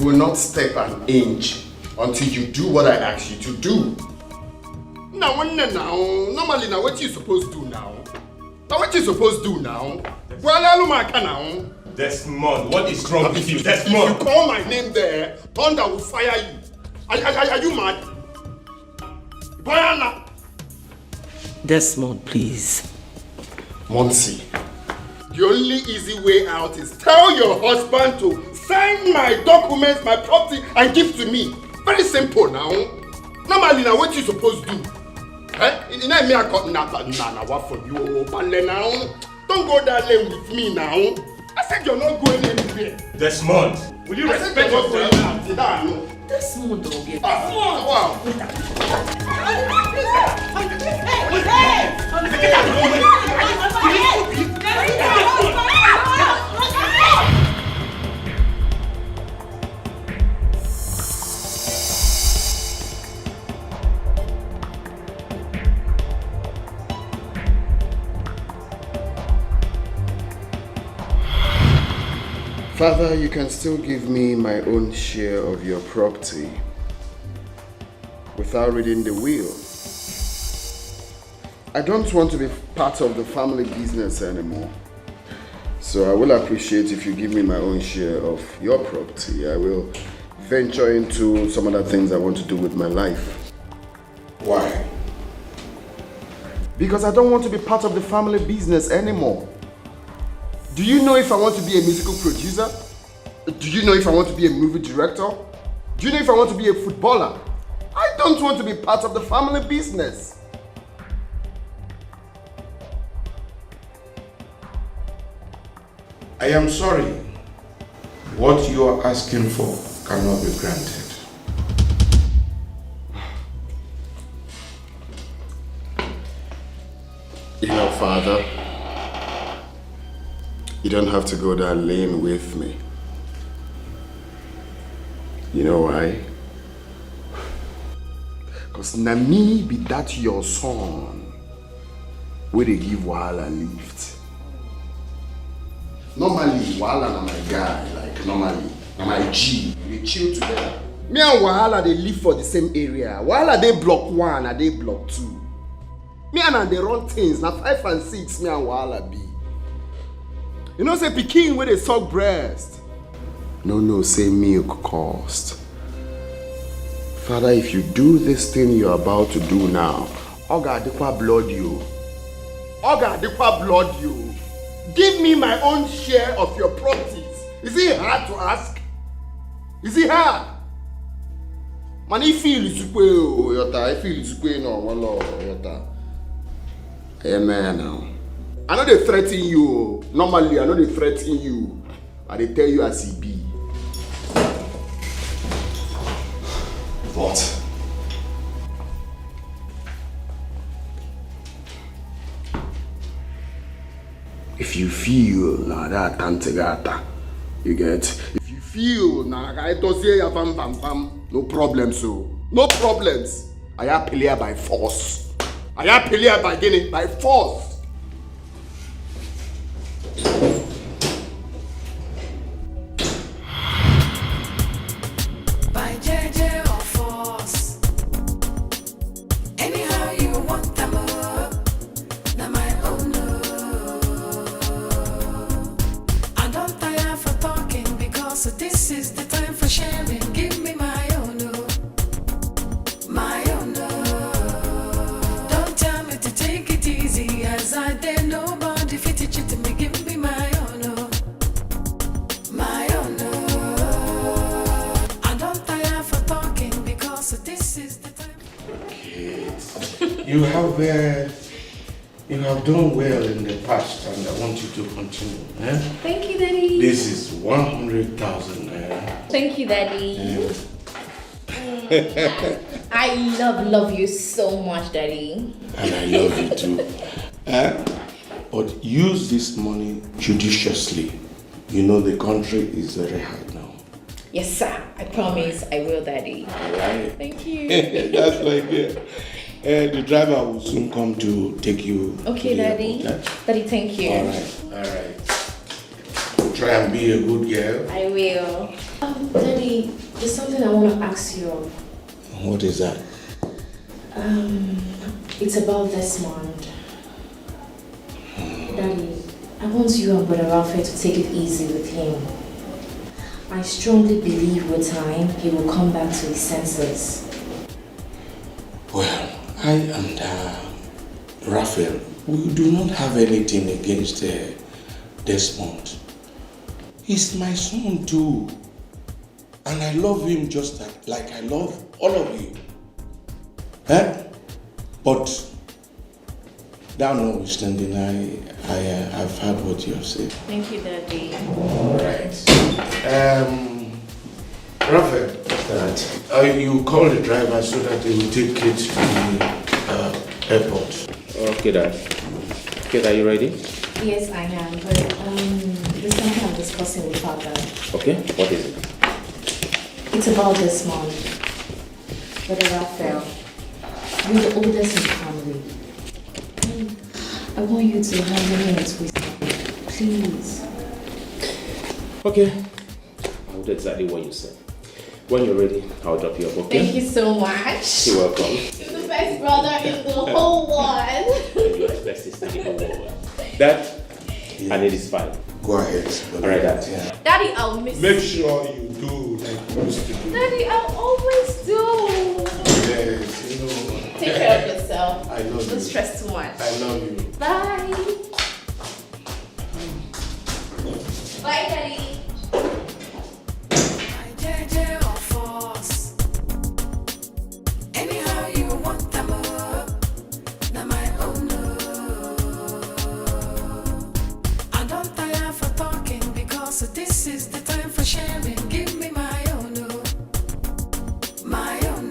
will not step an inch until you do what I ask you to do. Now, normally, now what you supposed to do now? Now what you supposed to do now? Now. Desmond, what is wrong with you? Desmond! If you call my name there, Thunder will fire you. Are you mad? Boyana! Desmond, please. Monsi, the only easy way out is tell your husband to sign my documents, my property, and give to me. Very simple now. Normally, now what you supposed to do? You know me, I got nah, what for you? Now, don't go that lane with me now. I said you're not going anywhere. Desmond, will you respect yourself? Desmond, don't get wow. Father, you can still give me my own share of your property without reading the will. I don't want to be part of the family business anymore. So I will appreciate if you give me my own share of your property. I will venture into some other things I want to do with my life. Why? Because I don't want to be part of the family business anymore. Do you know if I want to be a musical producer? Do you know if I want to be a movie director? Do you know if I want to be a footballer? I don't want to be part of the family business. I am sorry. What you are asking for cannot be granted. You know, Father, you don't have to go that lane with me. You know why? Because na me be that your son where they give Wahala lift. Normally, Wahala na my guy, like normally, na my G, we chill together. Me and Wahala, they live for the same area. Wahala, they block 1 and they block 2. Me and they run things, na 5 and 6, me and Wahala be. You know, say pikin where they suck breast. No, say milk cost. Father, if you do this thing you're about to do now, Oga Adikwa blood you. Oga Adikwa blood you. Give me my own share of your properties. Is it hard to ask? Is it hard? Man, I feel it's yota. I feel it's no, wallo, yota. Amen now. I know they threaten you. Normally, I know they threaten you. But they tell you as he be. What? If you feel na that tantegata, you get. If you feel na I don't say ya bam bam bam, no problems so. No problems. I am player by force. I am player by getting by force. You have done well in the past, and I want you to continue. Eh? Thank you, Daddy. This is 100,000 naira. Thank you, Daddy. I love you so much, Daddy. And I love you too. But use this money judiciously. You know the country is very hard now. Yes, sir. I promise I will, Daddy. All right. Thank you. That's like it. The driver will soon come to take you. Okay, to the Daddy. airport, Daddy, thank you. All right. try and be a good girl. I will. Daddy, there's something I want to ask you of. What is that? It's about Desmond. Daddy, I want you and Brother Raphael to take it easy with him. I strongly believe with time he will come back to his senses. Well, I and Raphael, we do not have anything against Desmond. He's my son too. And I love him just like I love all of you. But that notwithstanding, I've heard what you have said. Thank you, Daddy. Alright. Raphael, you call the driver so that they will take it to the airport. Okay, Dad. Okay, are you ready? Yes, I am. But there's something I'm discussing with Father. Okay, what is it? It's about Desmond. Brother Raphael. You're the oldest in the family. I want you to have minutes with me. Please. Okay. I'll do exactly what you said. When you're ready, I'll drop you up, okay? Thank you so much. You're welcome. You're the best brother in the whole world. And you're the best sister in the whole world. Dad, I need this file. Go ahead. Alright, Dad. Yeah. Daddy, I'll miss Make sure you do like you used to do. Daddy, I'll always do. Yes, you know. Take care of yourself. I love you. Don't stress too much. I love you. Bye. Bye, Daddy. So this is the time for sharing. Give me my own, my own.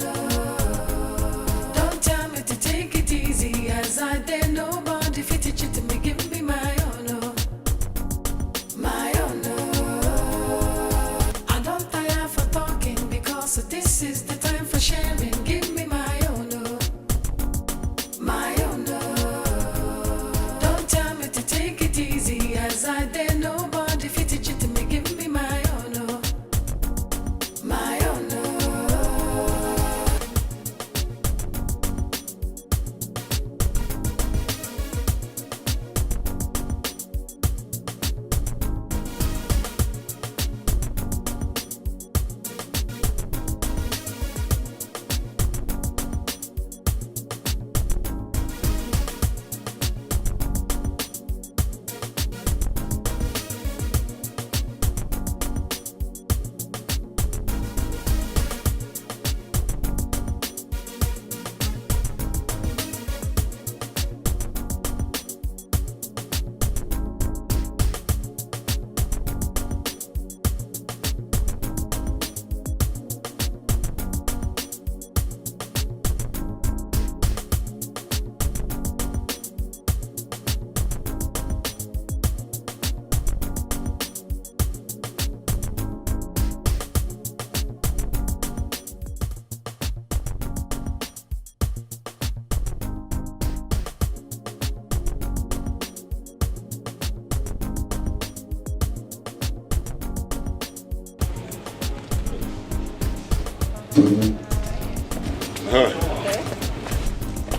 Don't tell me to take it easy, as I dare nobody fit it to me. Give me my own, my own. I don't tire for talking because this is the time for sharing. Give me my own, my own. Don't tell me to take it easy, as I dare nobody fit it to me. Give me my own, my own.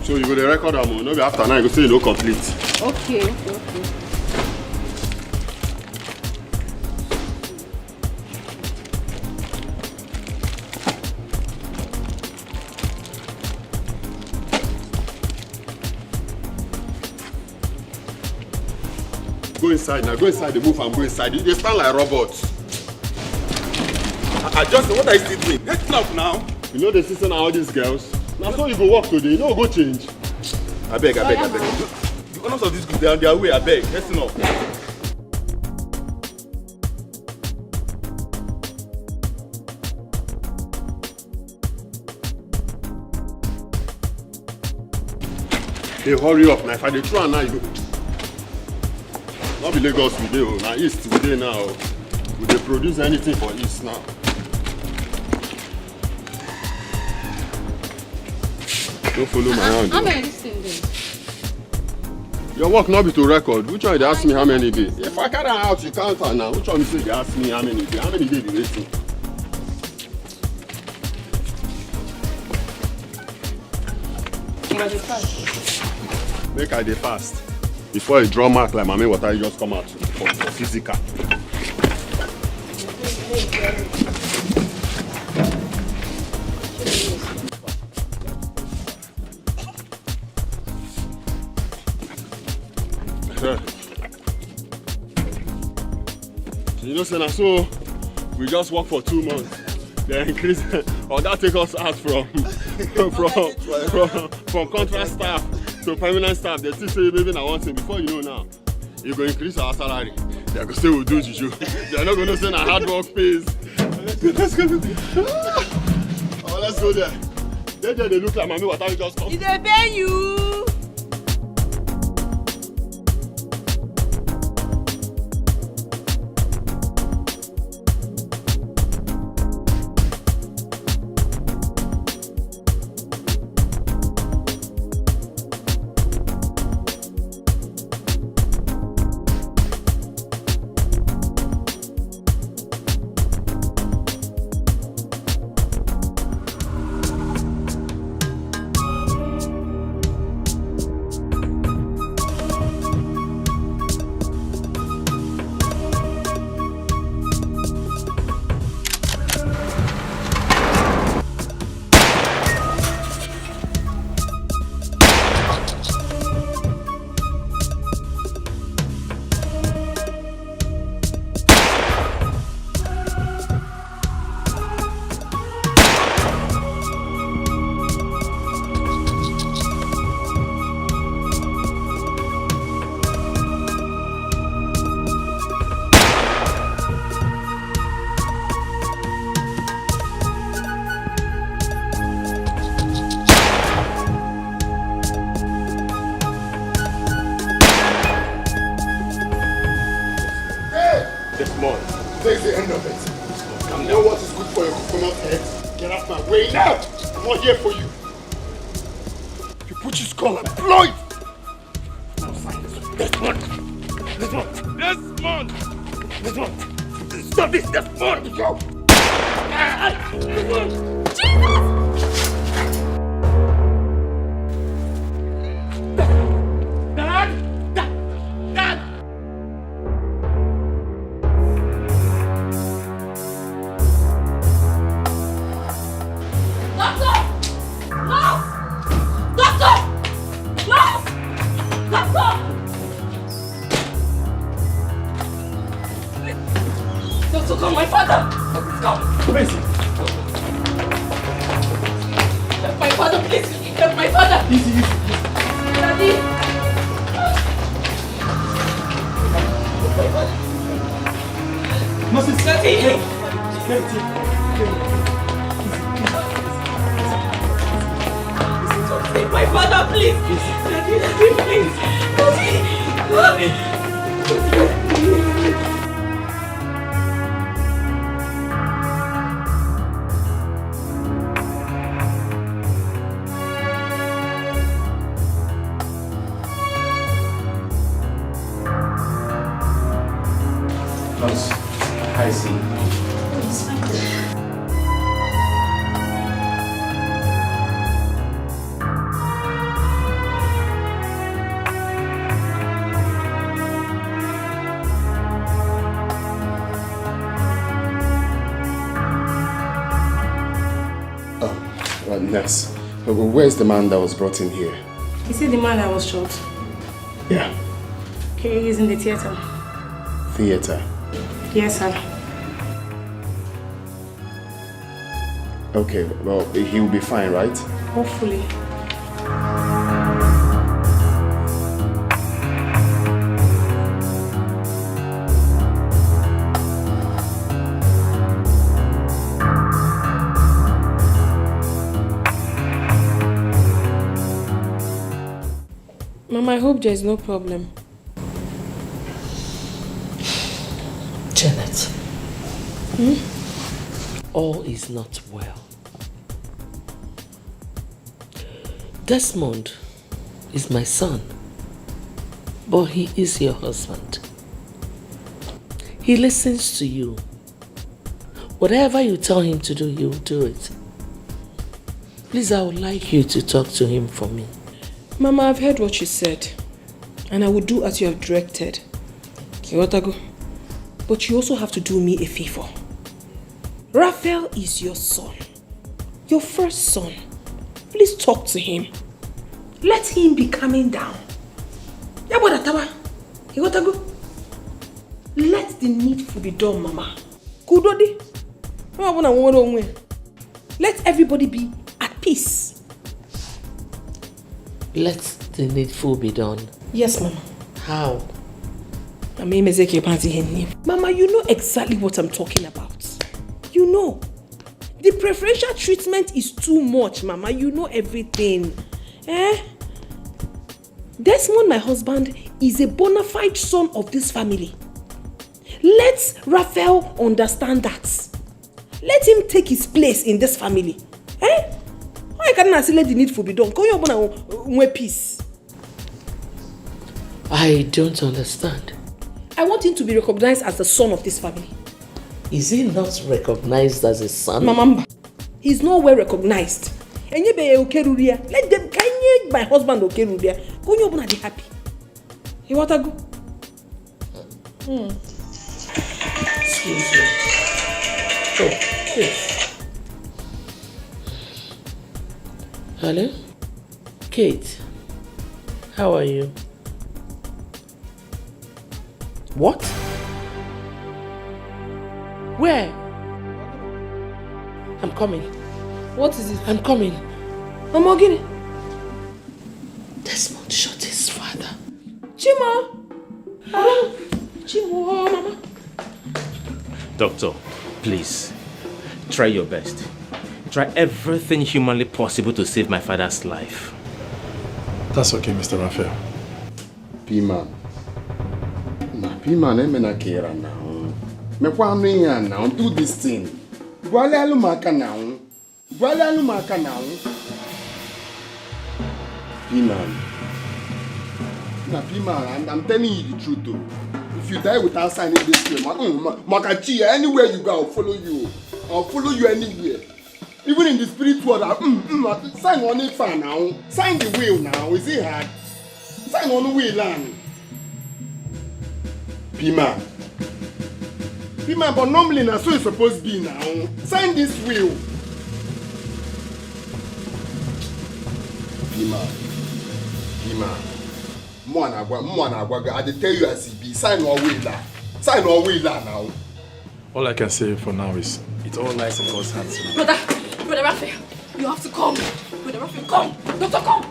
So you go the record am, no be after now you go say you no complete. Okay. Go inside now, go inside the move and go inside. They stand like robots. I just what I still doing? Get up now. You know the system all these girls. Now so you go walk today, you know go change. I beg. The owners of this group, they are on their way, I beg. Listen up. Hey, hurry up now. If I dey throw now, you go. Not be Lagos we dey, now East we dey now. We dey produce anything for East now. Don't follow my hand. How many things? Your work not be to record. Which one they ask me how many days? If I carry out, you count her now. Which one you say they ask me how many days? How many days you waiting? Make I dey fast. Before you draw mark like mommy water, you just come out for physical. You know, say na so we just work for 2 months. They increase, or that take us out from contract staff to permanent staff. They still say maybe na one thing. Before you know now, you go increase our salary. They go say we do juju. They are not going to say na hard work pays. Let's go. Oh, let's go there. They look like mommy water just come. Did they pay you? Today's the end of it. You know what is good for your coconut head? Get off my way now! I'm not here for you. If you put your skull and blow it! Desmond! Stop this, Desmond! Go! Jesus! Nurse, where's the man that was brought in here? Is he the man that was shot? Yeah. Okay, he's in the theater. Theater? Yes, sir. Okay, well, he will be fine, right? Hopefully. Mama, I hope there's no problem. Janet. All is not well. Desmond is my son. But he is your husband. He listens to you. Whatever you tell him to do, he will do it. Please, I would like you to talk to him for me. Mama, I've heard what you said. And I will do as you have directed. Kiwatago. But you also have to do me a favor. Raphael is your son. Your first son. Please talk to him. Let him be coming down. Yabodatawa. Kiwatago. Let the needful be done, Mama. Kudodi. Let everybody be at peace. Let the needful be done. Yes, Mama. How? Mama, you know exactly what I'm talking about. You know. The preferential treatment is too much, Mama. You know everything. Desmond, my husband, is a bona fide son of this family. Let Raphael understand that. Let him take his place in this family. Why can't I let the needful be done? Can you open peace? I don't understand. I want him to be recognized as the son of this family. Is he not recognized as a son? Mama, he's not well recognized. Let them can my husband okay. Go you open be happy. You want to go? Excuse me. Oh, please. Hello? Kate, how are you? What? Where? I'm coming. What is it? I'm coming. Mama, get it. Desmond shot his father. Chima! Chima, Mama. Doctor, please, try your best. Try everything humanly possible to save my father's life. That's okay, Mr. Raphael. P-man. P-man, I'm not care now. Me kwame now do this thing. Gwale alumaka now. Gwale alumaka now. P-man. Now, P-man, I'm telling you the truth though. If you die without signing this film, Makachi, anywhere you go, I'll follow you. I'll follow you anywhere. Even in the spirit world, sign on it for now. Sign the will now. Is it hard? Sign on the will, land. P-man. P-man, but normally that's so it's supposed to be now. Sign this will. P-man. P-man. I tell you as it be. Sign our will now. Sign our will now. All I can say for now is it's all nice in God's hands. Brother Raphael, you have to come. Brother Raphael, come. Doctor, come.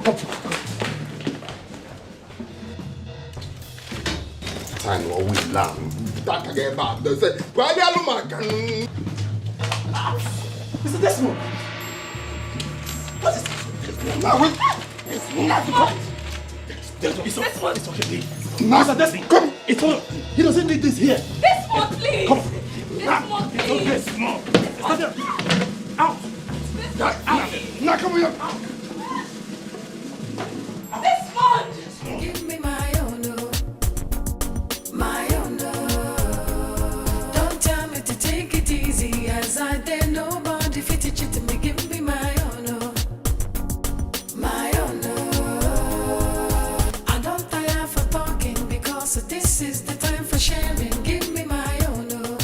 Sign our will now. That again back. They say, why are you looking? Mr. Desmond. What is this? Now wait. Desmond. It's okay, please. Mr. Desmond, come. It's all. He doesn't need this here. Desmond, please. Come. Desmond, please. Desmond. Stand there. Out. Now come here. Desmond. Give me my honor, my honor. Don't tell me to take it easy, as I dare nobody fit it to me. Give me my honor, my honor. I don't tire for talking because this is the time for sharing. Give me my honor,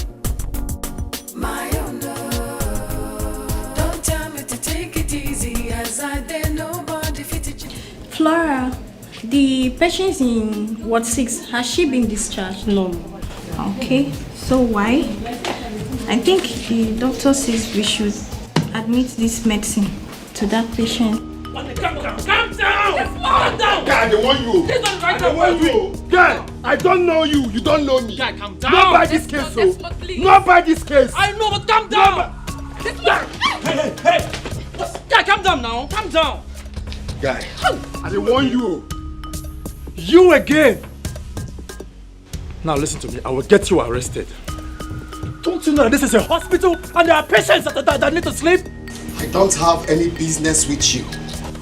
my honor. Don't tell me to take it easy, as I dare nobody fit it. Clara, the patient in Ward 6, has she been discharged? No. Okay, so why? I think the doctor says we should admit this medicine to that patient. Calm down! Calm down! Guy, they want you. I want you! Guy, I don't know you. You don't know me. Guy, calm down! Not by this case, so. Desmond, please. Not by this case. I know, but calm down! Hey! Guy, calm down now! Calm down! Guy, I don't want you. You again! Now listen to me, I will get you arrested. Don't you know this is a hospital and there are patients that need to sleep? I don't have any business with you.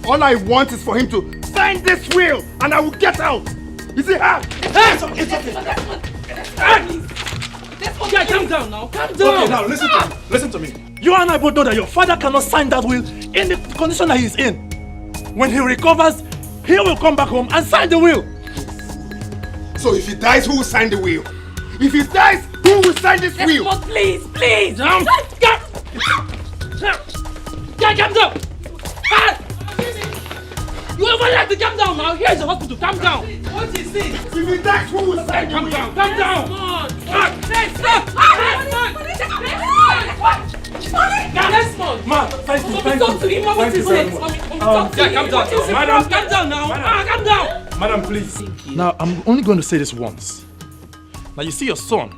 All I want is for him to sign this will and I will get out. Is it her? It's okay. Yeah, calm down now. Calm down. Okay, now listen to me. Listen to me. You and I both know that your father cannot sign that will in the condition that he is in. When he recovers, he will come back home and sign the will. So if he dies, who will sign the will? If he dies, who will sign this will? Desmond, please. Yeah, calm down. You ever like to calm down now? Here's the hospital. Calm down. What is this? If he dies, who will sign the will? Calm down. Desmond. Ma, thank you. Talk to him. What is it? Yeah, calm down. Madam, calm down now. Calm down. Madam, please. Now, I'm only going to say this once. Now, you see your son.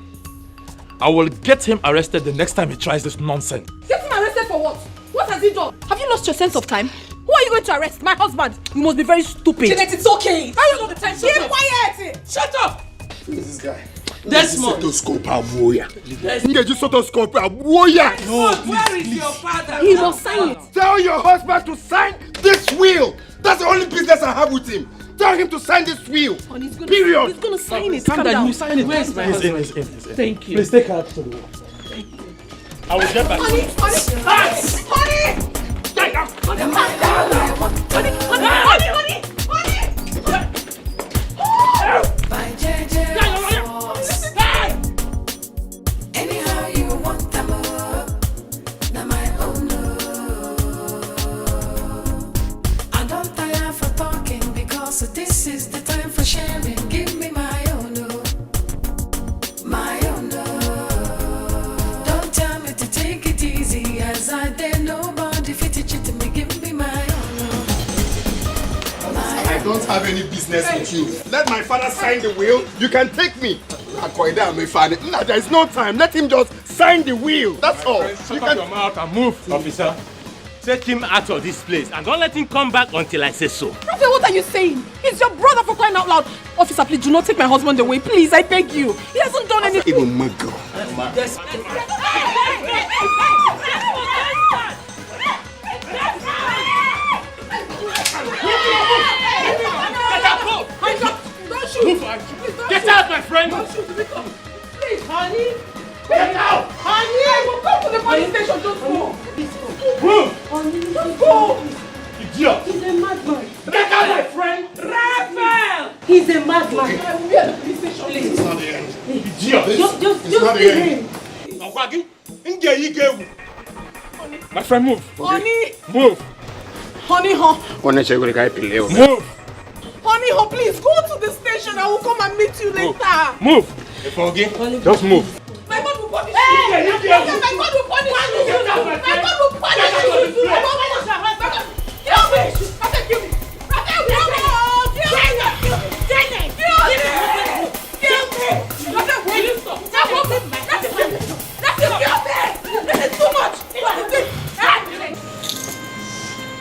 I will get him arrested the next time he tries this nonsense. Get him arrested for what? What has he done? Have you lost your sense of time? Who are you going to arrest? My husband. You must be very stupid. Jeanette, it's okay. How you know the time? Keep quiet. Shut up. Who is this guy? Desmond. Stethoscope warrior. Nigerian stethoscope warrior. No, where is your father? He must sign it. Tell your husband to sign this will. That's the only business I have with him. Tell him to sign this will. Period. He's going to sign it. Calm down, you sign it. Where's my He's in. Thank you. Please take her to the wall. I will get back. Honey. By JJ. Anyhow you want them now my own. I don't tire for talking because this is the time for sharing. Give me my own. My own. Don't tell me to take it easy as I dare nobody fit it to me. Give me my own. I don't have any business with you. Let my father sign the will. You can take me. There is no time. Let him just sign the will. That's all. Shut up your mouth and move, officer. Take him out of this place and don't let him come back until I say so. Raphael, what are you saying? He's your brother, for crying out loud. Officer, please do not take my husband away. Please, I beg you. He hasn't done anything. Even my girl. Get out, my friend! Please, honey. Get out! Honey, I will come to the police station. Just go. Move! Honey, just go. Idiot! He's a madman. Get out, my friend! Raphael! He's a madman. I will be at the police station. Please. It's not the end. Idiot! Just not leave the end. him. My friend, move! Honey. Move! Honey, huh? Move! Honey, huh? Please go to the station. I will come and meet you later. Move! Just move! My God will punish you. My God will punish you. My God will punish you. My God will punish you. Kill me. Raphael, kill me. Raphael, kill me. Kill me. Raphael, will you stop? Raphael, kill me. This is too much. What is this?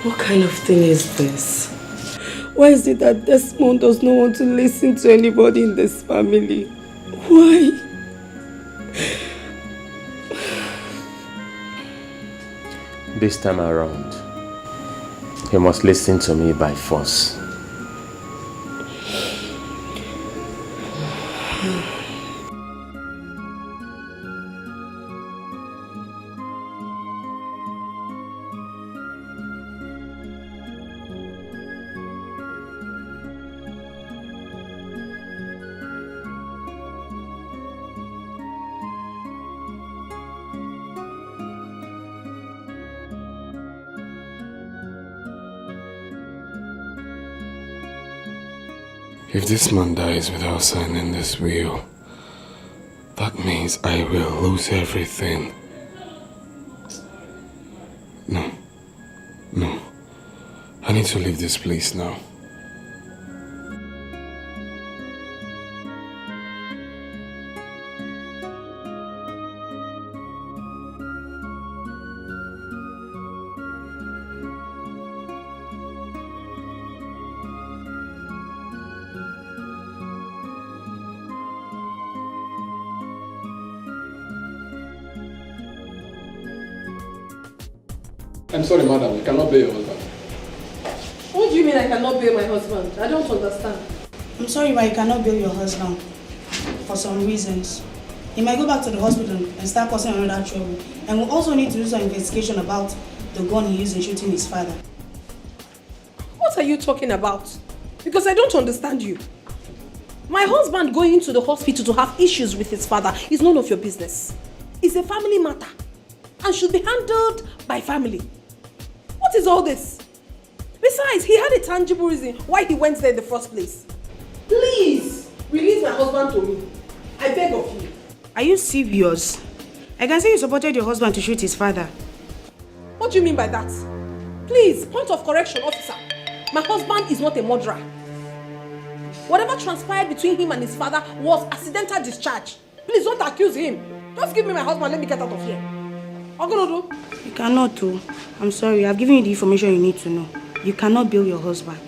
What kind of thing is this? Why is it that Desmond does not want to listen to anybody in this family? Why? This time around, he must listen to me by force. If this man dies without signing this will, that means I will lose everything. No. I need to leave this place now. I'm sorry, madam. You cannot bear your husband. What do you mean I cannot bear my husband? I don't understand. I'm sorry, but you cannot bail your husband for some reasons. He might go back to the hospital and start causing another trouble. And we'll also need to do some investigation about the gun he used in shooting his father. What are you talking about? Because I don't understand you. My husband going into the hospital to have issues with his father is none of your business. It's a family matter and should be handled by family. What is all this? Besides, he had a tangible reason why he went there in the first place. Please, release my husband to me. I beg of you. Are you serious? I can say you supported your husband to shoot his father. What do you mean by that? Please, point of correction, officer. My husband is not a murderer. Whatever transpired between him and his father was accidental discharge. Please don't accuse him. Just give me my husband, let me get out of here. What are you going to do? You cannot do. I'm sorry, I've given you the information you need to know. You cannot bail your husband.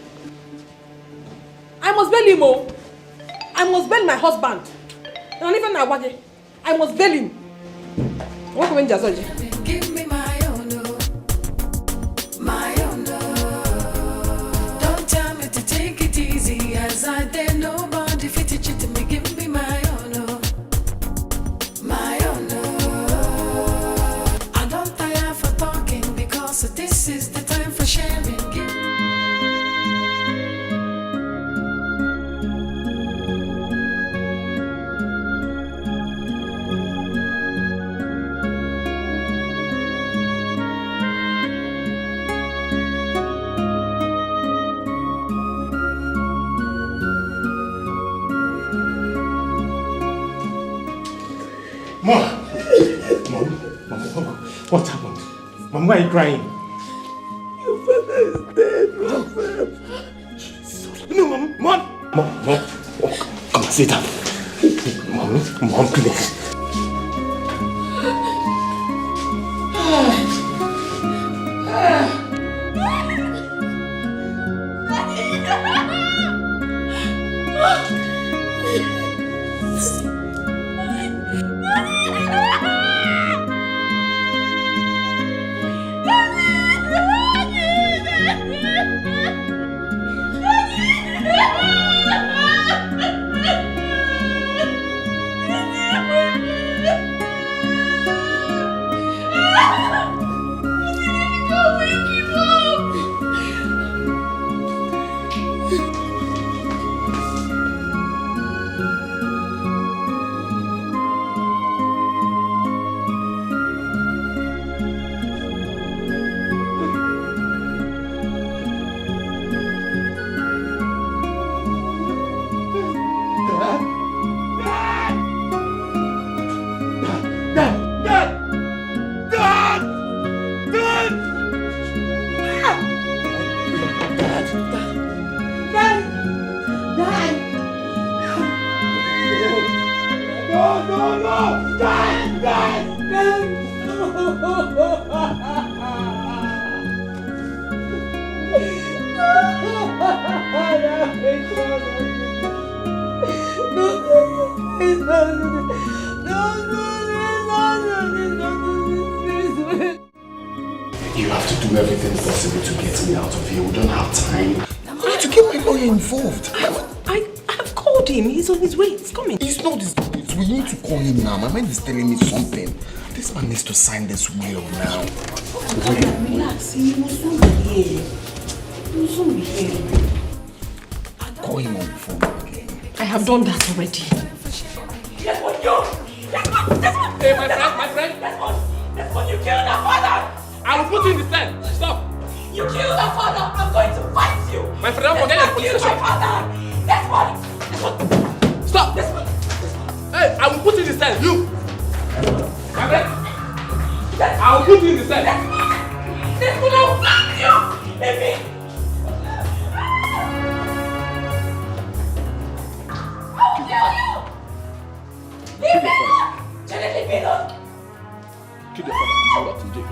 I must bail him, oh. I must bail my husband. And even my wife, I must bail him. What can we do? Give me my own, my own. Don't tell me to take it easy, as I dare nobody fit it to me. Give me my own, my own. I don't tire for talking because this is the time for sharing. Mom, what happened? Mom, why are you crying? Your father is dead, Raphael. No, Mom. Oh, come on, sit down. Mom, please. You have to do everything possible to get me out of here. We don't have time. I need to get my lawyer involved. I have called him. He's on his way. He's coming. It's not this. We need to call him now. My mind is telling me something. This man needs to sign this will now. Relax. He will soon be here. He will soon be here. Call him on the phone again. I have done that already. Yes, what you? Hey, my friend. That's what you killed our father. I will put you in the cell. Stop. You killed our father. I'm going to fight you. My friend, forget your police station. My father. That's what. Stop. This one. Hey, I will put you in the cell. You. My friend. I will put you in the cell. This one. I will slap you. Leave me. I will kill you. Leave me. Jenny, leave me alone. Kill your father. You're not in jail.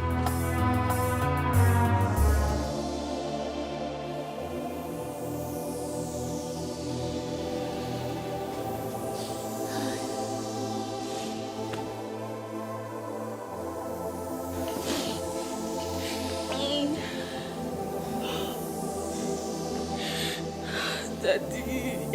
Daddy.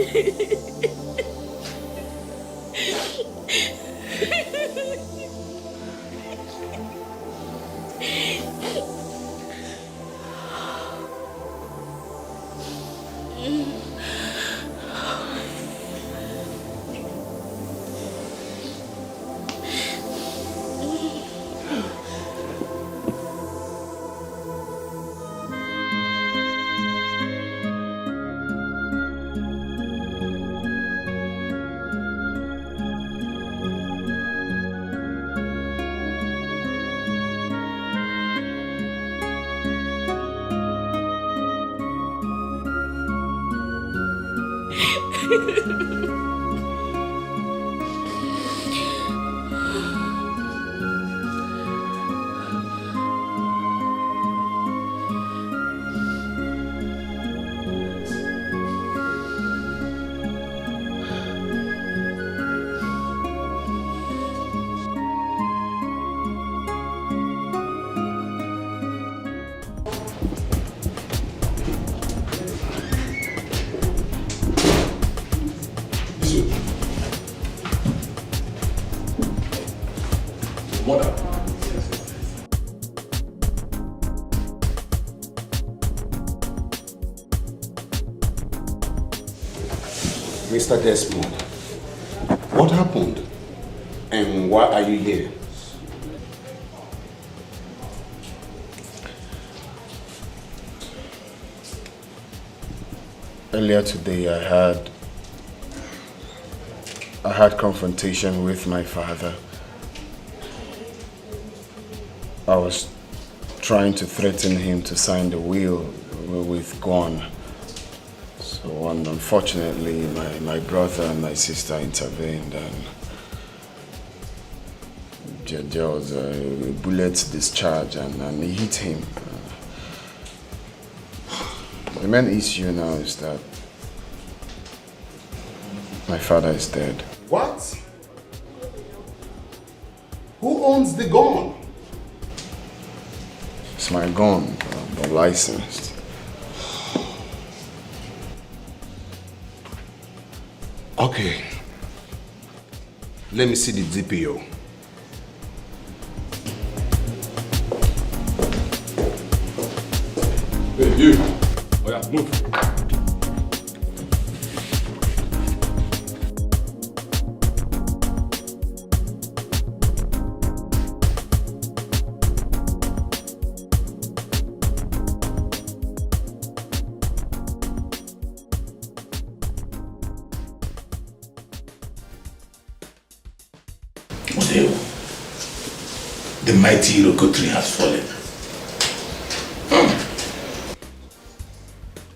Mr. Desmond, what happened? And why are you here? Earlier today I had confrontation with my father. I was trying to threaten him to sign the will with gun. So unfortunately, my brother and my sister intervened, and there was a bullet discharge and it hit him. The main issue now is that my father is dead. What? Who owns the gun? It's my gun, but licensed. Okay. Let me see the DPO. Hey, you. Oh yeah, move. The mighty Iroko tree has fallen.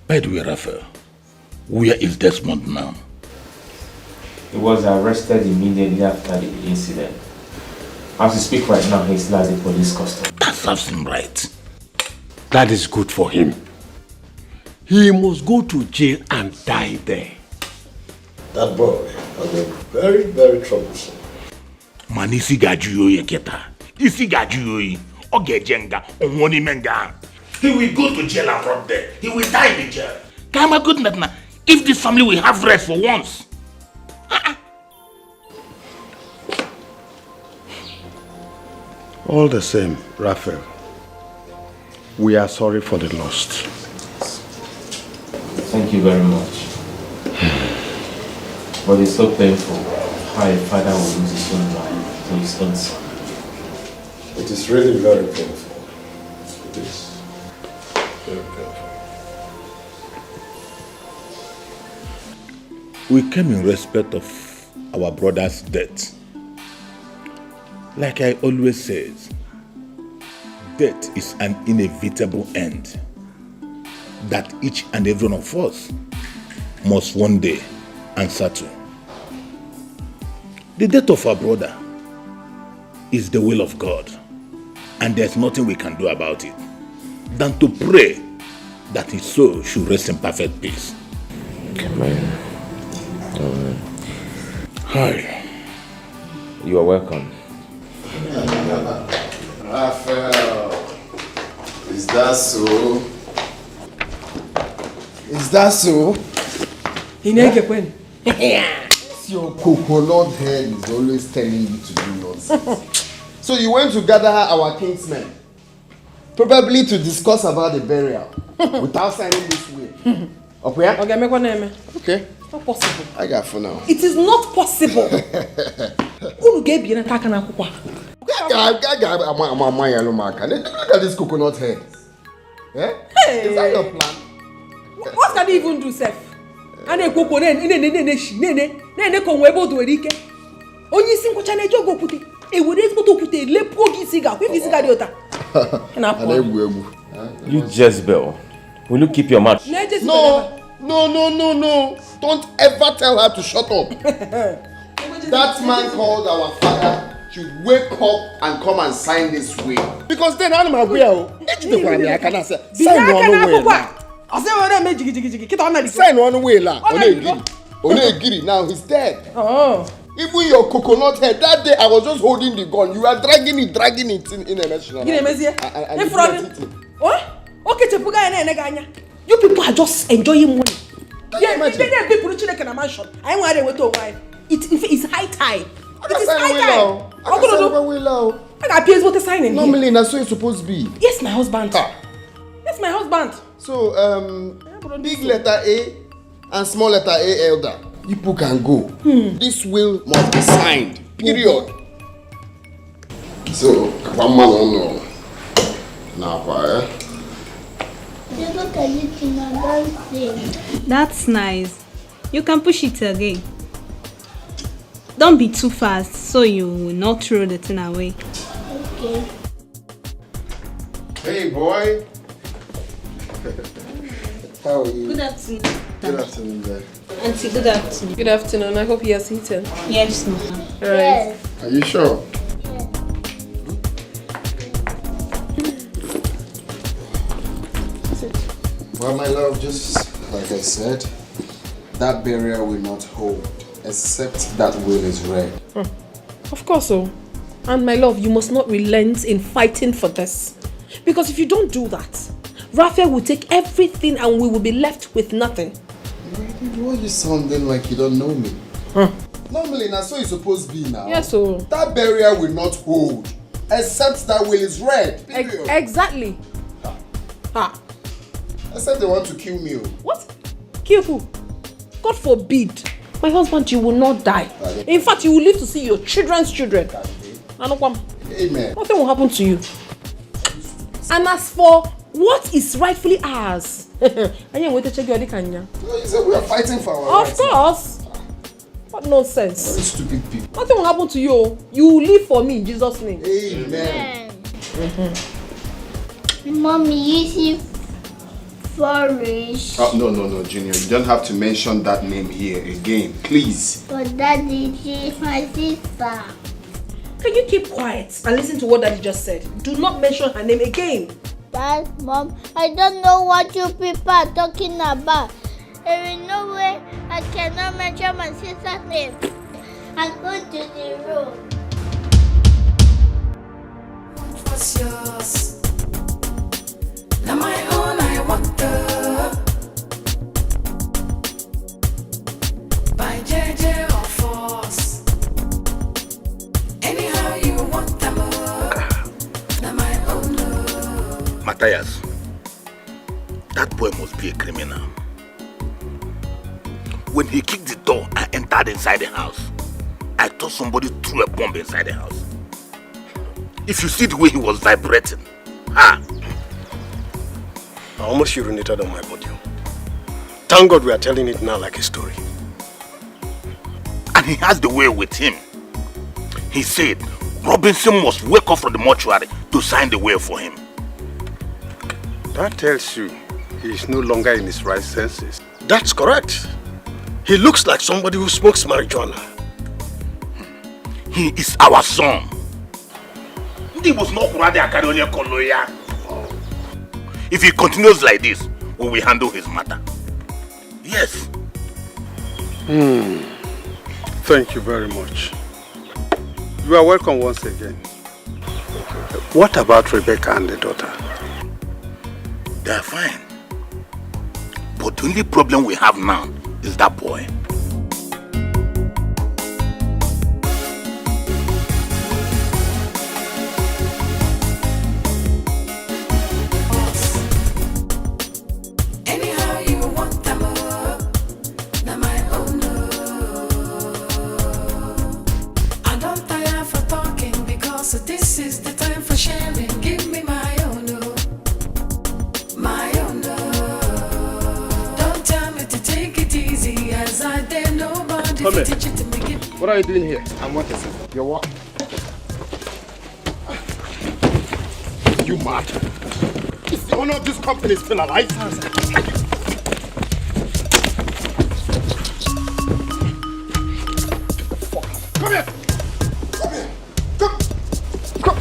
By the way, Raphael, where is Desmond now? He was arrested immediately after the incident. As we speak right now, he's still in police custody. That serves him right. That is good for him. He must go to jail and die there. That boy has been very, very troublesome. Man, isi gajuyoyi keta. Isi gajuyoyi. Ogejenga. Onwoni menga. He will go to jail and rot there. He will die in the jail. Kama goodness na. If this family will have rest for once. All the same, Raphael, we are sorry for the loss. Thank you very much. But it's so painful how a father will lose his own life to his own son. It is really very painful. It is very painful. We came in respect of our brother's death. Like I always say, death is an inevitable end that each and every one of us must one day answer to. The death of our brother is the will of God, and there's nothing we can do about it than to pray that his soul should rest in perfect peace. Amen. Amen. Hi. You are welcome. Raphael, is that so? Is that so? Your coconut head is always telling you to do nonsense. So you went to gather our kinsmen, probably to discuss about the burial, without signing this will. Okay. Not possible. I got for now. It is not possible. Who gave you an attack on Look at this coconut head. Eh? Hey. Is that your plan? What can he even do, Seth? And a coconut, ne conwebo to Erike. Only single channel jogo put it. A would able to put a lepogi cigar with this cigar. You Jezebel. Will you keep your mouth? No. Don't ever tell her to shut up. That man called our father should wake up and come and sign this will. Because then animal will. I cannot say. Sign one way. Sign one way. Onegiri. Now he's dead. Even your coconut head, that day I was just holding the gun. You are dragging it in a machine. You people are just enjoying money. People in a mansion. I want to go to wife. It's high time. It is high time. I got PS what to sign in. Normally, that's what it's supposed to be. Yes, my husband. Yes, my husband. So, big letter A and small letter A elder. People can go. This will must be signed. Period. So, one man on no. Now, That's nice. You can push it again. Don't be too fast so you will not throw the thing away. Okay. Hey boy. How are you? Good afternoon. Good afternoon, there. Auntie, good afternoon. Good afternoon. I hope you are seated. Yes, ma'am. Right. Yes. Are you sure? Well, my love, just like I said, that burial will not hold, except that will is read. Of course so. And my love, you must not relent in fighting for this. Because if you don't do that, Raphael will take everything and we will be left with nothing. Why are you sounding like you don't know me? Normally, that's what it's supposed to be now. Yes, so. That burial will not hold, except that will is read. Exactly. Except they want to kill me. What? Kill who? God forbid. My husband, you will not die. In fact, you will live to see your children's children. Amen. Nothing will happen to you. And as for what is rightfully ours, I am waiting to check your Kanya. You said we are fighting for our rights. Of course. What nonsense. Very stupid people. Nothing will happen to you. You will live for me in Jesus' name. Amen. Mommy, you see Flourish. No, Junior. You don't have to mention that name here again, please. But Daddy, she's my sister. Can you keep quiet and listen to what Daddy just said? Do not mention her name again. Dad, Mom, I don't know what you people are talking about. There is no way I cannot mention my sister's name. I'm going to the room. What was yours? Now my own, I wonder. By JJ or force. Anyhow you want them. Now my own love. Matthias, that boy must be a criminal. When he kicked the door and entered inside the house, I thought somebody threw a bomb inside the house. If you see the way he was vibrating, I almost urinated on my body. Thank God we are telling it now like a story. And he has the way with him. He said Robinson must wake up from the mortuary to sign the will for him. That tells you he is no longer in his right senses. That's correct. He looks like somebody who smokes marijuana. He is our son. If he continues like this, we will handle his matter. Yes. Thank you very much. You are welcome once again. What about Rebecca and the daughter? They are fine. But the only problem we have now is that boy. Anyhow you want them up, now my own. I don't tire for talking because this is the time for sharing. Give me my own, my own. Don't tell me to take it easy as I dare nobody Come to here. teach it to me. What are you doing here? I'm working, sir. You're what? You mad? Is the owner of this company still alive? Come here! Come here! Come!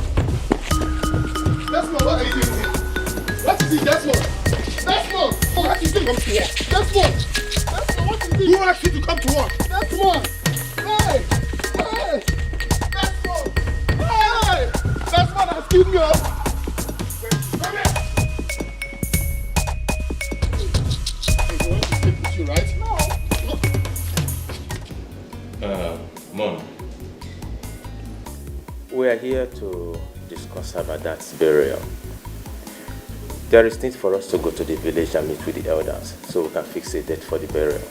Desmond, what are you doing here? What is it, Desmond? Desmond! Oh, what is it? Come to work. Desmond! Desmond, what is it? Who asked you to come to work? Desmond! Hey! Hey! Desmond! Hey! Desmond has killed me up! Come here! Hey, you want to sleep with you, right? No! Mom. We are here to discuss about that burial. There is need for us to go to the village and meet with the elders so we can fix a date for the burial.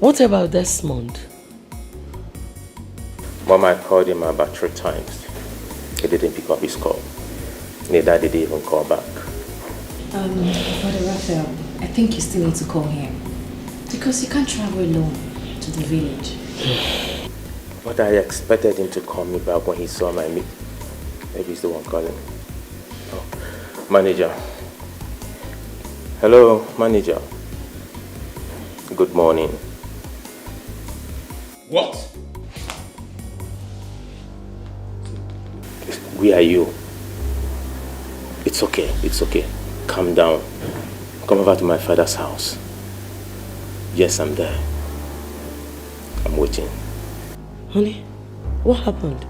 What about Desmond? Mom, I called him about 3 times. He didn't pick up his call. Neither did he even call back. Brother Raphael, I think you still need to call him. Because you can't travel alone to the village. But I expected him to call me back when he saw my meet. Maybe he's the one calling. Oh, manager. Hello, manager. Good morning. What? Where are you? It's okay, it's okay. Calm down. Come over to my father's house. Yes, I'm there. I'm waiting. Honey, what happened?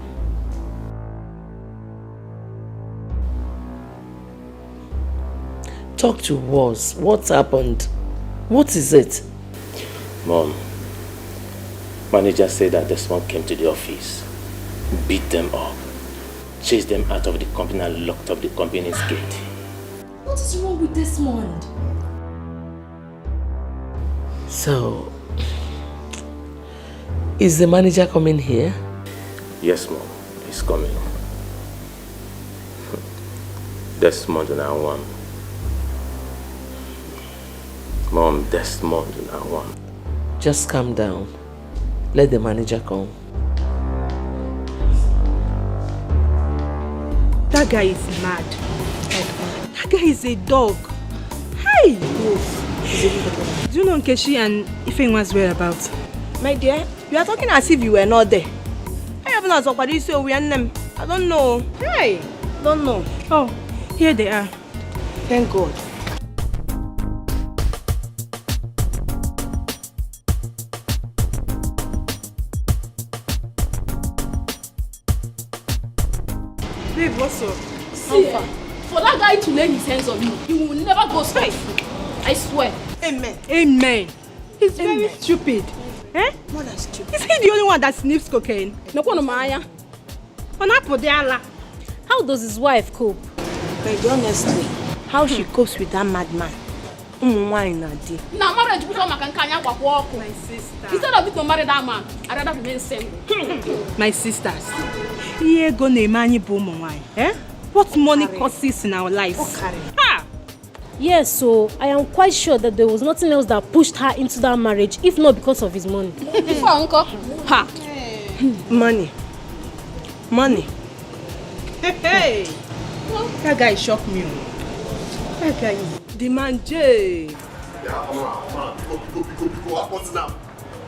Talk to us. What happened? What is it? Mom, manager said that Desmond came to the office, beat them up, chased them out of the company and locked up the company's gate. What is wrong with Desmond? So, is the manager coming here? Yes, Mom, he's coming. Desmond and I won. Mom, Desmond and I won. Just calm down. Let the manager come. That guy is mad. That guy is a dog. Hey! Do you know Nkechi and Ifeanyi's whereabouts? My dear, you are talking as if you were not there. I haven't asked what you say we are them. I don't know. Hey! Don't know. Oh, here they are. Thank God. Babe, what's up? See, for that guy to lay his hands on you, he will never go straight. I swear. Amen. Amen. He's very stupid. Eh? More than stupid. Is he the only one that sniffs cocaine? No one Maya. How does his wife cope? But honestly, how she copes with that madman. Now marriage become my sister. Instead of it to marry that man, I'd rather remain single. My sisters. Eh? What money causes in our lives? Ha! Yes, so I am quite sure that there was nothing else that pushed her into that marriage, if not because of his money. Uncle. Ha! Money. Money. Hey! That guy shocked me. That guy is the man J. Yeah, man. What's now?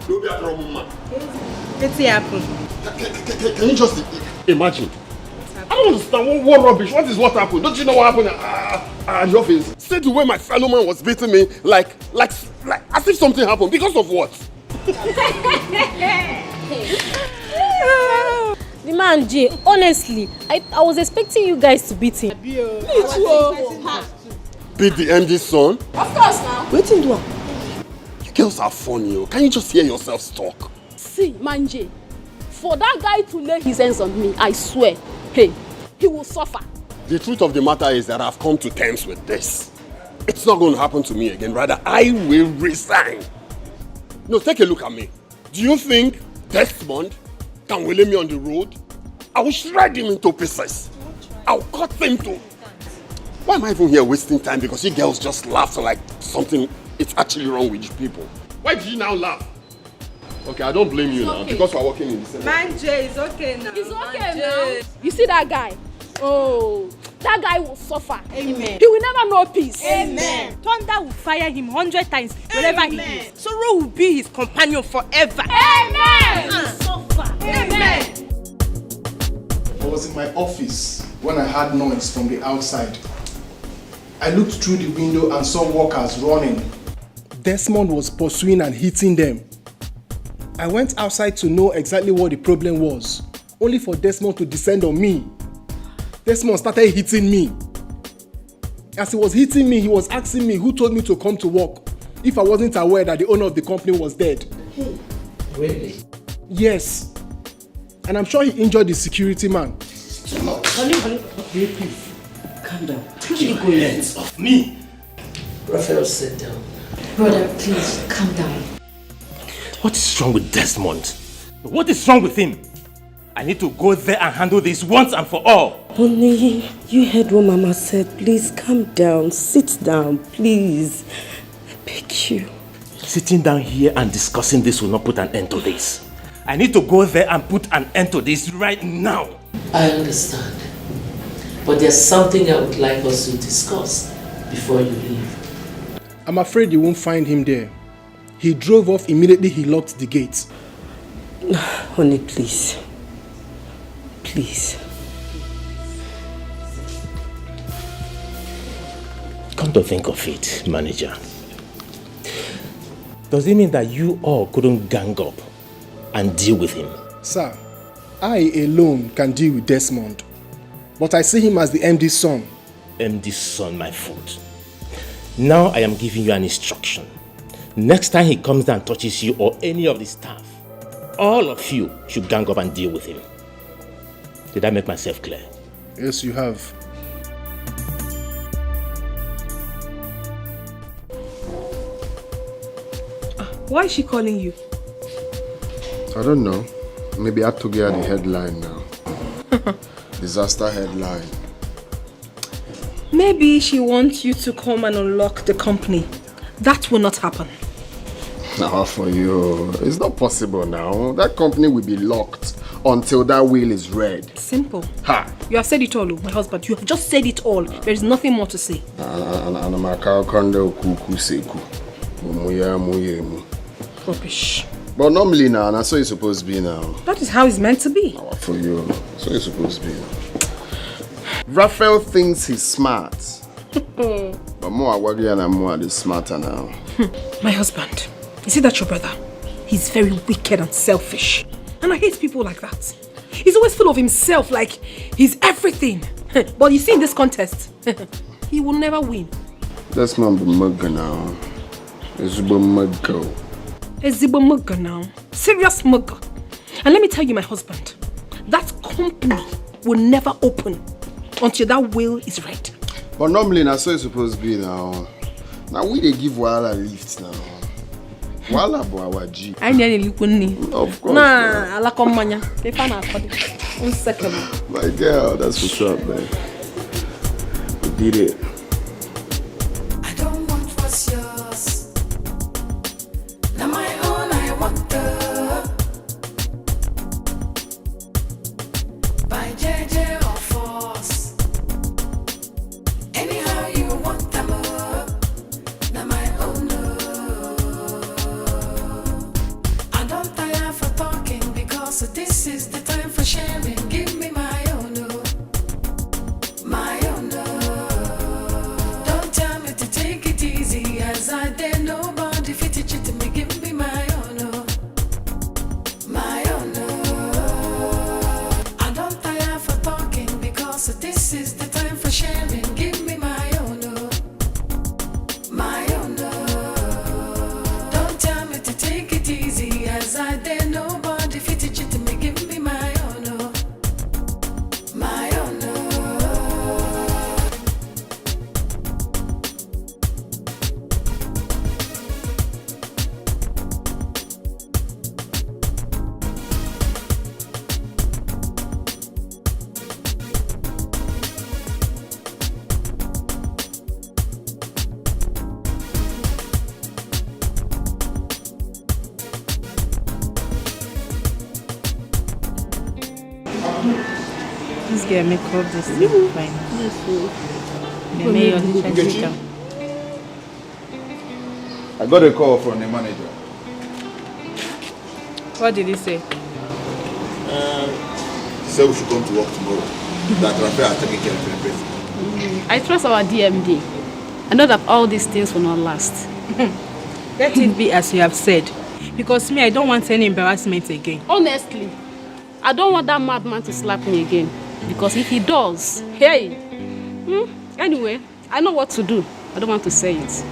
Don't be a trouble, man. What's happened? Can you just imagine? I don't understand what rubbish. What happened? Don't you know what happened at your face? See the way my fellow man was beating me, like as if something happened. Because of what? The man J, honestly, I was expecting you guys to beat him. Me too. beat the MD's son? Of course now. Waiting do. You girls are funny, oh. Can you just hear yourselves talk? See, Manje, for that guy to lay his hands on me, I swear, hey, he will suffer. The truth of the matter is that I've come to terms with this. It's not going to happen to me again. Rather, I will resign. No, take a look at me. Do you think Desmond can lay me on the road? I will shred him into pieces. I'll cut him to... Why am I even here wasting time? Because you girls just laugh like something is actually wrong with you people. Why did you now laugh? Okay, I don't blame you now because we're working in the same... Manje, it's okay now. It's okay now. You see that guy? Oh, that guy will suffer. Amen. He will never know peace. Amen. Thunder will fire him 100 times wherever he is. Sorrow will be his companion forever. Amen. He will suffer. Amen. I was in my office when I heard noise from the outside. I looked through the window and saw workers running. Desmond was pursuing and hitting them. I went outside to know exactly what the problem was, only for Desmond to descend on me. Desmond started hitting me. As he was hitting me, he was asking me who told me to come to work if I wasn't aware that the owner of the company was dead. Really? Yes. And I'm sure he injured the security man. Honey, please. Calm down. Put your hands off me. Raphael, sit down. Brother, please, calm down. What is wrong with Desmond? What is wrong with him? I need to go there and handle this once and for all. Honey, you heard what Mama said. Please calm down. Sit down, please. I beg you. Sitting down here and discussing this will not put an end to this. I need to go there and put an end to this right now. I understand. But there's something I would like us to discuss before you leave. I'm afraid you won't find him there. He drove off immediately he locked the gate. Honey, please. Please. Come to think of it, manager. Does it mean that you all couldn't gang up and deal with him? Sir, I alone can deal with Desmond. But I see him as the MD's son. MD's son, my foot. Now I am giving you an instruction. Next time he comes down and touches you or any of the staff, all of you should gang up and deal with him. Did I make myself clear? Yes, you have. Why is she calling you? I don't know. Maybe I have to get the headline now. Disaster headline. Maybe she wants you to come and unlock the company. That will not happen. Now for you, it's not possible now. That company will be locked until that will is read. Simple. Ha! You have said it all, my husband. You have just said it all. There is nothing more to say. Rubbish. But normally now, that's how it's supposed to be now. That is how it's meant to be. For you, that's how it's supposed to be now. Raphael thinks he's smart. But more worry and more is smarter now. My husband, is it that your brother? He's very wicked and selfish. And I hate people like that. He's always full of himself, like he's everything. But you see in this contest, he will never win. That's man be mugger now. Ezubo mugger. Ezubo mugger now. Serious mugger. And let me tell you, my husband, that company will never open until that will is read. But normally that's how it's supposed to be now. Now we they give Wala lifts now. Wala bo our G. I need a Of course. Nah, I like manya. They find out. 1 second. My girl, that's what's up, man. We did it. I don't want what's yours. Now my own, I want the. By JJ or force. Anyhow you want them. Now my own. I don't tire for talking because this is the time for sharing. Give me my own. My own. This girl make up this thing fine. I got a call from the manager. What did he say? He said we should come to work tomorrow. That Raphael has taken care of everything. I trust our DMD. I know that all these things will not last. Let it be as you have said. Because me, I don't want any embarrassment again. Honestly, I don't want that madman to slap me again. Because if he does, hey! Anyway, I know what to do. I don't want to say it.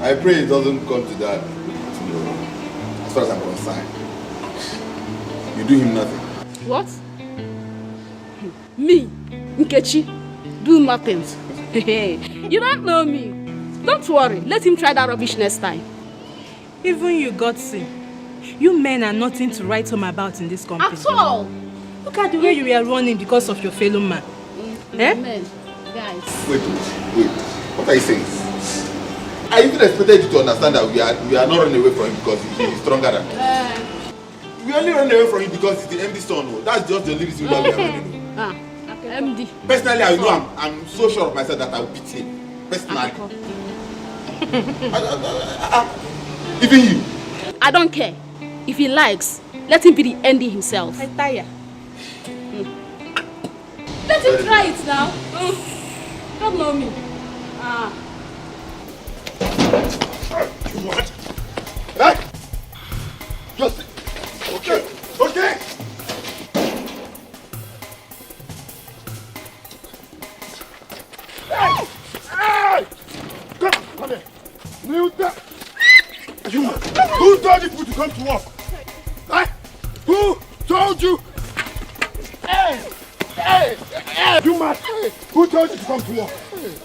I pray it doesn't come to that tomorrow. As far as I'm concerned. You do him nothing. What? Me, Nkechi, do nothing. You don't know me. Don't worry, let him try that rubbish next time. Even you, Godson, you men are nothing to write home about in this company. At all. Look at the way you were running because of your fellow man. Amen. Guys. Wait. What are you saying? I even expected you to understand that we are not running away from him because he is stronger than us. We only run away from him because he's the MD son. That's just the only reason why we are running away. MD. Personally, I know I'm so sure of myself that I will beat him. Personally. Even you. I don't care. If he likes, let him be the MD himself. I tire. Let him try it now. Don't know me. What? Hey! Just okay. Hey! Come here. Kneel down. Who told you to come to work? Hey! Who told you? Hey! You mad? Who told you to come to work?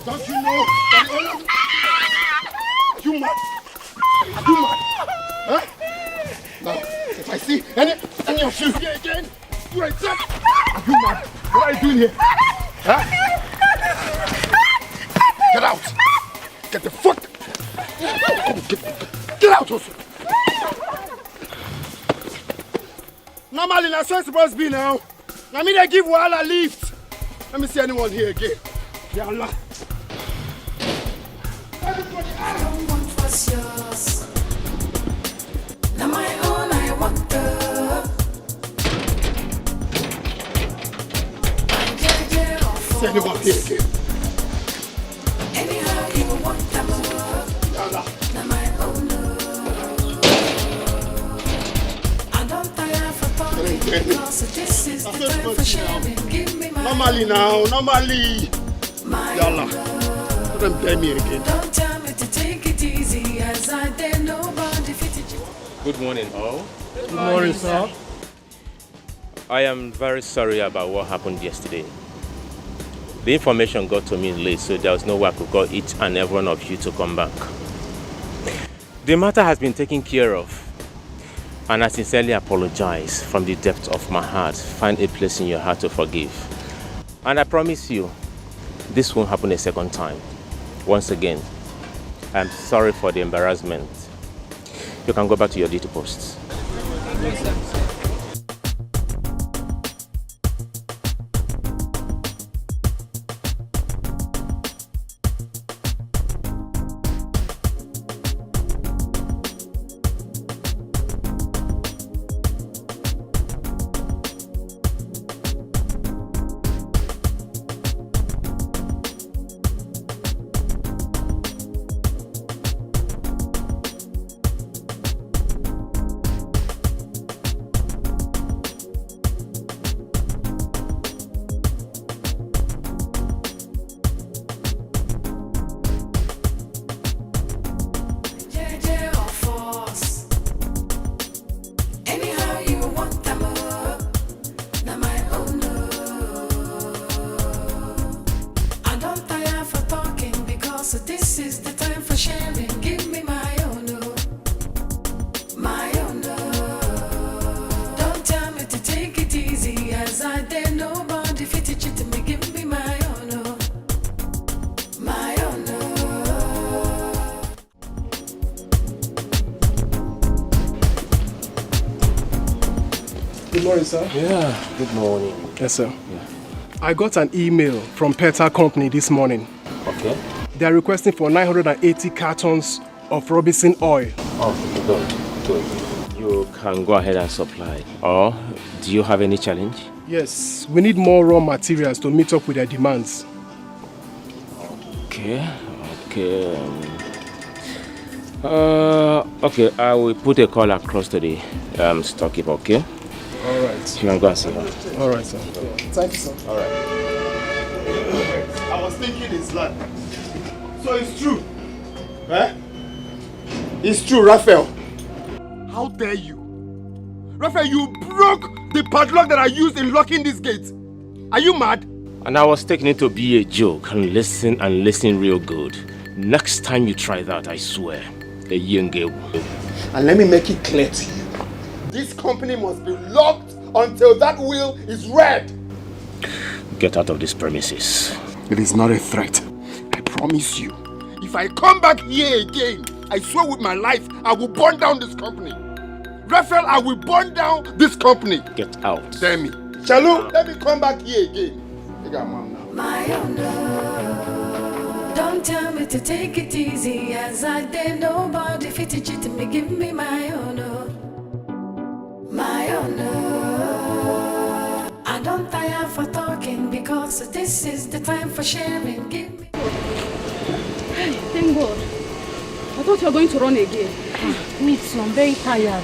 Don't you know that the owner? You mad? Huh? Now, if I see any of you here again, you are dead. Are you mad? What are you doing here? Huh? Get out! Get the fuck! Get out also! Normally, that's what it's supposed to be now. I mean, they give Wahala lift. Let me see anyone here again. Ya Allah. Everybody out! What's yours? Now my own, I want the. See anyone here again. Anyhow you want them. Ya Allah. Now my own. I don't tire for talking because this is the time for sharing. Give me my. Normally now, normally. Ya Allah. Let them blame me again. Don't tell me to take it easy as I dare nobody fit it. Good morning, all. Good morning, sir. I am very sorry about what happened yesterday. The information got to me late, so there was no way I could call each and every one of you to come back. The matter has been taken care of, and I sincerely apologize from the depth of my heart. Find a place in your heart to forgive. And I promise you, this won't happen a second time. Once again, I'm sorry for the embarrassment. You can go back to your duty posts. Good morning, sir. Yeah, good morning. Yes, sir. Yeah. I got an email from Peta Company this morning. Okay. They are requesting for 980 cartons of Robinson oil. Oh, good. You can go ahead and supply. Or do you have any challenge? Yes, we need more raw materials to meet up with their demands. Okay. Okay, I will put a call across to the storekeeper, okay? All right. You can go and see her. All right, sir. Thank you, sir. All right. I was thinking it's like... So it's true? Eh? It's true, Raphael. How dare you? Raphael, you broke the padlock that I used in locking this gate. Are you mad? And I was taking it to be a joke and listen real good. Next time you try that, I swear, a young girl. And let me make it clear to you. This company must be locked until that will is read. Get out of this premises. It is not a threat. I promise you. If I come back here again, I swear with my life, I will burn down this company. Raphael, I will burn down this company. Get out. Damn me. Chalu, let me come back here again. I got mom now. My own love. Don't tell me to take it easy as I did. Nobody fit to cheat me. Give me my own love. My own love. I don't tire for talking because this is the time for sharing. Give me. Thank God. I thought you were going to run again. Me too, I'm very tired.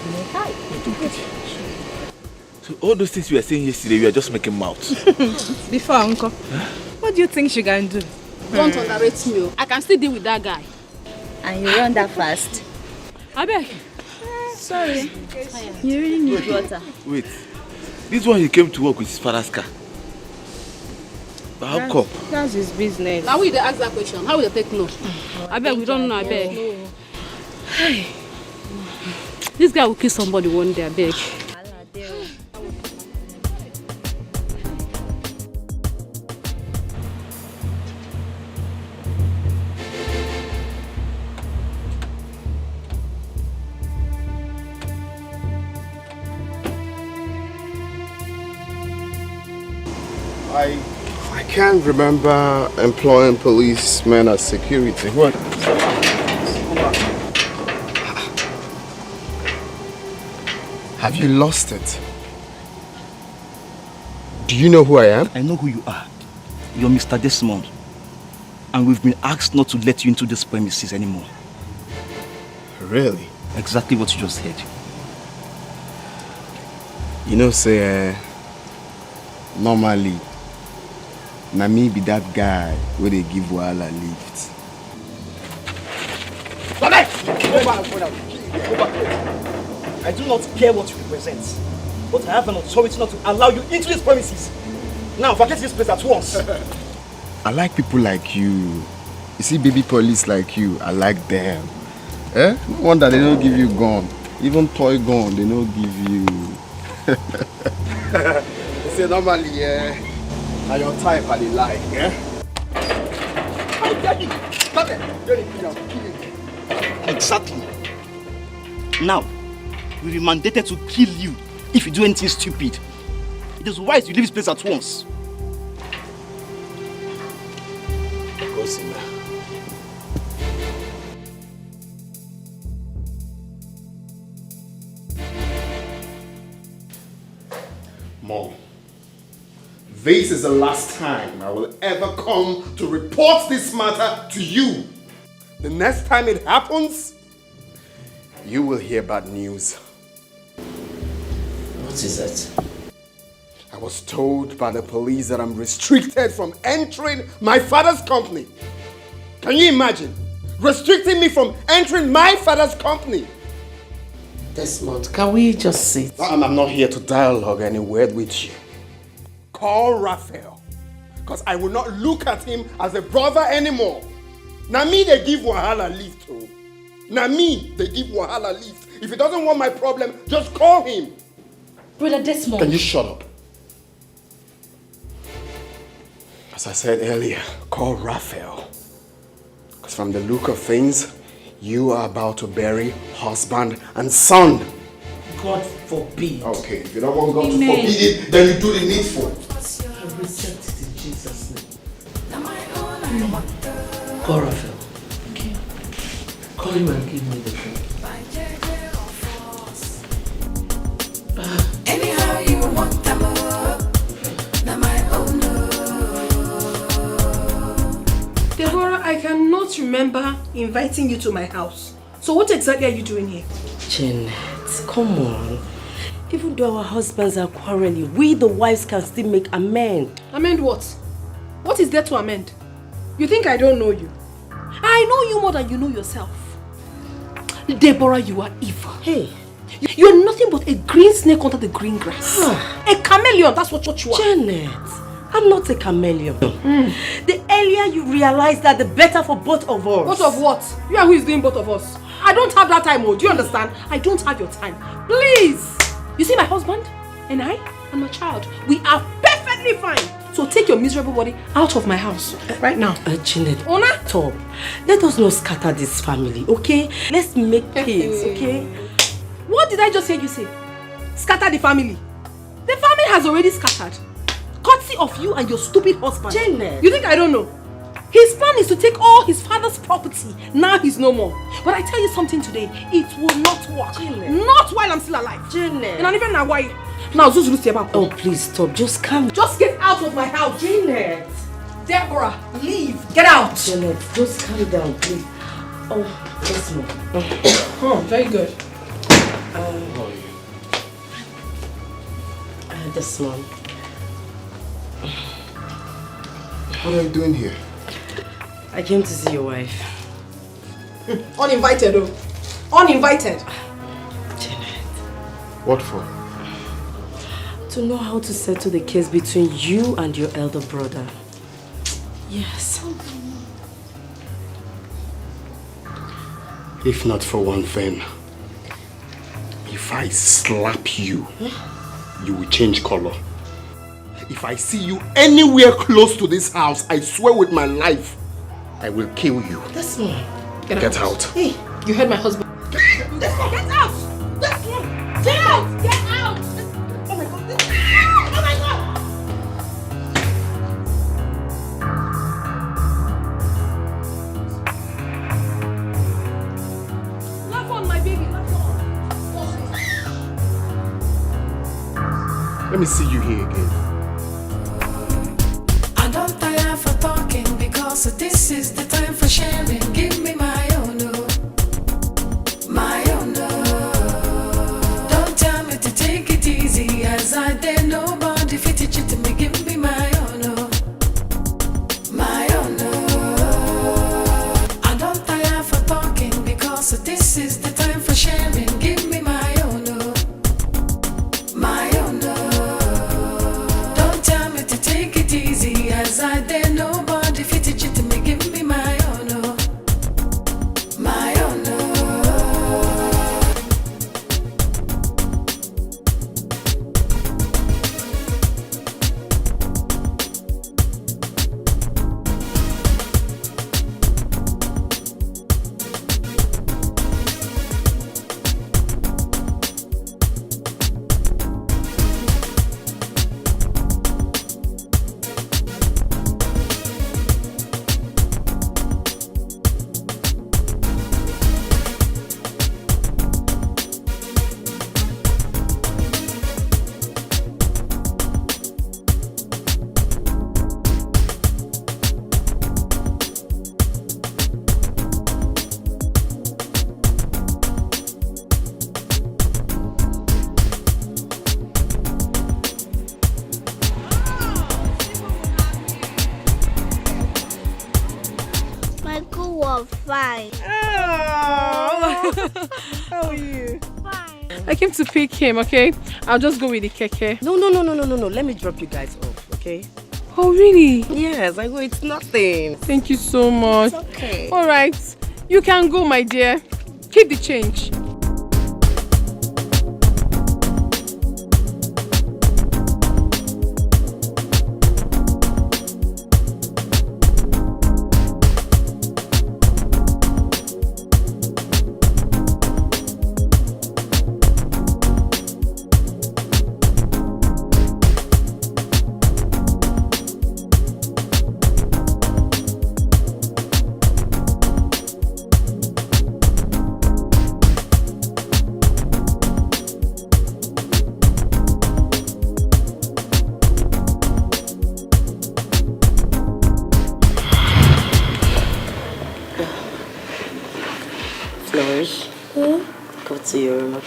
So all those things we were saying yesterday, we are just making mouths. Before, Uncle, what do you think she can do? Don't underrate me. I can still deal with that guy. And you run that fast? I beg. Sorry. You really need water. Wait, this one he came to work with his father's car. How come? That's his business. Now we ask that question. How will they take no? I beg, we don't know, I beg. Hey. This guy will kill somebody one day, I beg. I can't remember employing policemen as security. What? Have you lost it? Do you know who I am? I know who you are. You're Mr. Desmond. And we've been asked not to let you into this premises anymore. Really? Exactly what you just said. You know, say, normally, na me be that guy where they give Wahala lift. Go back! I do not care what you represent, but I have an authority not to allow you into these premises. Now, vacate this place at once. I like people like you. You see baby police like you, I like them. Eh? No wonder they don't give you gun. Even toy gun, they don't give you. They say normally, now your type are they like, eh? How dare you? Stop it! Exactly. Now, we will be mandated to kill you if you do anything stupid. It is wise you leave this place at once. Mom, this is the last time I will ever come to report this matter to you. The next time it happens, you will hear bad news. What is it? I was told by the police that I'm restricted from entering my father's company. Can you imagine? Restricting me from entering my father's company. Desmond, can we just sit? I'm not here to dialogue any word with you. Call Raphael, because I will not look at him as a brother anymore. Now me they give Wahala lift too. Now me they give Wahala lift. If he doesn't want my problem, just call him. Brother Desmond. Can you shut up? As I said earlier, call Raphael. Because from the look of things, you are about to bury husband and son. God forbid. Okay, if you don't want God Amen. to forbid it, then you do the needful. I reject it in Jesus' name. Call Raphael. Okay. Call him and give me the phone. Anyhow you want them up, now my own. Deborah, I cannot remember inviting you to my house. So what exactly are you doing here? Janet, come on. Even though our husbands are quarreling, we the wives can still make amends. Amend what? What is there to amend? You think I don't know you? I know you more than you know yourself. Deborah, you are evil. Hey. You are nothing but a green snake under the green grass. A chameleon, that's what you are. Janet, I'm not a chameleon. The earlier you realize that, the better for both of us. Both of what? You are who is doing both of us. I don't have that time, do you understand? I don't have your time. Please! You see my husband and I and my child, we are perfectly fine. So take your miserable body out of my house right now. Janet, Ona? Stop. Let us not scatter this family, okay? Let's make peace, okay? What did I just hear you say? Scatter the family. The family has already scattered. Courtesy of you and your stupid husband. Janet. You think I don't know? His plan is to take all his father's property. Now he's no more. But I tell you something today, it will not work. Janet. Not while I'm still alive. Janet. And even now, why? Now, Zuzulu, oh, please stop. Just come. Just get out of my house. Janet. Deborah, leave. Get out. Janet, just calm down, please. Oh, yes, ma'am. Oh, very good. This one. What are you doing here? I came to see your wife. Uninvited, oh. Uninvited. Janet. What for? To know how to settle the case between you and your elder brother. Yes. If not for one thing, if I slap you, you will change color. If I see you anywhere close to this house, I swear with my life, I will kill you. That's one. Get out. Hey, you heard my husband. Get out! That's one. Get out! Get out! Oh my God. Oh my God! Laugh on, my baby. Laugh on. Let me see you here again. I don't tire for talking because this is the time for sharing. Give me my own, my own. Don't tell me to take it easy as I dare nobody fit it to me. Give me my own, my own. I don't tire for talking because this is the time for sharing. Give me my own, my own. Don't tell me to take it easy as I dare nobody fit it to me. Give me my own, my own. My school was fine. How are you? Fine. I came to pick him, okay? I'll just go with the keke. No. Let me drop you guys off, okay? Oh, really? Yes, I go. It's nothing. Thank you so much. It's okay. All right. You can go, my dear. Keep the change.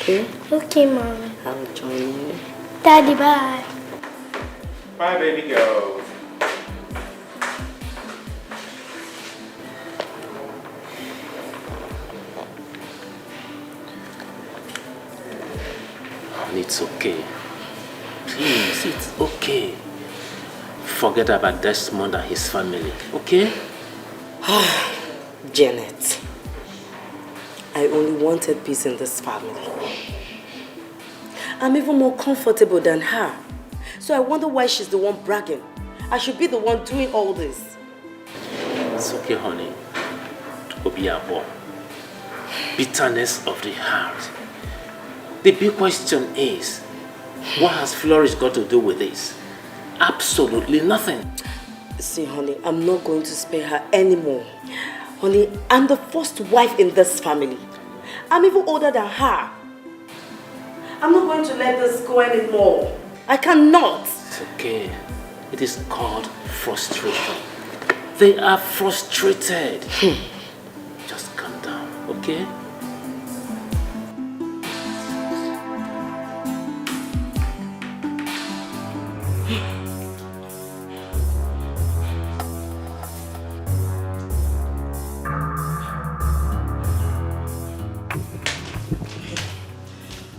okay? Okay, Mom. I'll join you. Daddy, bye. Bye, baby girl. It's okay. Please, it's okay. Forget about Desmond and his family, okay? Janet, I only wanted peace in this family. I'm even more comfortable than her. So I wonder why she's the one bragging. I should be the one doing all this. It's okay, honey. To be a boy. Bitterness of the heart. The big question is, what has Flourish got to do with this? Absolutely nothing. See, honey, I'm not going to spare her anymore. Honey, I'm the first wife in this family. I'm even older than her. I'm not going to let this go anymore. I cannot. It's okay. It is called frustration. They are frustrated. Just calm down, okay?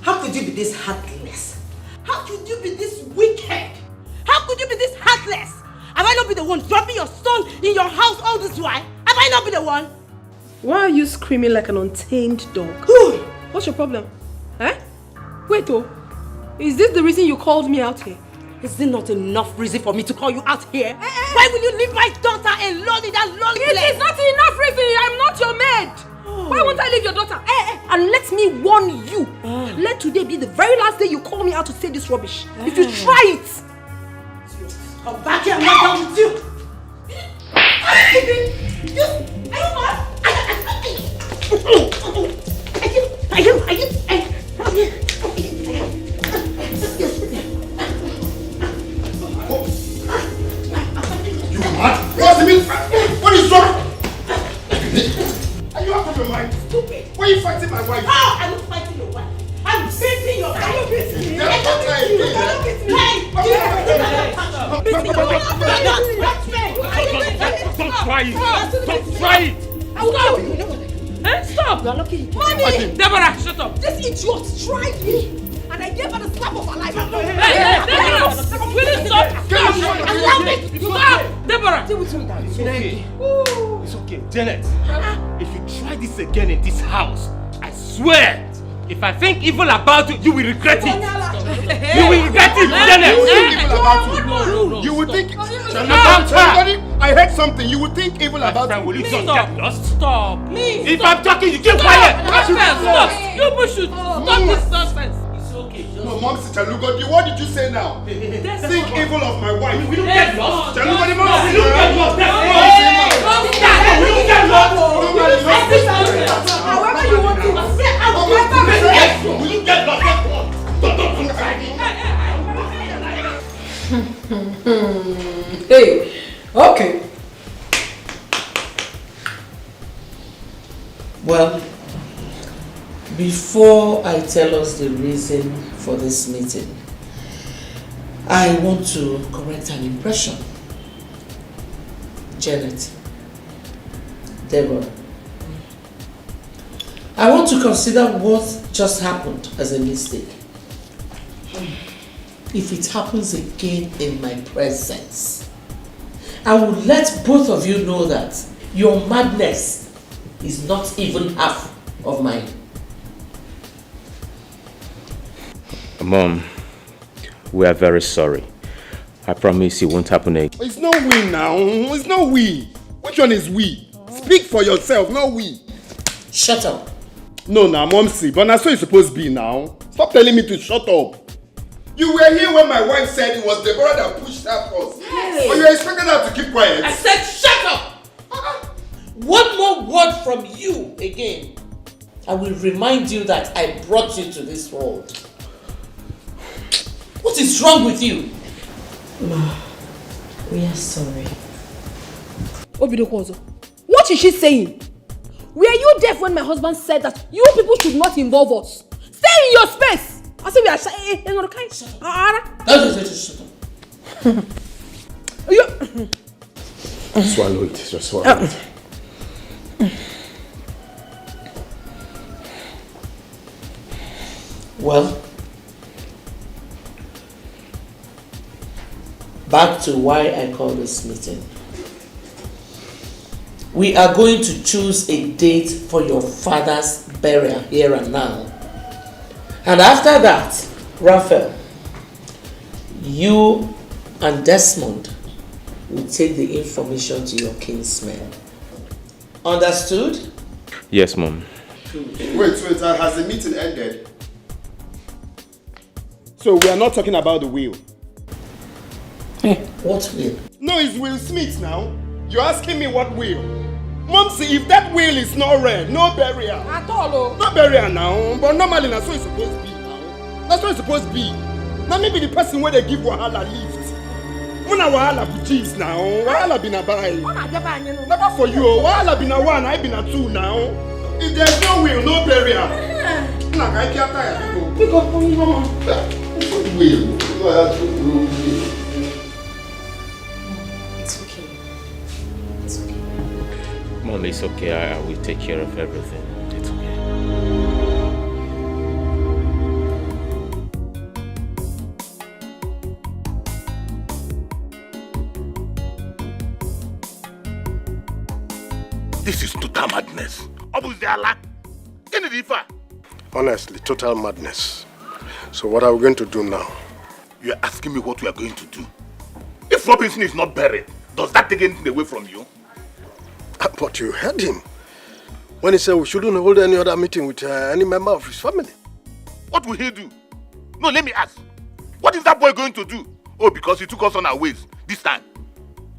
How could you be this heartless? How could you be this wicked? How could you be this heartless? Have I not been the one dropping your son in your house all this while? Have I not been the one? Why are you screaming like an untamed dog? What's your problem? Eh? Wait, is this the reason you called me out here? Is it not enough reason for me to call you out here? Why will you leave my daughter alone in that lonely place? It is not enough reason. I'm not your maid. Why won't I leave your daughter? And let me warn you. Let today be the very last day you call me out to say this rubbish. If you try it. Come back here and I'm done with you. Are you mad? You mad? What's the mean? What is wrong? Are you out of your mind? Stupid. Why are you fighting my wife? How? I'm not fighting your wife. I'm beating your wife. Are you beating me? That's not right. Don't beat me. Don't try it. Don't try it. Stop. You're lucky. Mommy! Deborah, shut up. This idiot tried me. And I gave her the slap of her life. Hey, Deborah! Will you stop? Allow me. Stop! Deborah! Stay with me, Daddy. It's okay. It's okay. Janet, if you try this again in this house, I swear, if I think evil about you, you will regret it. You will regret it, Janet. You will think evil about you. No. You will think Stop. I heard something. You will think evil about you. Will you just get lost? Stop. Please. If I'm talking, you keep quiet. Stop. You push it. Stop this nonsense. It's okay. No, Mom, Chalugo, what did you say now? Think evil of my wife. We don't get lost. Chalugo, We don't get lost. We don't get lost. However you want to. We don't get lost. Hey, okay. Well, before I tell us the reason for this meeting, I want to correct an impression. Janet, Deborah, I want to consider what just happened as a mistake. If it happens again in my presence, I will let both of you know that your madness is not even half of mine. Mom, we are very sorry. I promise it won't happen again. It's not we now. It's not we. Which one is we? Speak for yourself, not we. Shut up. No, Mom, see, but that's what it's supposed to be now. Stop telling me to shut up. You were here when my wife said it was Deborah that pushed her first. Yes. But you expected her to keep quiet. I said shut up! One more word from you again. I will remind you that I brought you to this world. What is wrong with you? Ma, we are sorry. Obidokwozo, what is she saying? Were you deaf when my husband said that you people should not involve us? Say Stay in your space! I say we are shy. Shut up. Swallow it, just swallow it. Well, back to why I call this meeting. We are going to choose a date for your father's burial here and now. And after that, Raphael, you and Desmond will take the information to your kinsmen. Understood? Yes, Mom. Wait, has the meeting ended? So we are not talking about the will? What will? No, it's Will Smith now. You're asking me what will? Mumsy, if that will is not read, no burial. At all. No burial now, but normally that's what it's supposed to be now. That's what it's supposed to be. Now maybe the person where they give Wahala lift. When Wahala bujis now, Wahala been a buy. Never for you, Wahala been a one, I been a two now. If there's no will, no burial. Like I can't tire people. Pick up on mama. Will. It's okay. It's okay. Mom, it's okay. I will take care of everything. It's okay. This is total madness. Honestly, total madness. So what are we going to do now? You are asking me what we are going to do. If Robinson is not buried, does that take anything away from you? But you heard him. When he said we shouldn't hold any other meeting with any member of his family. What will he do? No, let me ask. What is that boy going to do? Oh, because he took us on our ways this time.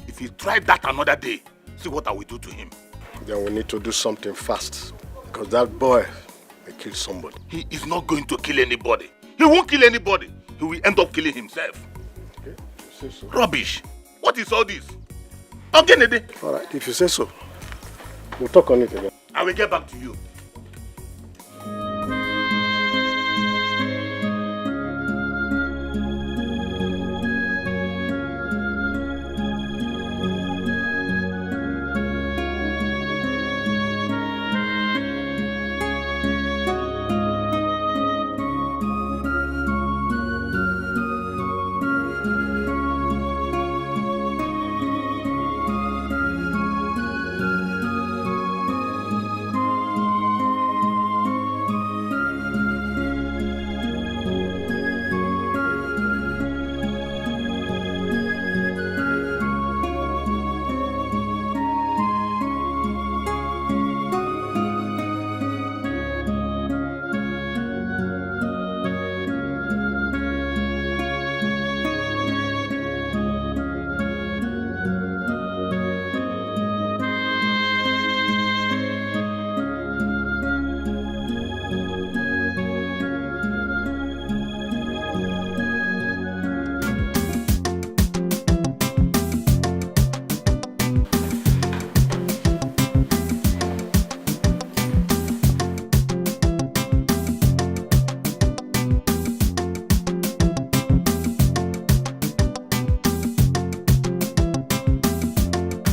If he tried that another day, see what I will do to him. Then we need to do something fast. Because that boy may kill somebody. He is not going to kill anybody. He won't kill anybody. He will end up killing himself. Okay, you say so. Rubbish. What is all this? Okay, alright, if you say so. We'll talk on it again. I will get back to you.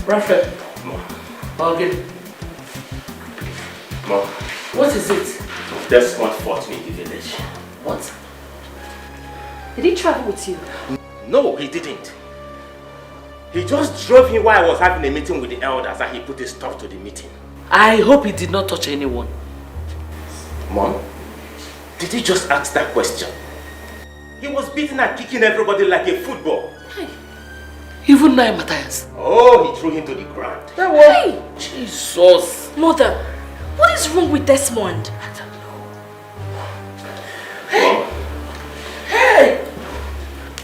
Raphael. Morgan. Mom. What is it? Desmond fought me in the village. What? Did he travel with you? No, he didn't. He just drove me while I was having a meeting with the elders and he put a stop to the meeting. I hope he did not touch anyone. Mom, did you just ask that question? He was beating and kicking everybody like a football. Even now, Matthias. Oh, he threw him to the ground. Hey! Jesus. Mother, what is wrong with Desmond? Mom. Hey!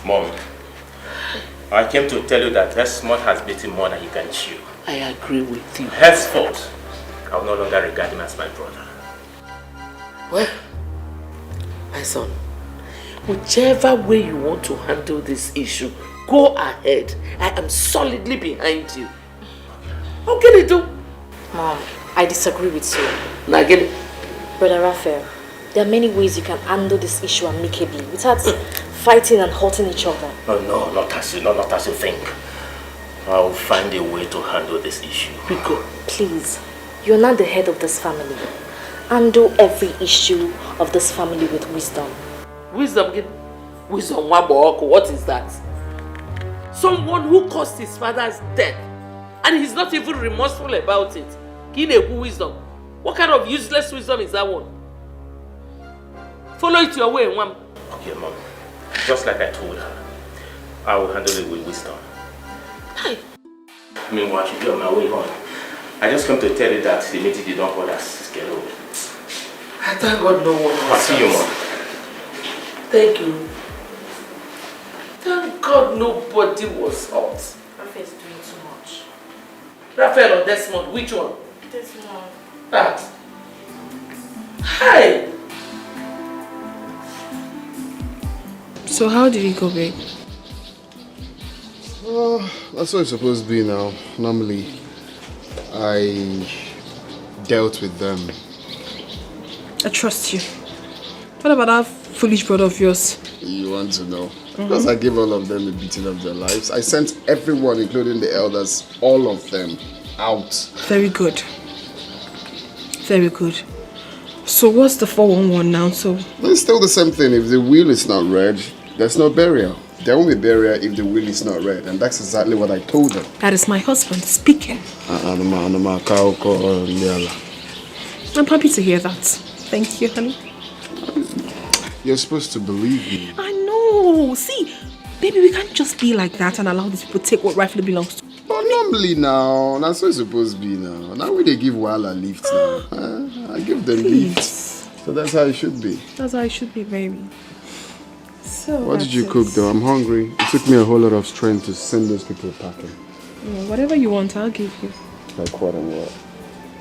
Mom, I came to tell you that Desmond has beaten more than he can chew. I agree with you. Henceforth, I will no longer regard him as my brother. Well, my son, whichever way you want to handle this issue, go ahead. I am solidly behind you. How can you do? Mom, I disagree with you. Now get it. Brother Raphael, There are many ways you can handle this issue amicably without fighting and hurting each other. Oh, no, not as you think. I'll find a way to handle this issue. Please, you're not the head of this family. Handle every issue of this family with wisdom. Wisdom, what is that? Someone who caused his father's death and he's not even remorseful about it. Wisdom. What kind of useless wisdom is that one? Follow it your way, Mom. Okay, Mom. Just like I told her, I will handle it with wisdom. Hi. Meanwhile, I should be on my way home. I just come to tell you that the meeting did not hold us scheduled. I thank God no one I'll see you, Mom. Thank you. Thank God nobody was hurt. Raphael is doing too much. Raphael or Desmond, which one? Desmond. That. Hi. So how did it go, babe? That's what it's supposed to be now. Normally, I dealt with them. I trust you. What about that foolish brother of yours? You want to know? Because I gave all of them the beating of their lives. I sent everyone, including the elders, all of them, out. Very good. Very good. So what's the 411 now? So It's still the same thing. If the will is not read, there's no burial. There won't be burial if the will is not read. And that's exactly what I told them. that is my husband speaking. I'm happy to hear that. Thank you, honey. You're supposed to believe me. I know. See, baby, we can't just be like that and allow these people to take what rightfully belongs to. But normally now, that's what it's supposed to be now. Now we they give Wala lift now. I give them lift. So that's how it should be. That's how it should be, baby. So What did you cook though? I'm hungry. It took me a whole lot of strength to send those people packing. Whatever you want, I'll give you. Like what and what?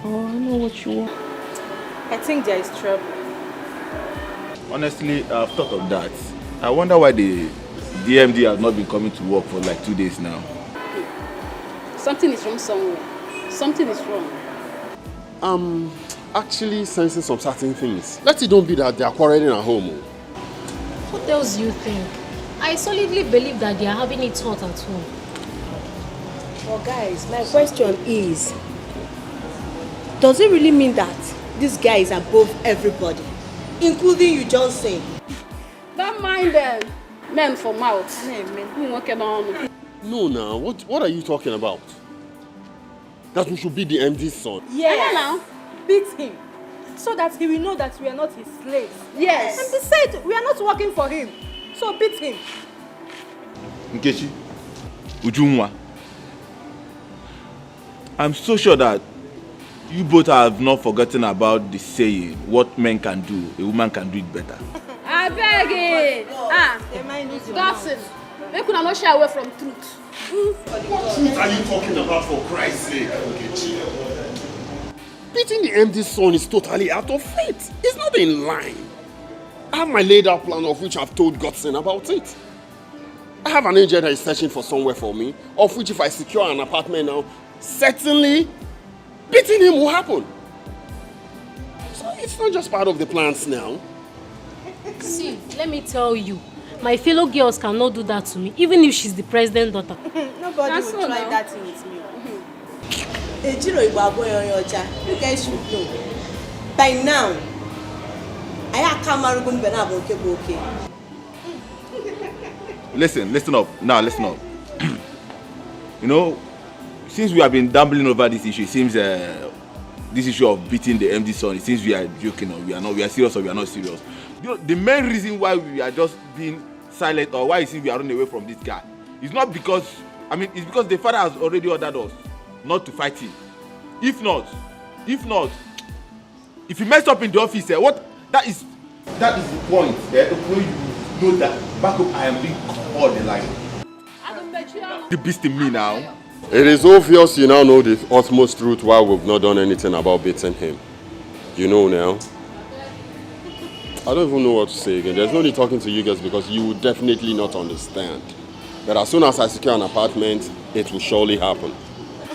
Oh, I know what you want. I think there is trouble. Honestly, I've thought of that. I wonder why the DMD has not been coming to work for like 2 days now. Something is wrong somewhere. Something is wrong. Actually sensing some certain things. Let it don't be that they are quarreling at home. What else do you think? I solidly believe that they are having it hot at home. Well, guys, my question is, does it really mean that this guy is above everybody, including you, Johnson? Don't mind them. Men for mouth. No, now, what are you talking about? That we should be the MD's son. Yes. Now, beat him, so that he will know that we are not his slaves. Yes. And besides, we are not working for him, so beat him. Nkechi, Ujunwa, I'm so sure that you both have not forgotten about the saying, what men can do, a woman can do it better. I beg it. Gossip. Make una not shy away from truth. What truth are you talking about, for Christ's sake, Nkechi? Beating the MD's son is totally out of faith. It's not in line. I have my laid out plan of which I've told Godson about it. I have an agent that is searching for somewhere for me, of which if I secure an apartment now, certainly beating him will happen. So it's not just part of the plans now. See, let me tell you, my fellow girls cannot do that to me, even if she's the president's daughter. Nobody will try that thing with me. You guys should know. By now, I can't okay. Listen up. Now, listen up. You know, since we have been dabbling over this issue, it seems this issue of beating the MD son, it seems we are joking or we are not. We are serious or we are not serious. You know, the main reason why we are just being silent or why it seems we are running away from this guy is not because, it's because the father has already ordered us not to fight him. If not, if he messed up in the office, that is the point. The point you know that back up I am being called the line. The beast in me now. It is obvious you now know the utmost truth why we've not done anything about beating him. You know now. I don't even know what to say again. There's no need talking to you guys because you will definitely not understand. But as soon as I secure an apartment, it will surely happen.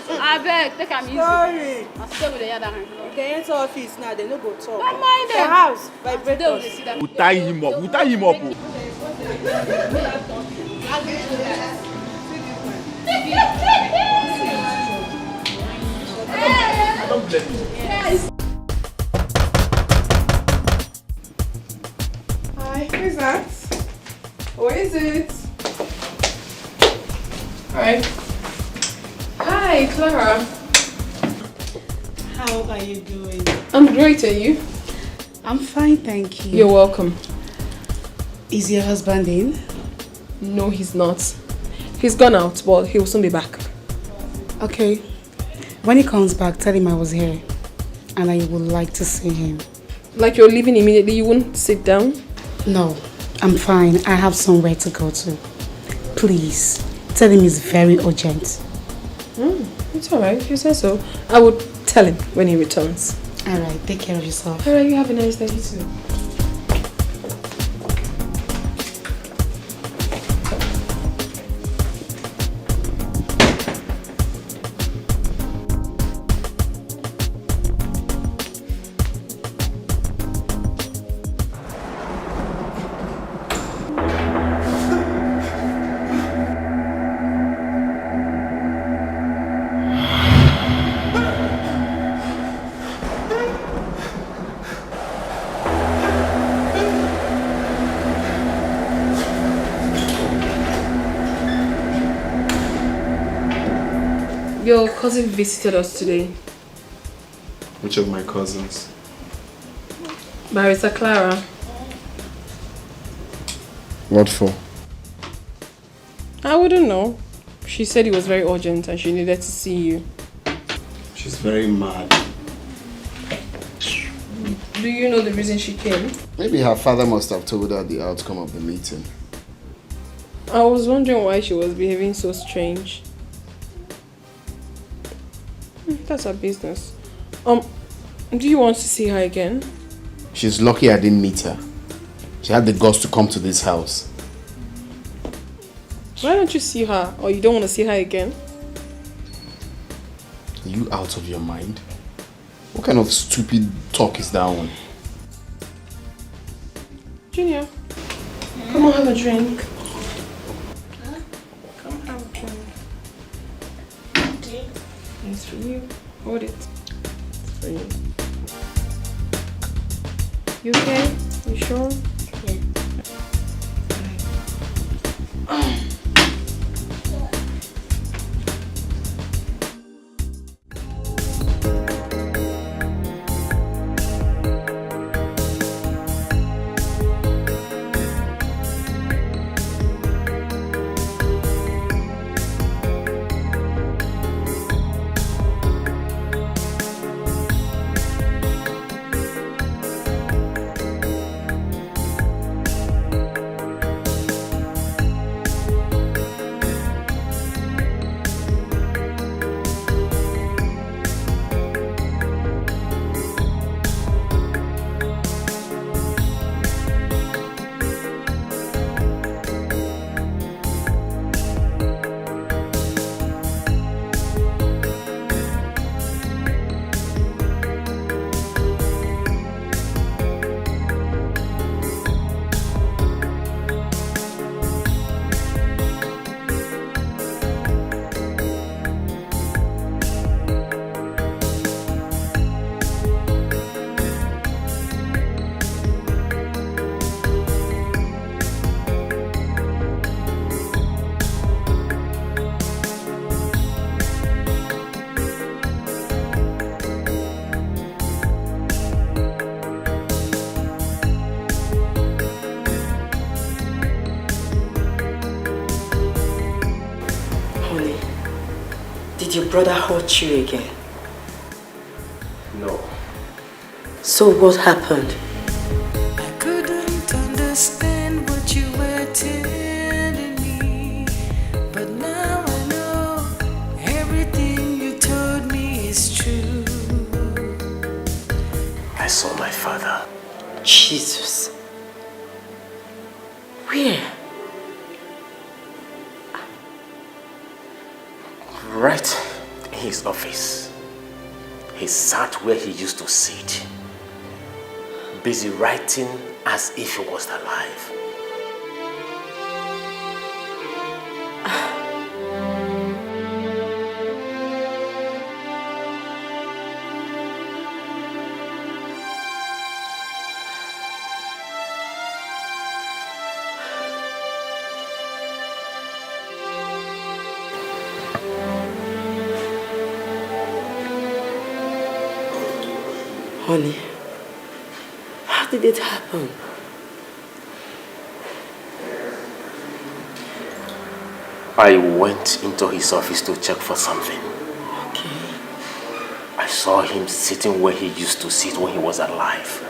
I beg, take a easy. Sorry. I'll stay with the other hand. can enter office now, they no go talk. Don't mind The them. house, vibrators. We'll tie him up. We'll tie him up. I don't blame you. Yes. Hi, who's that? What is it? Hi. Hi, Clara. How are you doing? I'm great, are you? I'm fine, thank you. You're welcome. Is your husband in? No, he's not. He's gone out, but he will soon be back. Okay. When he comes back, tell him I was here and I would like to see him. Like you're leaving immediately, you won't sit down? No, I'm fine. I have somewhere to go to. Please, tell him it's very urgent. It's alright, if you say so. I would tell him when he returns. Alright, take care of yourself. Alright, you have a nice day, you too. Your cousin visited us today. Which of my cousins? Barrister Clara. What for? I wouldn't know. She said it was very urgent and she needed to see you. She's very mad. Do you know the reason she came? Maybe her father must have told her the outcome of the meeting. I was wondering why she was behaving so strange. That's her business. Do you want to see her again? She's lucky I didn't meet her. She had the guts to come to this house. Why don't you see her? Or you don't want to see her again? Are you out of your mind? What kind of stupid talk is that one? Junior, come on, have a drink. Come have a drink. It's for you. Hold it. It's for you. You okay? You sure? Yeah. Did your brother hurt you again? No. So what happened? I couldn't understand what you were telling me, but now I know everything you told me is true. I saw my father. Jesus. Where? Right in his office. He sat where he used to sit, busy writing as if he was alive. Honey, how did it happen? I went into his office to check for something. Okay. I saw him sitting where he used to sit when he was alive.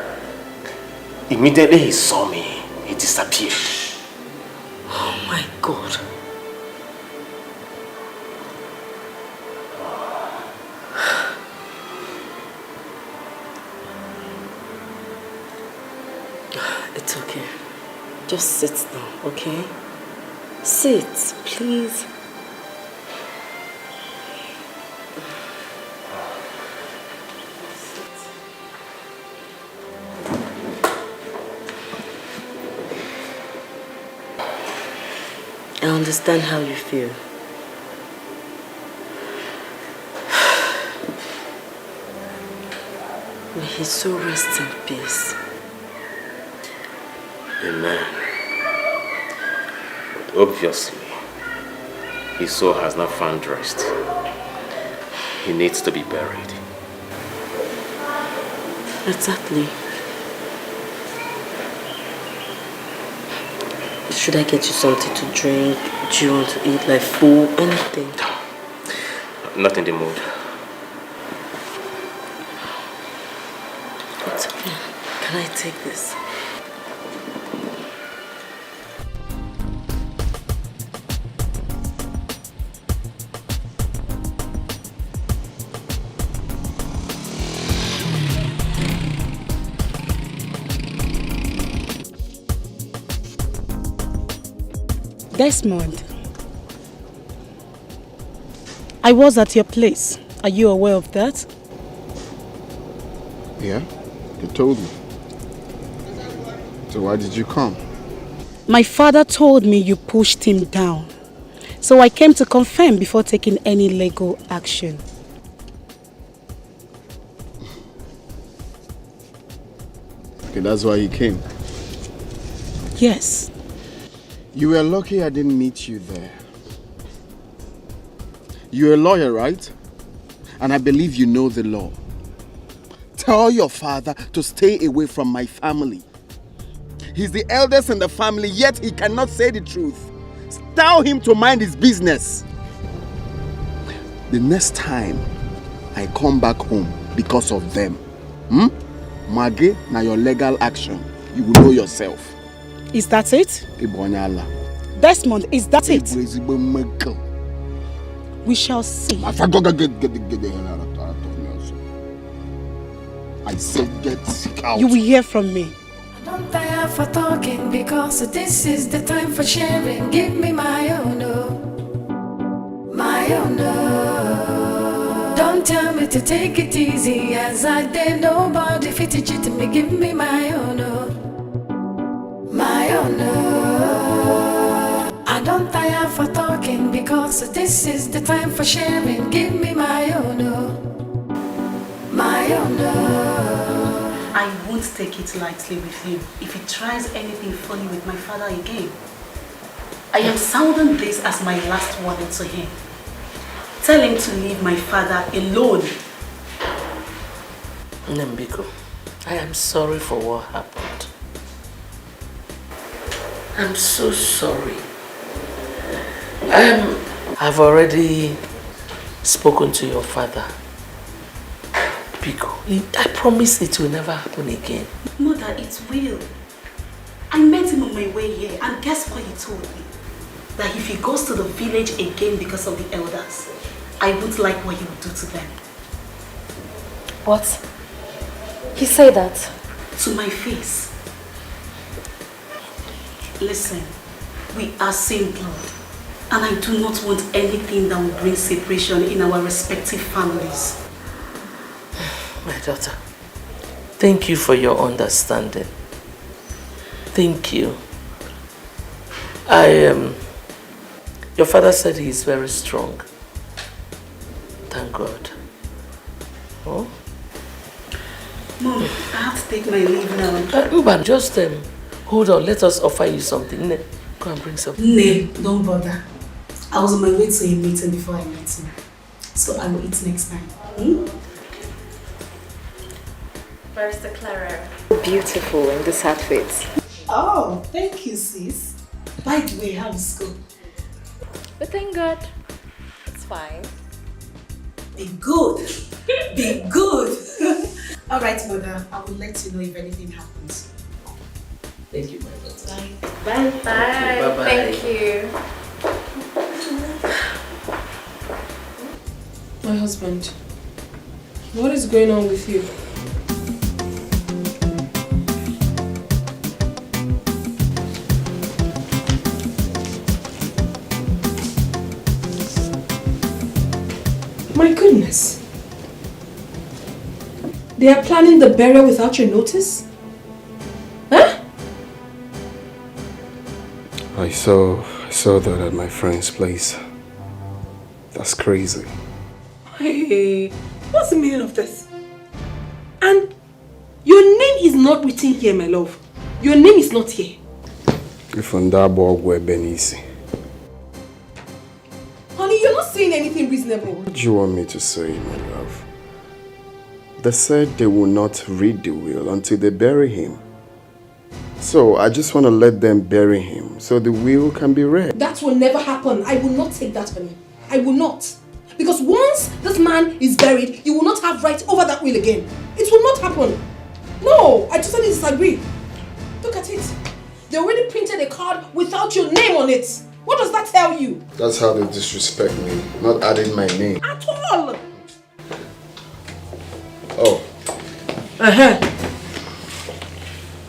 Immediately he saw me, he disappeared. Oh my God. It's okay. Just sit down, okay? Sit, please. I understand how you feel. May his soul rest in peace. Amen. But obviously, his soul has not found rest. He needs to be buried. Exactly. Should I get you something to drink? Do you want to eat like food? Anything? Not in the mood. It's okay. Can I take this? Desmond, I was at your place. Are you aware of that? Yeah, you told me. So why did you come? My father told me you pushed him down. So I came to confirm before taking any legal action. Okay, that's why you came. Yes. You were lucky I didn't meet you there. You're a lawyer, right? And I believe you know the law. Tell your father to stay away from my family. He's the eldest in the family, yet he cannot say the truth. Tell him to mind his business. The next time I come back home because of them, Mage, now your legal action, you will know yourself. Is that it? Desmond, is that it? We shall see. I said get out. You will hear from me. Don't tire for talking because this is the time for sharing. Give me my own, my own. Don't tell me to take it easy as I did. Nobody fit it to me. Give me my own, my own. I don't tire for talking because this is the time for sharing. Give me my own, my own. I won't take it lightly with him if he tries anything funny with my father again. I am sounding this as my last warning to him. Tell him to leave my father alone. Nembiko, I am sorry for what happened. I'm so sorry. I've already spoken to your father. Biko, I promise it will never happen again. Mother, it will. I met him on my way here and guess what he told me? That if he goes to the village again because of the elders, I won't like what he would do to them. What? He said that? To my face. Listen, we are same blood. And I do not want anything that will bring separation in our respective families. My daughter, thank you for your understanding. Thank you. Your father said he is very strong. Thank God. Oh? Mom, I have to take my leave now. Uban, just hold on. Let us offer you something. Ne, go and bring something. No, don't bother. I was on my way to a meeting before I met him. So I will eat next time. Barrister Clara. Beautiful in this outfit. Oh, thank you, sis. By the way, how is school? But thank God, it's fine. Be good. Be good. All right, mother. I will let you know if anything happens. Thank you, my daughter. Bye. Bye. Bye-bye. Thank you. My husband, what is going on with you? My goodness. They are planning the burial without your notice? Huh? I saw that at my friend's place. That's crazy. Hey, what's the meaning of this? And your name is not written here, my love. Your name is not here. If on that board were Benisi. Honey, you're not saying anything reasonable. What do you want me to say, my love? They said they will not read the will until they bury him. So I just want to let them bury him so the will can be read. That will never happen. I will not take that, honey. I will not. Because once this man is buried, you will not have right over that will again. It will not happen. No, I totally disagree. Look at it. They already printed a card without your name on it. What does that tell you? That's how they disrespect me, not adding my name. At all. Oh.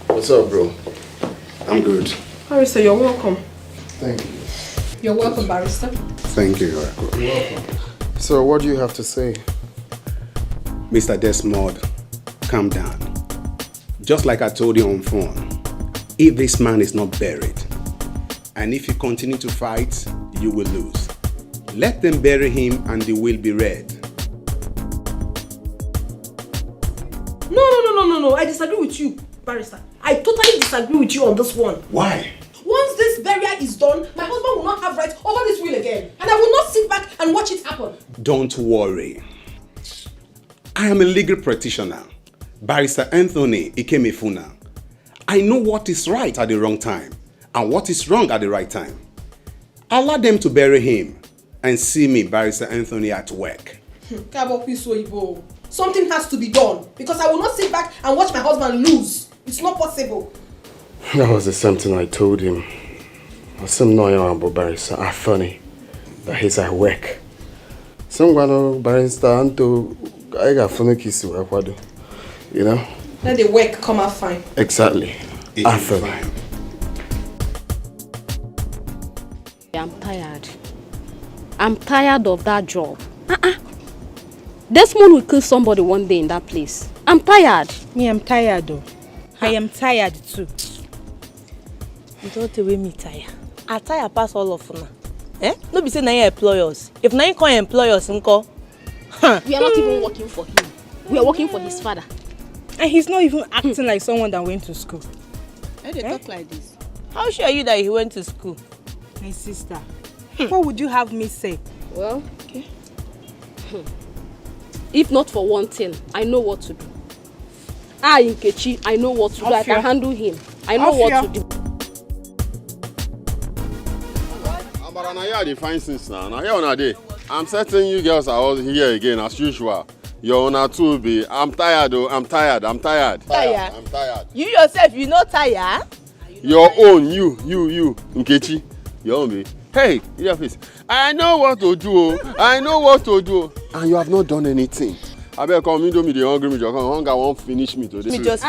What's up, bro? I'm good. Barrister, you're welcome. Thank you. You're welcome, Barrister. Thank you. You're welcome. So, what do you have to say? Mr. Desmond, calm down. Just like I told you on phone, if this man is not buried, and if you continue to fight, you will lose. Let them bury him and the will be read. No, I disagree with you, Barrister. I totally disagree with you on this one. Why? Once this burial is done, my husband will not have rights over this will again. And I will not sit back and watch it happen. Don't worry. I am a legal practitioner, Barrister Anthony Ikemefuna. I know what is right at the wrong time and what is wrong at the right time. Allow them to bury him and see me, Barrister Anthony, at work. Something has to be done because I will not sit back and watch my husband lose. It's not possible. That was the same thing I told him. I said, no, about Barrister Anthony, that he's at work. Some Barrister Anto, I got funny kiss to work, you know? Let the work come out fine. Exactly. Anthony. I'm tired. I'm tired of that job. Desmond will kill somebody one day in that place. I'm tired. Me, I'm tired though. I am tired too. You don't tell me tired. I tire past all of them. No be say na you employ us. If na you can't employ us, nko. We are not even working for him. We are working for his father. And he's not even acting like someone that went to school. Why do you talk like this? How sure are you that he went to school? My sister, what would you have me say? Well, okay. If not for one thing, I know what to do. Nkechi, I know what to do. I can handle him. I know what to do. But now you define things now. Now here on a day, I'm certain you girls are all here again as usual. Your owner too be. I'm tired though. I'm tired. Tired? I'm tired. You yourself, you not tired? Your own, you, Nkechi. Your own be. Hey, your face. I know what to do. I know what to do. And you have not done anything. I better come into me the hungry me. Hunger won't finish me today. Me just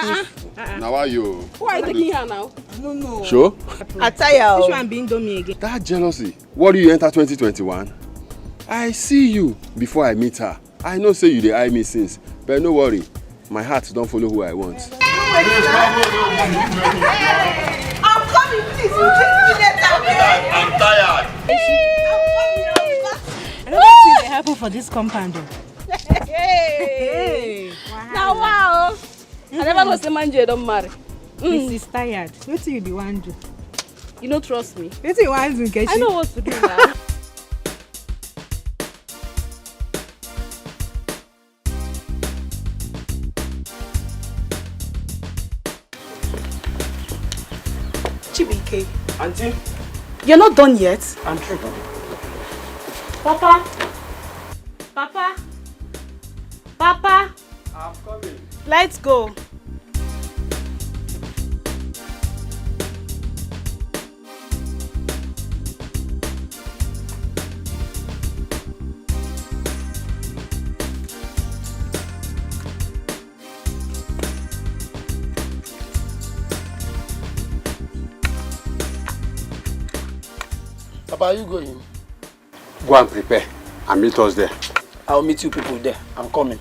Now why you? Who are you taking her now? No. Sure? I tire. This one being done me again. That jealousy. What do you enter 2021? I see you before I meet her. I know say you dey eye me since, but no worry. my heart don't follow who I want. I'm coming, please. You give me later, okay? I'm tired. I don't think they happen for this compound. Hey! Now, wow! I never know the man you don't marry. This is tired. What do you be want to do? You don't trust me. What do you want to do? I know what to do now. Chibike, Auntie? you're not done yet? I'm through. Papa? Papa? Papa? I'm coming. Let's go. Papa, are you going? Go and prepare and meet us there. I'll meet you people there. I'm coming.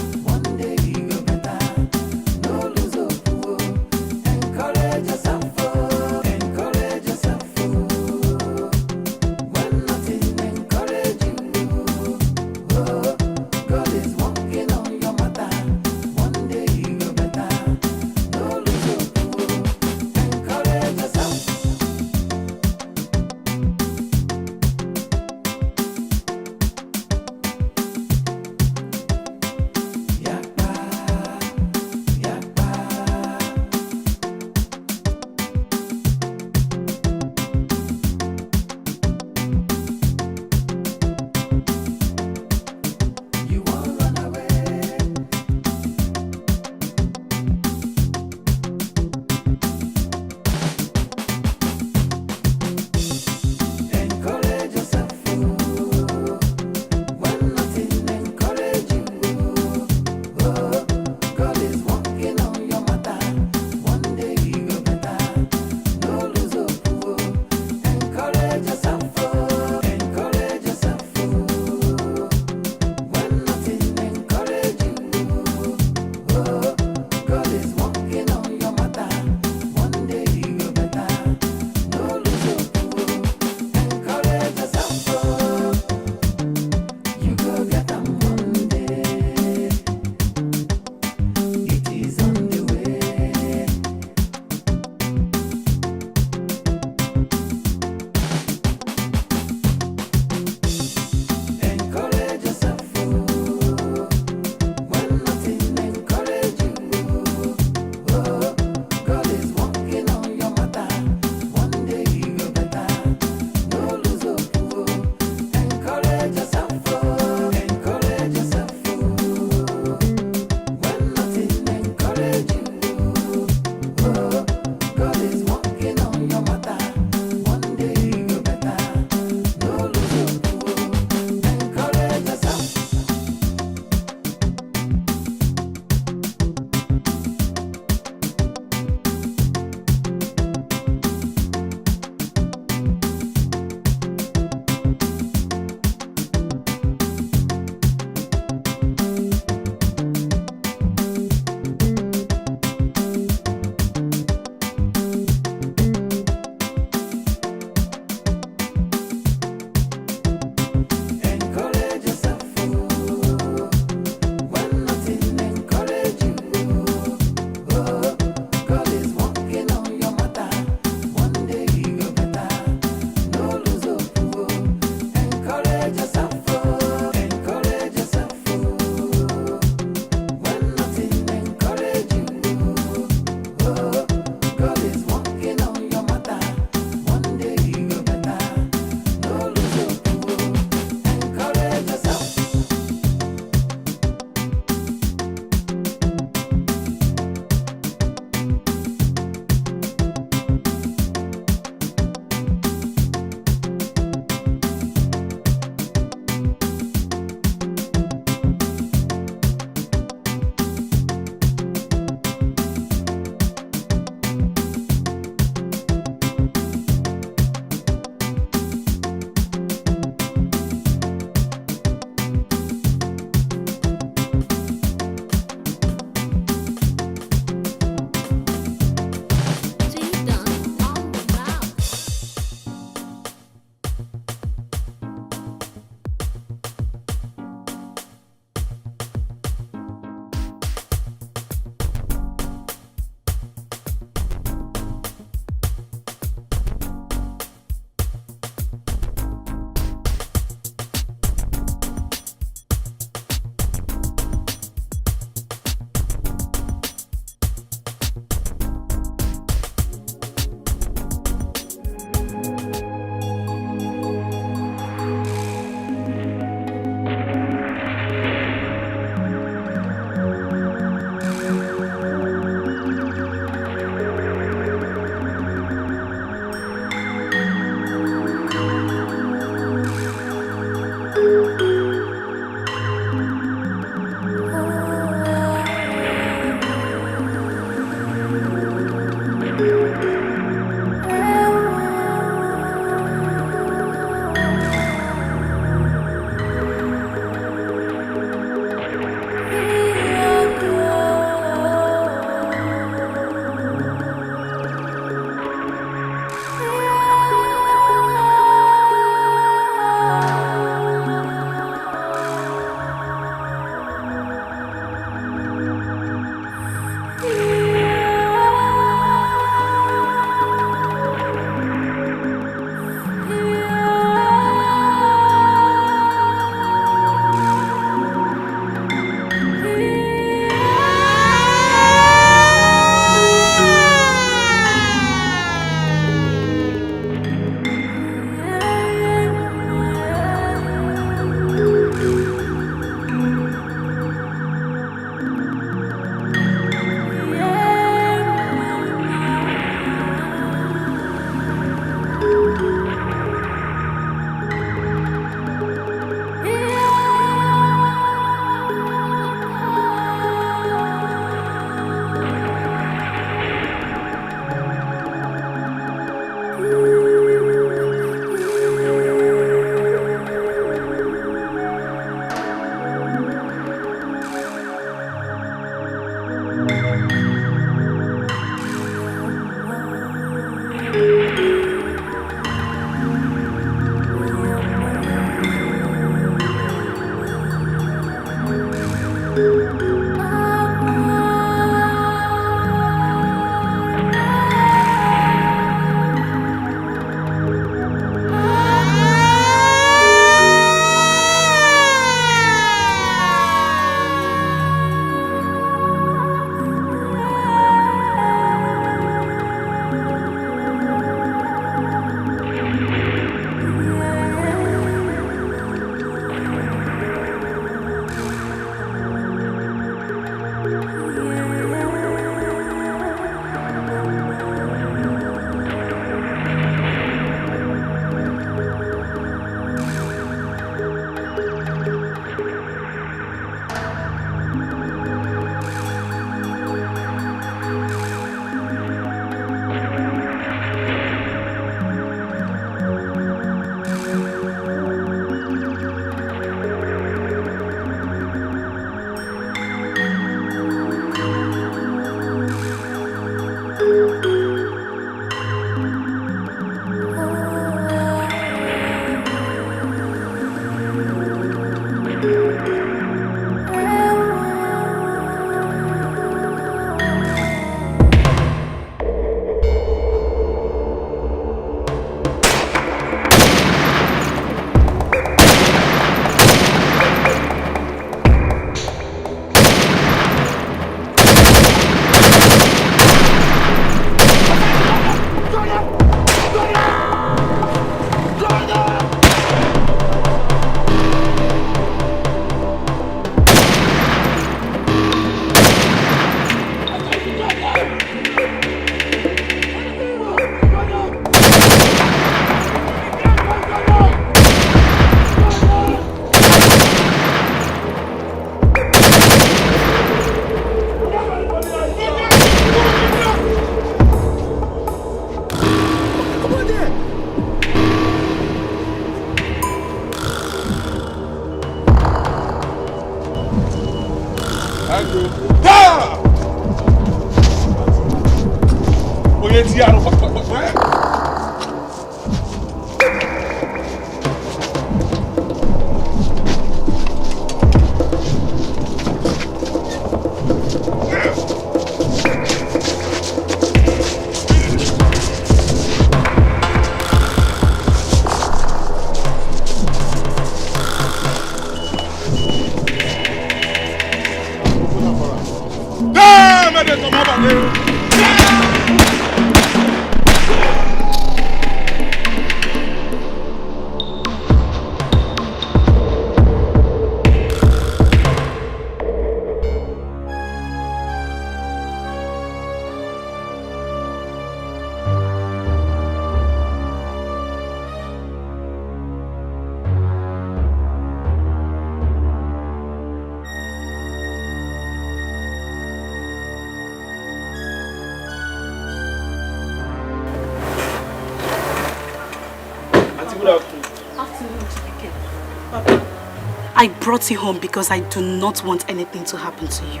I brought you home because I do not want anything to happen to you.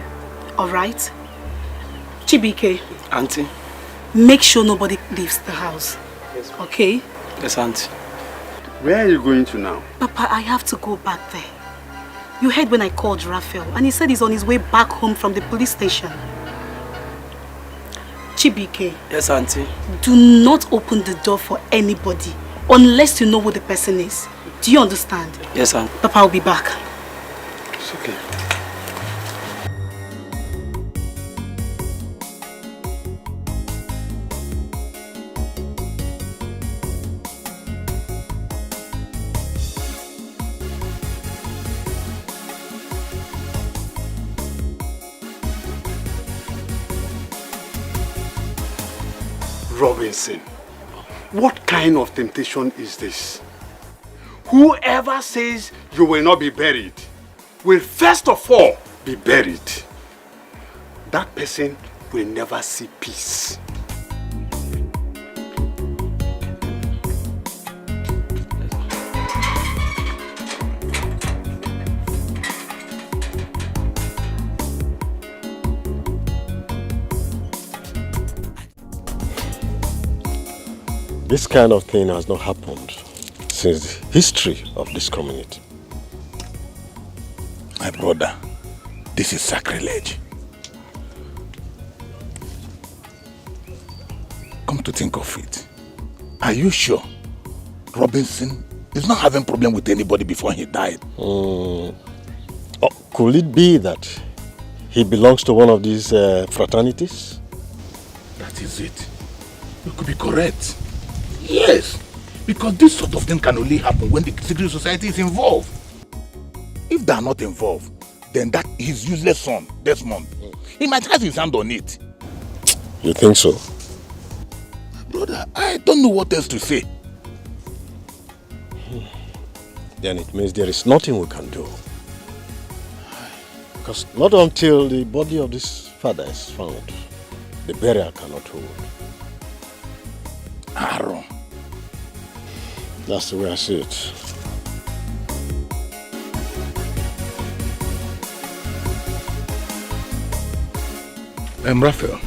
Alright? Chibike. Auntie? Make sure nobody leaves the house. Yes. Okay? Yes, Auntie. Where are you going to now? Papa, I have to go back there. You heard when I called Raphael and he said he's on his way back home from the police station. Chibike. Yes, Auntie. Do not open the door for anybody unless you know who the person is. Do you understand? Yes, Auntie. Papa, I'll be back. It's okay. Robinson, what kind of temptation is this? Whoever says you will not be buried will first of all be buried. That person will never see peace. This kind of thing has not happened since the history of this community. My brother, this is sacrilege. Come to think of it, are you sure Robinson is not having problem with anybody before he died? Oh, could it be that he belongs to one of these fraternities? That is it. You could be correct. Yes, because this sort of thing can only happen when the secret society is involved. If they are not involved, then that his useless son, Desmond, he might have his hand on it. You think so? Brother, I don't know what else to say. Then it means there is nothing we can do. Because not until the body of this father is found, the burial cannot hold. Aaron. That's the way I see it. Raphael,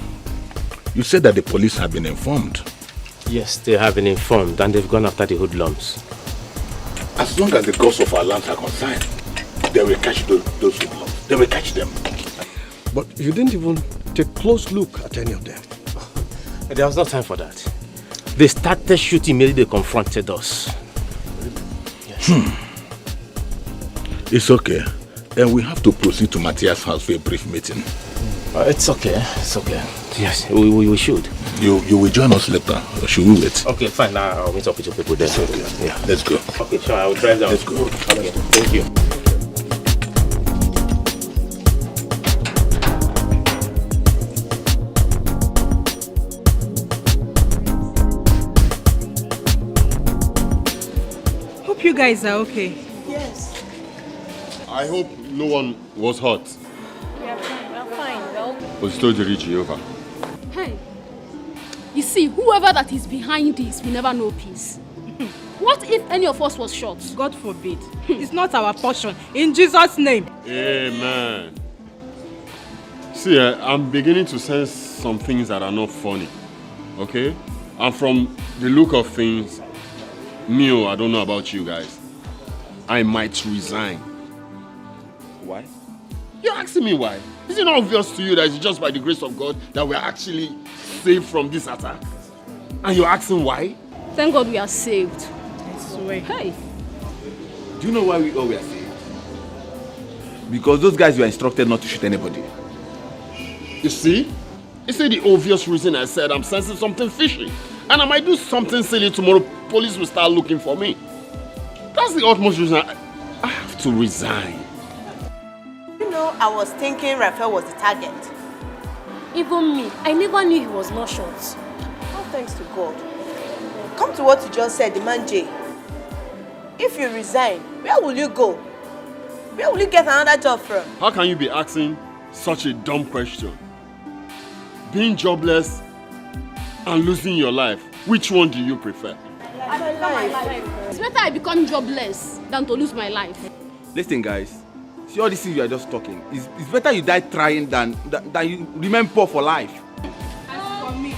you said that the police have been informed. Yes, they have been informed and they've gone after the hoodlums. As long as the gods of our lands are concerned, they will catch those hoodlums. They will catch them. But you didn't even take a close look at any of them. There was no time for that. They started shooting immediately they confronted us. Yes. It's okay. Then we have to proceed to Matthias' house for a brief meeting. It's okay. It's okay. Yes, we should. You will join us later, or should we wait? Okay, fine. Now I'll meet up with your people then. Okay. Yeah. Let's go. Okay, sure. I will drive down. Let's go. Okay. Thank you. Hope you guys are okay. Yes. I hope no one was hurt. We are fine. We are fine. We're okay. Was told to reach Jehovah. Hey, you see, whoever that is behind this will never know peace. What if any of us was shot? God forbid. It's not our portion. In Jesus' name. okay? And from the look of things, I don't know about you guys, I might resign. Why? You're asking me why? Is it not obvious to you that it's just by the grace of God that we're actually saved from this attack? And you're asking why? Thank God we are saved. I swear. Hey. Do you know why we are saved? Because those guys were instructed not to shoot anybody. You see? You see the obvious reason I said I'm sensing something fishy. And I might do something silly tomorrow, police will start looking for me. That's the utmost reason I have to resign. You know, I was thinking Raphael was the target. Even me, I never knew he was not shot. Oh, thanks to God. Come to what you just said, the man Jay. If you resign, where will you go? Where will you get another job from? How can you be asking such a dumb question? Being jobless and losing your life, which one do you prefer? My life. It's better I become jobless than to lose my life. Listen, guys. See all these things you are just talking. It's better you die trying than you remain poor for life. As for me,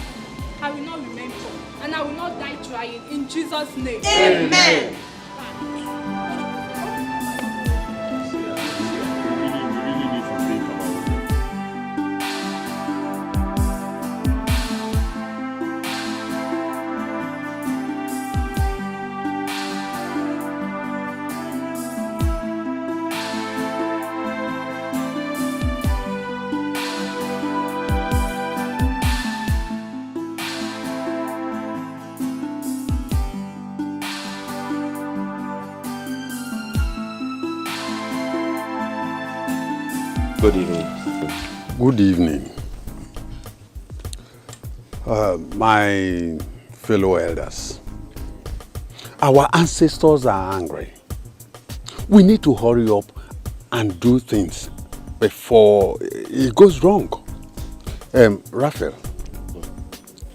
I will not remain poor, and I will not die trying. In Jesus' name. Amen. Good evening. Good evening. My fellow elders, our ancestors are angry. We need to hurry up and do things before it goes wrong. Raphael,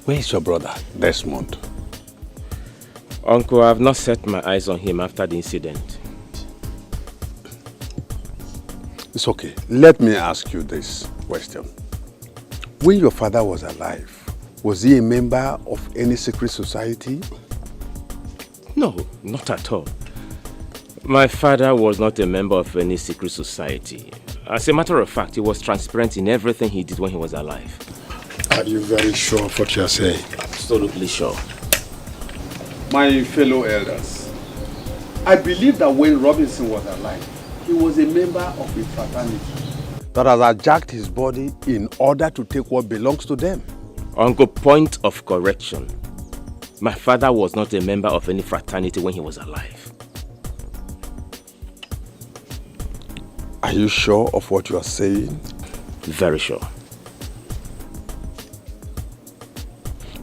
where is your brother, Desmond? Uncle, I have not set my eyes on him after the incident. It's okay. Let me ask you this question. When your father was alive, was he a member of any secret society? No, not at all. My father was not a member of any secret society. As a matter of fact, he was transparent in everything he did when he was alive. Are you very sure of what you are saying? Absolutely sure. My fellow elders, I believe that when Robinson was alive, he was a member of a fraternity that has hijacked his body in order to take what belongs to them. Uncle, point of correction. My father was not a member of any fraternity when he was alive. Are you sure of what you are saying? Very sure.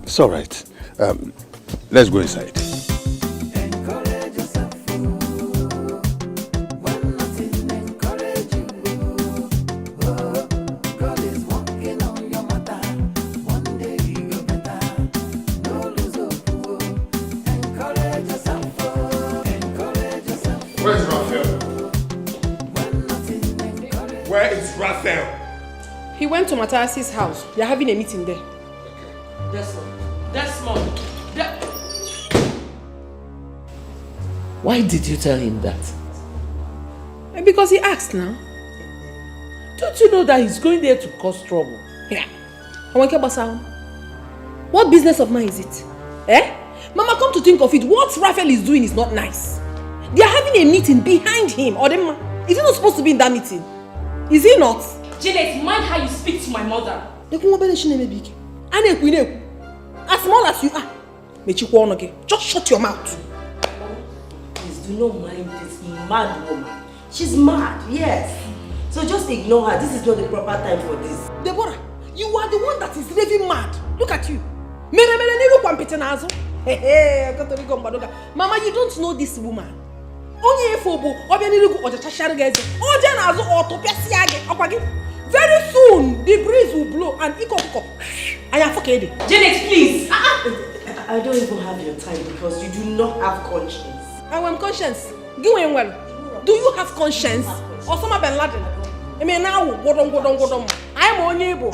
It's all right. Let's go inside. He went to Matthias's house. They're having a meeting there. Desmond. Why did you tell him that? Because he asked now. Don't you know that he's going there to cause trouble? Yeah. What business of mine is it? Eh? Mama, come to think of it, what Raphael is doing is not nice. They are having a meeting behind him. Is he not supposed to be in that meeting? Is he not? Janet, mind how you speak to my mother. As small as you are, just shut your mouth. Please do not mind this mad woman. She's mad, yes. So just ignore her. This is not the proper time for this. Deborah, you are the one that is raving mad. Look at you. Mama, you don't know this woman. Very soon, the breeze will blow and I am fucking. Janet, please. I don't even have your time because you do not have conscience. I am conscience. Do you have conscience? Osama bin Laden. I mean now, I am on you. You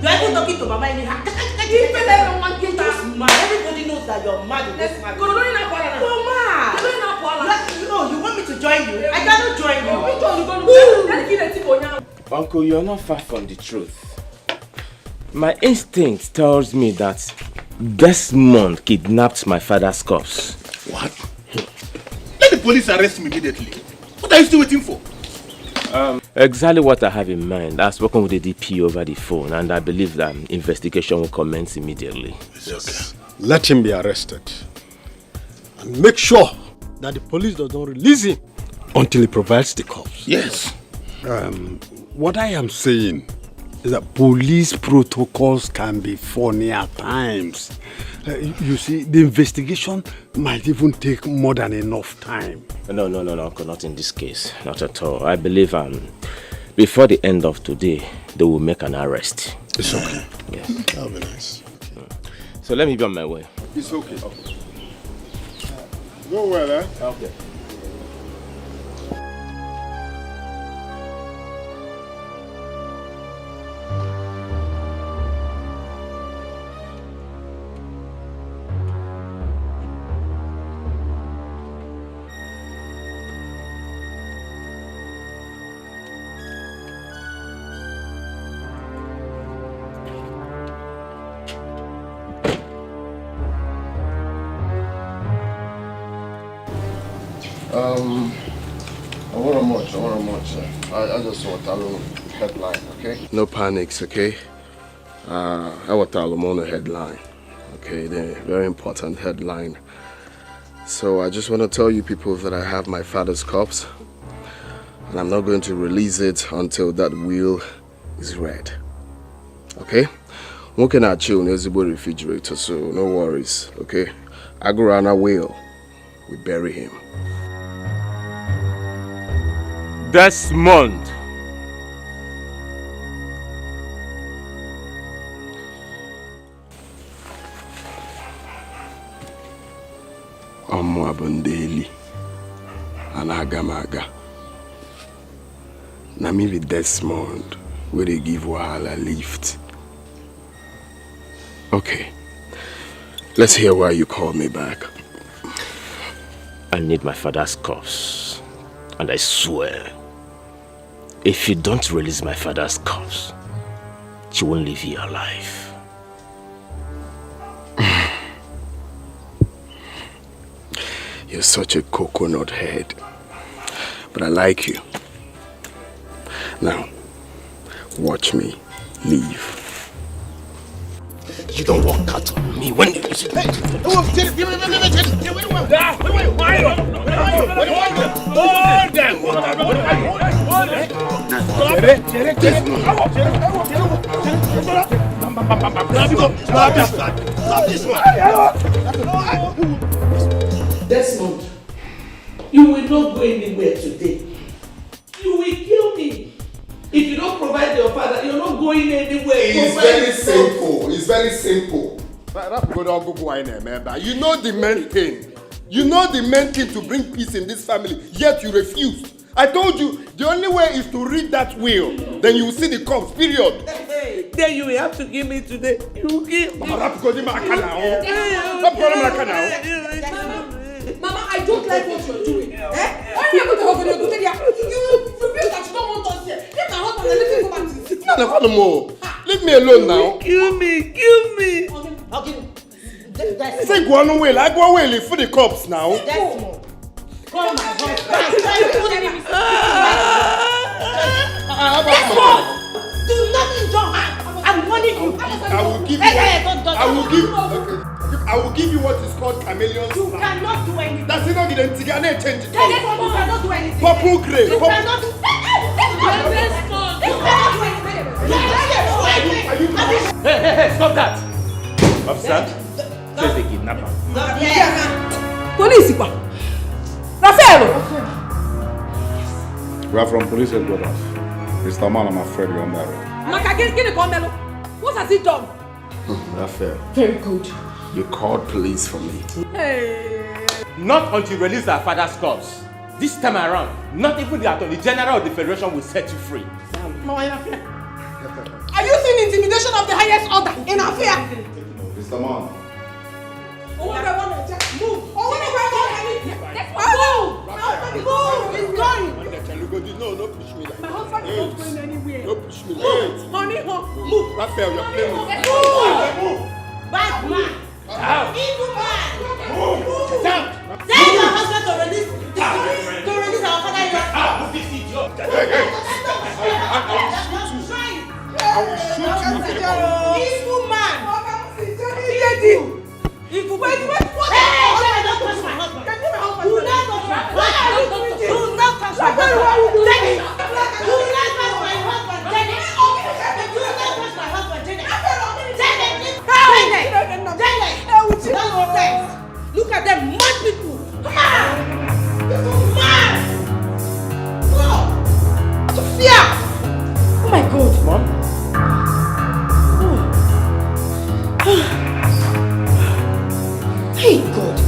are even talking to Mama in her. Everybody knows that you're mad in this family. You're mad. No, you want me to join you? I cannot join you. Uncle, you're not far from the truth. My instinct tells me that Desmond kidnapped my father's corpse. What? Let the police arrest him immediately. What are you still waiting for? Exactly what I have in mind. I've spoken with the DP over the phone, and I believe that investigation will commence immediately. Yes. Let him be arrested. And make sure that the police does not release him until he provides the corpse. Yes. What I am saying is that police protocols can be funny at times. You see, the investigation might even take more than enough time. No, Uncle, not in this case. Not at all. I believe before the end of today, they will make an arrest. It's okay. Yes. That'll be nice. So let me be on my way. It's okay. Go well, eh? Okay. I just want a little headline, okay? No panics, okay? I want a little headline, okay? The very important headline. So I just want to tell you people that I have my father's corpse, and I'm not going to release it until that will is read, okay? Looking at you, there's a refrigerator, so no worries, okay? Agurana will. We bury him. Desmond. Abundeli and Agamaga. Na me be Desmond where they give Wahala lift. Okay. Let's hear why you called me back. I need my father's corpse. And I swear, if you don't release my father's corpse, she won't leave you alive. You're such a coconut head. But I like you. Now, watch me leave. You don't walk out on me when you say Desmond, you will not go anywhere today. You will kill me. If you don't provide your father, you're not going anywhere. It's very simple. It's very simple. You know the main thing. You know the main thing to bring peace in this family, yet you refuse. I told you, the only way is to read that will. Then you will see the corpse, period. Then you will have to give me today. You will give me. Mama, I don't like what you're doing. Why are you going to hold on? You feel that you don't want us here. Let my husband and let me go back to the city. Leave me alone now. Kill me. Okay. Say go on away. Like go away for the corpse now. Desmond. Call my husband. Desmond! Do not injure her. I'm warning you. I will give you what is called chameleon. You cannot do anything. That's it. Not get change it. You cannot do anything. Purple gray. You cannot do Hey, stop that! Officer, says the kidnapper. Police, Rafael! We are from police headquarters. Mr. Man, I'm afraid you're on that road. What has he done? Raphael, Very good. you called police for me. Hey. Not until you release our father's corpse. This time around, not even the Attorney General of the Federation will set you free. Are you seeing intimidation of the highest order in affair? Bad man! Evil man! Tell your husband to release our father-in-law. I will shoot you. Evil man! Evil man! Hey! Don't touch my husband! Do not touch my husband! Do not touch my husband! Do not touch my husband! Look at them mad people! Come on! Mad! Sophia! Oh my God! Mom? Hey God!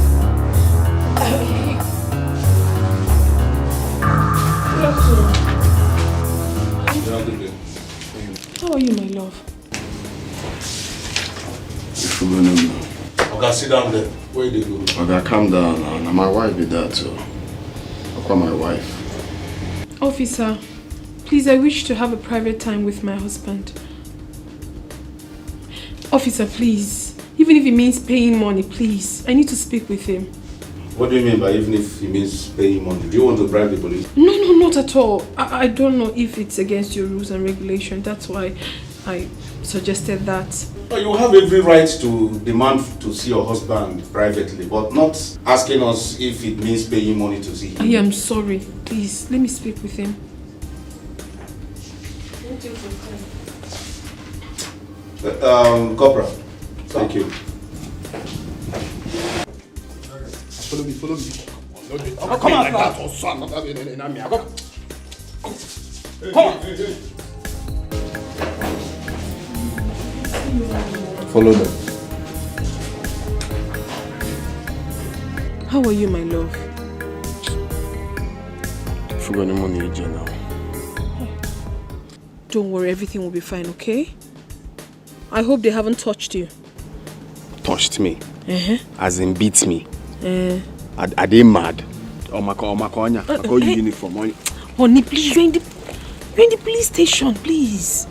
How are you, my love? Okay, sit down there. Where did you go? Okay, calm down now. My wife be there too. I'll call my wife. Officer, please, I wish to have a private time with my husband. Officer, please. Even if it means paying money, please. I need to speak with him. What do you mean by even if it means paying money? Do you want to bribe the police? No, not at all. I don't know if it's against your rules and regulations. That's why I suggested that. You have every right to demand to see your husband privately, but not asking us if it means paying money to see him. I am sorry. Please, let me speak with him. Corporal, thank you. Follow me. Oh, come on, Come on. Follow them. How are you, my love? I forgot the money now. Don't worry, everything will be fine, okay? I hope they haven't touched you. Touched me? As in beat me? Are they mad? I call you uniform. Honey, please, you're in the police station, please.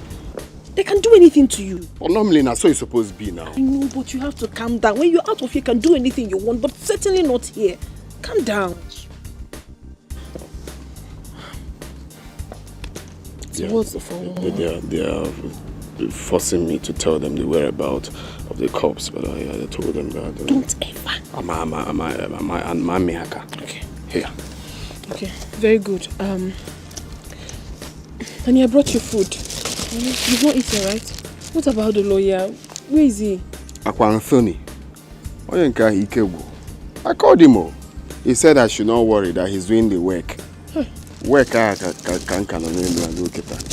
They can do anything to you. But normally, that's what it's supposed to be now. I know, but you have to calm down. When you're out of here, you can do anything you want, but certainly not here. Calm down. So what's the phone? They are forcing me to tell them the whereabouts of the cops, but I told them that. Don't ever. I'm Okay. Here. Okay, very good. Honey, I brought you food. You've not eaten, right? What about the lawyer? Where is he? Anthony. I called him. He said I should not worry, that he's doing the work. Work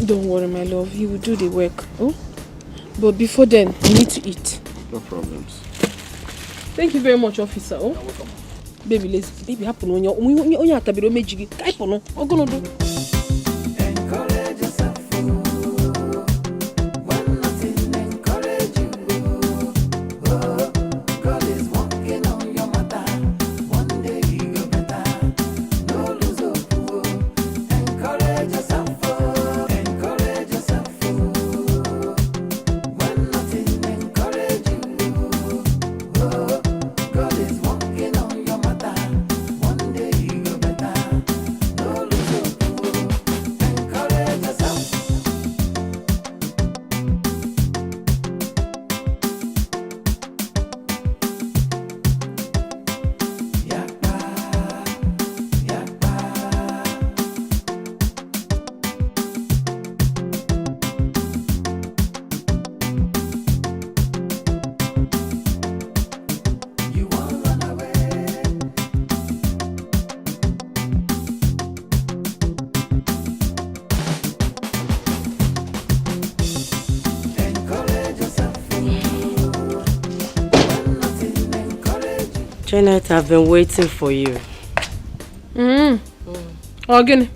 Don't worry, my love. He will do the work. Oh? But before then, you need to eat. No problems. Thank you very much, officer. Oh? Baby, happen when you're at the Meji. I'm gonna do. Janet, I've been waiting for you. Again.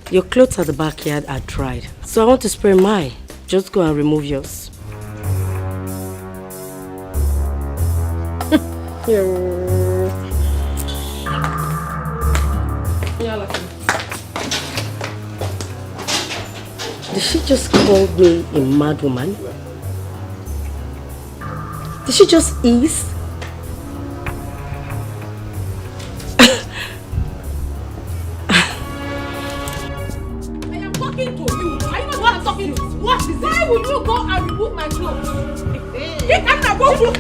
Your clothes at the backyard are dried, so I want to spray mine. Just go and remove yours. Did she just call me a mad woman? Did she just ease? I am talking to you. I know what I'm talking to. What is it? Why will you go and remove my clothes? Get out of the room.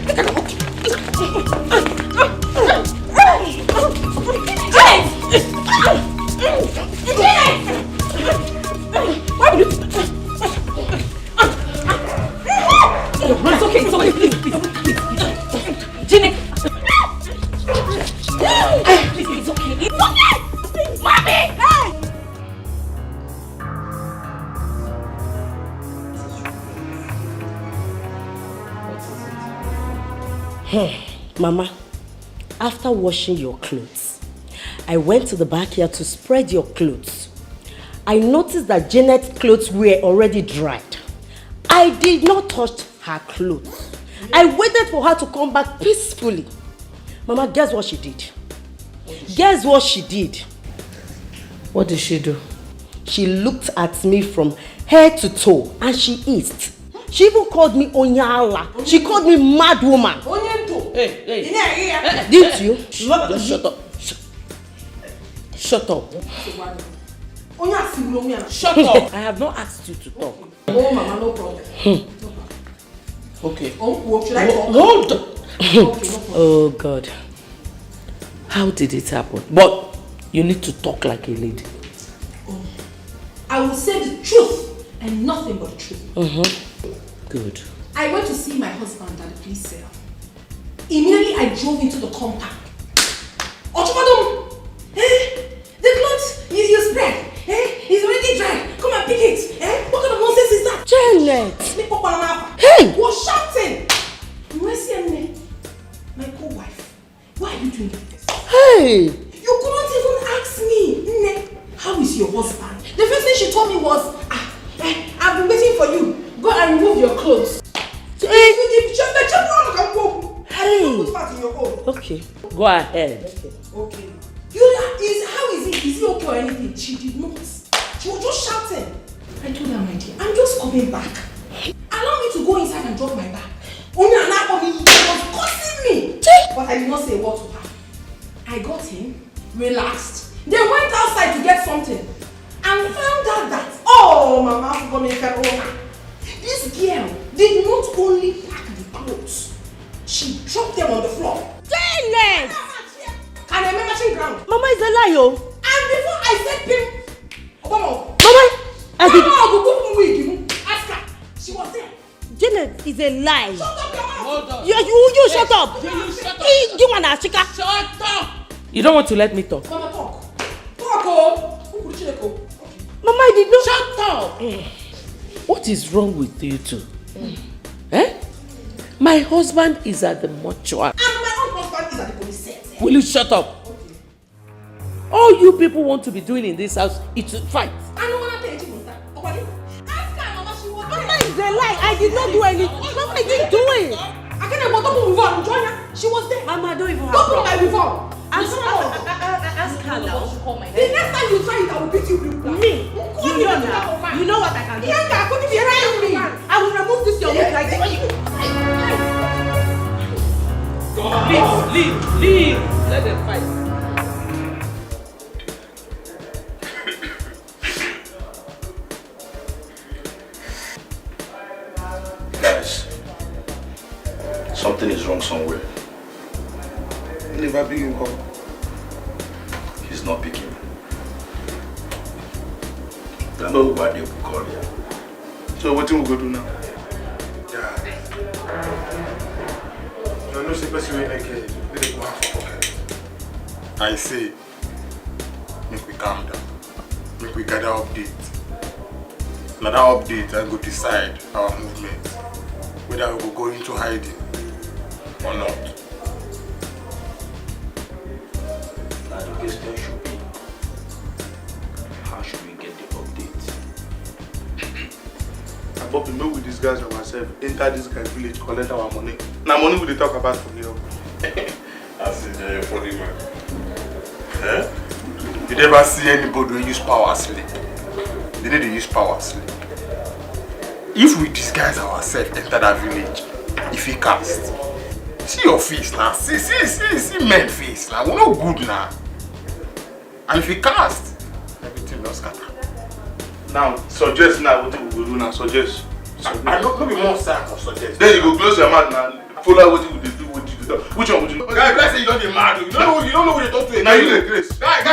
It's okay, please. Jenny! It's okay. It's okay! Mommy! Hey! Mama, after washing your clothes, I went to the backyard to spread your clothes. I noticed that Janet's clothes were already dried. I did not touch her clothes. I waited for her to come back peacefully. Mama, guess what she did? Guess what she did? What did she do? She looked at me from head to toe and she eased. She even called me Onyala. She called me mad woman. Hey. Didn't you? Just shut up. Shut up. Shut up. I have not asked you to talk. Oh, Mama, no problem. Okay. Should I talk? Hold on. Oh, God. How did it happen? But you need to talk like a lady. I will say the truth and nothing but the truth. Good. I went to see my husband at the police cell. Immediately I drove into the compound. Ochumadum! The clothes you spread, it's already dry. Come and pick it. What kind of nonsense is that? Janet! Hey! Was shouting. My co-wife, why are you doing this? Hey! You couldn't even ask me, Nne, how is your husband? The first thing she told me was, I've been waiting for you. Go and remove your clothes. Hey! Okay, go ahead. Okay. How is it? Is he okay or anything? She did not. She was just shouting. I told her, my dear, I'm just coming back. Allow me to go inside and drop my bag. Onya was cursing me. But I did not say a word to her. I got in, relaxed, then went outside to get something and found out that, oh, Mama, this girl did not only pack the clothes, she dropped them on the floor. Janet! And I'm matching ground. Mama is a liar. And before I said pim, Mama, ask her. She was there. Janet is a lie. Shut up, your mouth. Hold on. You shut up. Shut up. You want to chica? Shut up. You don't want to let me talk. Mama, talk. Talk, oh. Mama, I did not. Shut up. What is wrong with you two? My husband is at the mortuary. And my own husband is at the police cell. Will you shut up? Okay. All you people want to be doing in this house is to fight. I don't want to tell you that. Ask her, Mama, she was Mama is a lie. I did not do anything. Mama, I didn't do it. I can't even move on. Join her. She was there. Mama, I don't even have don't put my reform. Ask her now. The next time you try it, I will beat you. Me? You know what I can do. Bianca, could you be around me? I will remove this your wig like this. Leave. Let them fight. Guys, something is wrong somewhere. Never picking call. He's not picking. I know why they will call you. So what do we go do now? No, no, say person wey like they go have for pocket. I say, make we calm down. Make we gather update. Now that update, I go decide our movement. Whether we will go into hiding or not. Now the question should be, how should we get the update? But we know with these guys and myself, enter this guy's village, collect our money. Now money we dey talk about for here. That's a funny man. You never see anybody who use power sleep. They need to use power sleep. If we disguise ourselves, enter that village, if he cast, See your face now. See men face now. We're not good now. And if you cast, everything will scatter. Now, suggest now what we will do now. Suggest. I don't be more sad for suggest. Then you go close your mouth now. Follow what you do. Which one would you do? Guy, let's say you don't get mad. You don't know what they talk to you. Now you the grace. Guy, I'm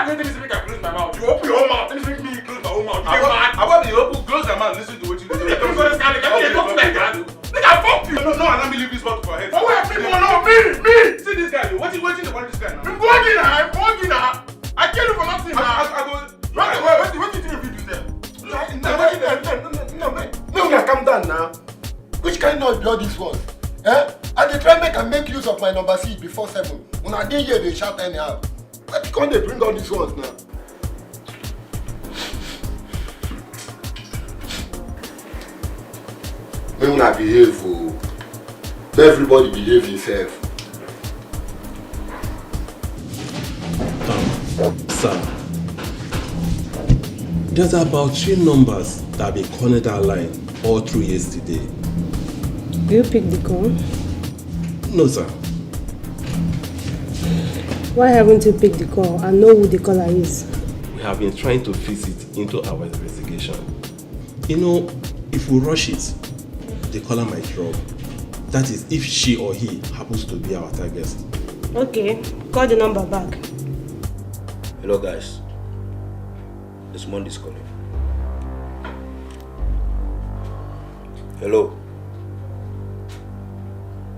going to make I close my mouth. You open your own mouth. Then you make me close my own mouth. You get mad. I want you open, close your mouth, listen to what you do. Nigga, fuck you. No, let me leave this mouth for head. Oh, wait, people know me. See this guy, what you want this guy now? I'm bugging now. I can't do for nothing now. I go. What do you think if you do there? No, calm down now. Which kind of blood this one? I dey try make use of my number seat before 7. When I didn't hear they shout anyhow. But can't they bring all these ones now? Make una behave, oh. Everybody behave himself. Sir, there's about 3 numbers that have been calling that line all through yesterday. Do you pick the call? No, sir. Why haven't you picked the call and know who the caller is? We have been trying to fit it into our investigation. You know, if we rush it, the caller might drop. That is, if she or he happens to be our target. Okay, call the number back. Hello guys. This Monday's calling. Hello.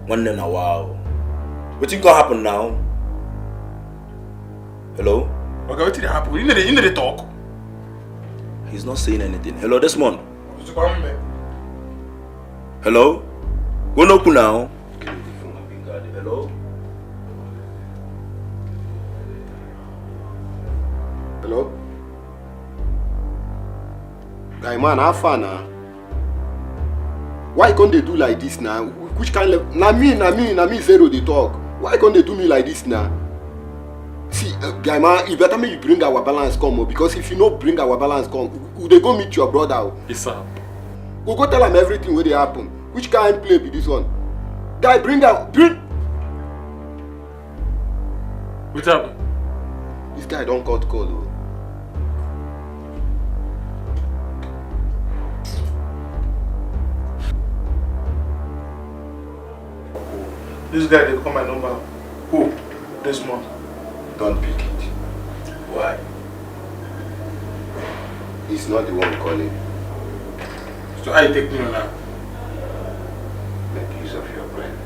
One in a while. What think gonna happen now? Hello? Okay, what did happen? You need to talk. He's not saying anything. Hello, Desmond. Hello? Go no now. Hello? Hello? Guy man, how far now? Why can't they do like this now? Which kind of... Na me, zero they talk. Why can't they do me like this now? See, guy man, you better make you bring our balance come, because if you not bring our balance come, they go meet your brother. Yes, sir. We'll go tell him everything where they happen. Which kind of play be this one? Guy, bring. What's happened? This guy don't cut call. Oh. This guy, they call my number. Who? Desmond. Don't pick it. Why? He's not the one calling. So how you take me now? Make use of your brain.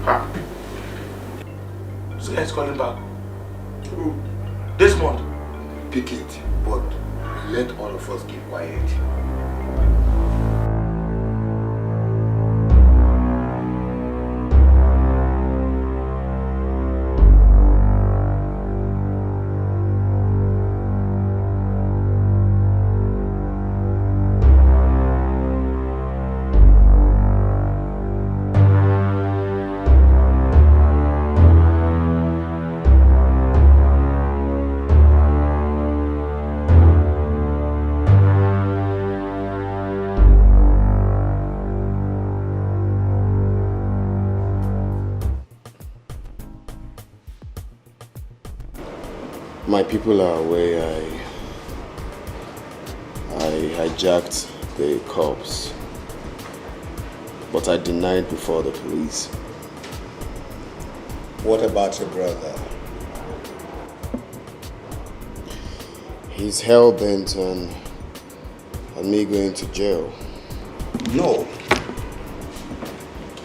Ha. This guy is calling back. Who? Desmond. Pick it, but let all of us keep quiet. My people are aware I hijacked the cops, but I denied before the police. What about your brother? He's hell-bent on me going to jail. No.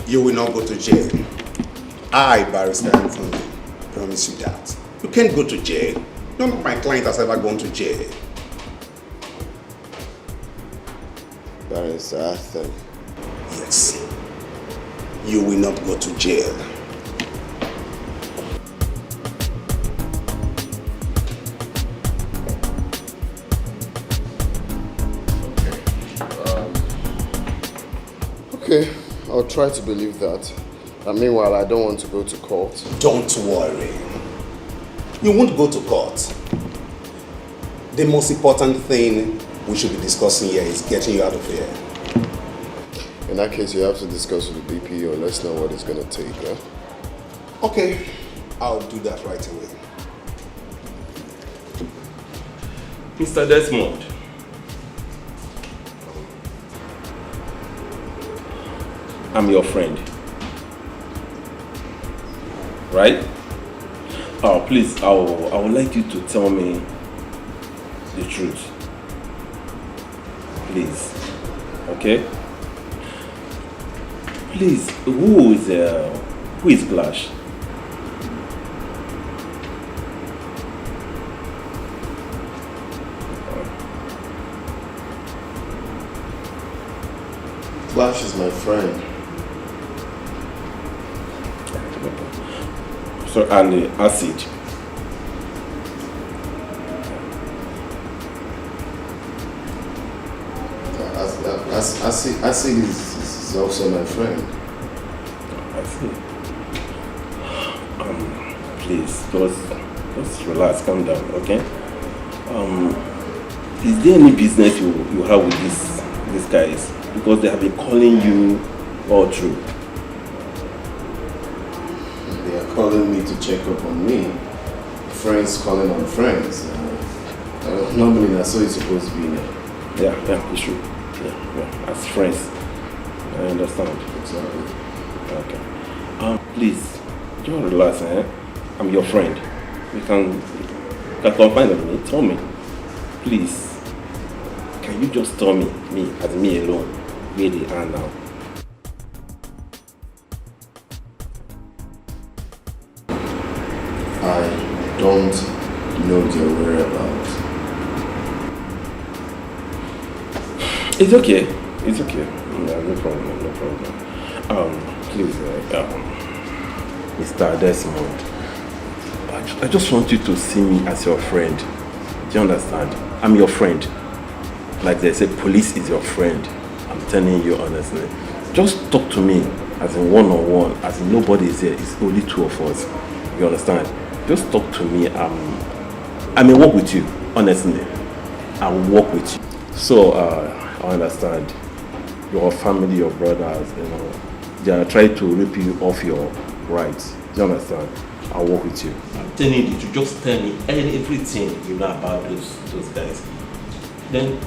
You will not go to jail. I, Barrister Anthony, promise you that. You can't go to jail. None of my clients has ever gone to jail. Barrister Anthony. Yes. You will not go to jail. Okay, I'll try to believe that. And meanwhile, I don't want to go to court. Don't worry. You won't go to court. The most important thing we should be discussing here is getting you out of here. In that case, you have to discuss with the DPO. Let's know what it's going to take, huh? Okay, I'll do that right away. Mr. Desmond. I'm your friend. Right? Oh, please, I would like you to tell me the truth. Please. Okay? Please, who is Glash? Glash is my friend. So, and the acid. Acid is also my friend. I see. Please, just relax, calm down, okay? Is there any business you have with these guys? Because they have been calling you all through. They are calling me to check up on me. Friends calling on friends. Normally that's how it's supposed to be now. Yeah, it's true. Yeah, as friends. I understand. Exactly. Okay. Please, just relax, eh? I'm your friend. You can confide on me. Tell me. Please. Can you just tell me as me alone, where they are now? I don't know their whereabouts. It's okay. It's okay. No problem. Please, Mr. Desmond, I just want you to see me as your friend. Do you understand? I'm your friend. Like they say, police is your friend. I'm telling you honestly. Just talk to me as in one-on-one, as in nobody is here. It's only two of us. You understand? Just talk to me. I may work with you, honestly. I will work with you. So, I understand. Your family, your brothers, they are trying to rip you off your rights. Do you understand? I'll work with you. I'm telling you to just tell me everything you know about those guys. Then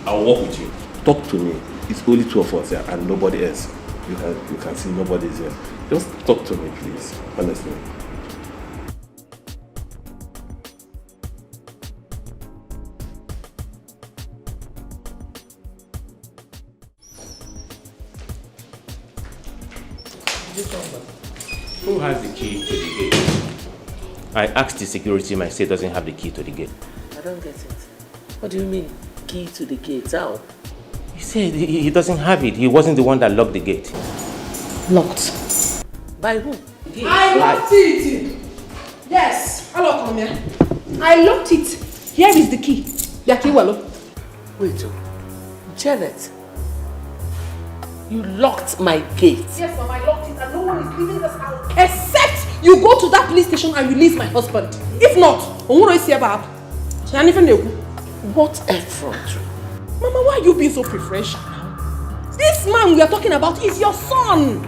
I'll work with you. Talk to me. It's only two of us here and nobody else. You can see nobody's here. Just talk to me, please. Honestly. Who has the key to the gate? I asked the security man, say doesn't have the key to the gate. I don't get it. What do you mean, key to the gate? How? He said he doesn't have it. He wasn't the one that locked the gate. Locked? By who? I locked it! Yes, I locked it. I locked it. Here is the key. The key wallo. Wait, Janet. You locked my gate. Yes, Mom, I locked it and no one is leaving this house. Except you go to that police station and release my husband. If not, what effort? Mama, why are you being so preferential now? This man we are talking about is your son.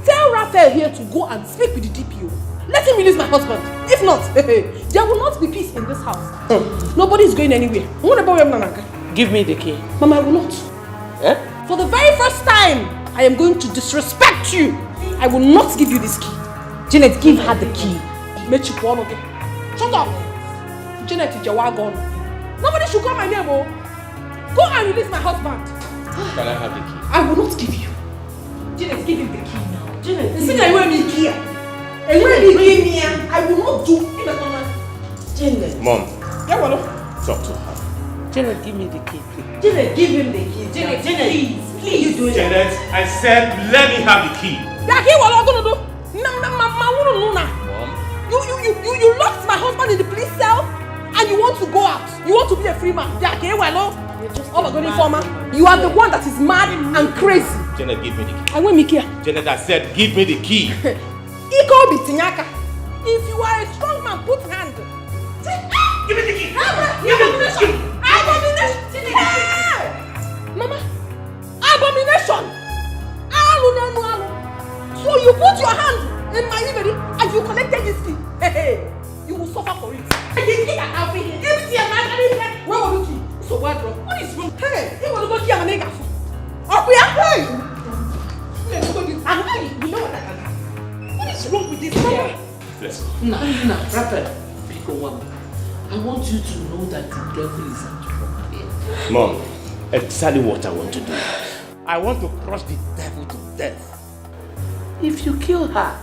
Tell Raphael here to go and speak with the DPO. Let him release my husband. If not, there will not be peace in this house. Nobody is going anywhere. Give me the key. Mama, I will not. Eh? For the very first time, I am going to disrespect you. I will not give you this key. Janet, give her the key. Shut up. Janet is your wagon. Nobody should call my name. Oh. Go and release my husband. Can I have the key? I will not give you. Janet, give him the key now. Janet, you see I want me key. I will not do it. Janet. Mom. Yeah, talk to her. Janet, give me the key, please. Janet, give him the key. Janet, please you do it. Janet, I said let me have the key. Yeah, he what I'm gonna do? Mom. You locked my husband in the police cell and you want to go out. You want to be a free man. Yeah, okay, well, oh my God, informer. You are the one that is mad and crazy. Janet, give me the key. I want me here. Janet, I said give me the key. If you are a strong man, put hand. Give me the key. Give me the key. devil is out from here. Mom, exactly what I want to do. I want to crush the devil to death. If you kill her,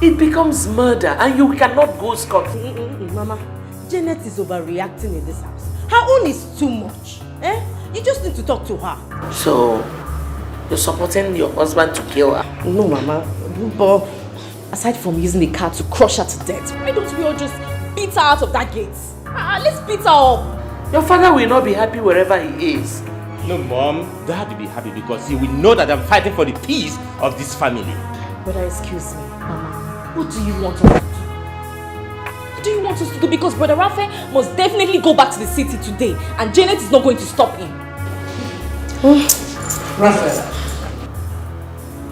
it becomes murder and you cannot go scot-free. Mama, Janet is overreacting in this house. Her own is too much. You just need to talk to her. So, you're supporting your husband to kill her? No, Mama. But aside from using the car to crush her to death, why don't we all just beat her out of that gate? Let's beat her up. Your father will not be happy wherever he is. No, Mom, Dad will be happy because he will know that I'm fighting for the peace of this family. Brother, excuse me, Mama. What do you want us to do? What do you want us to do? Because Brother Raphael must definitely go back to the city today, and Janet is not going to stop him. Raphael,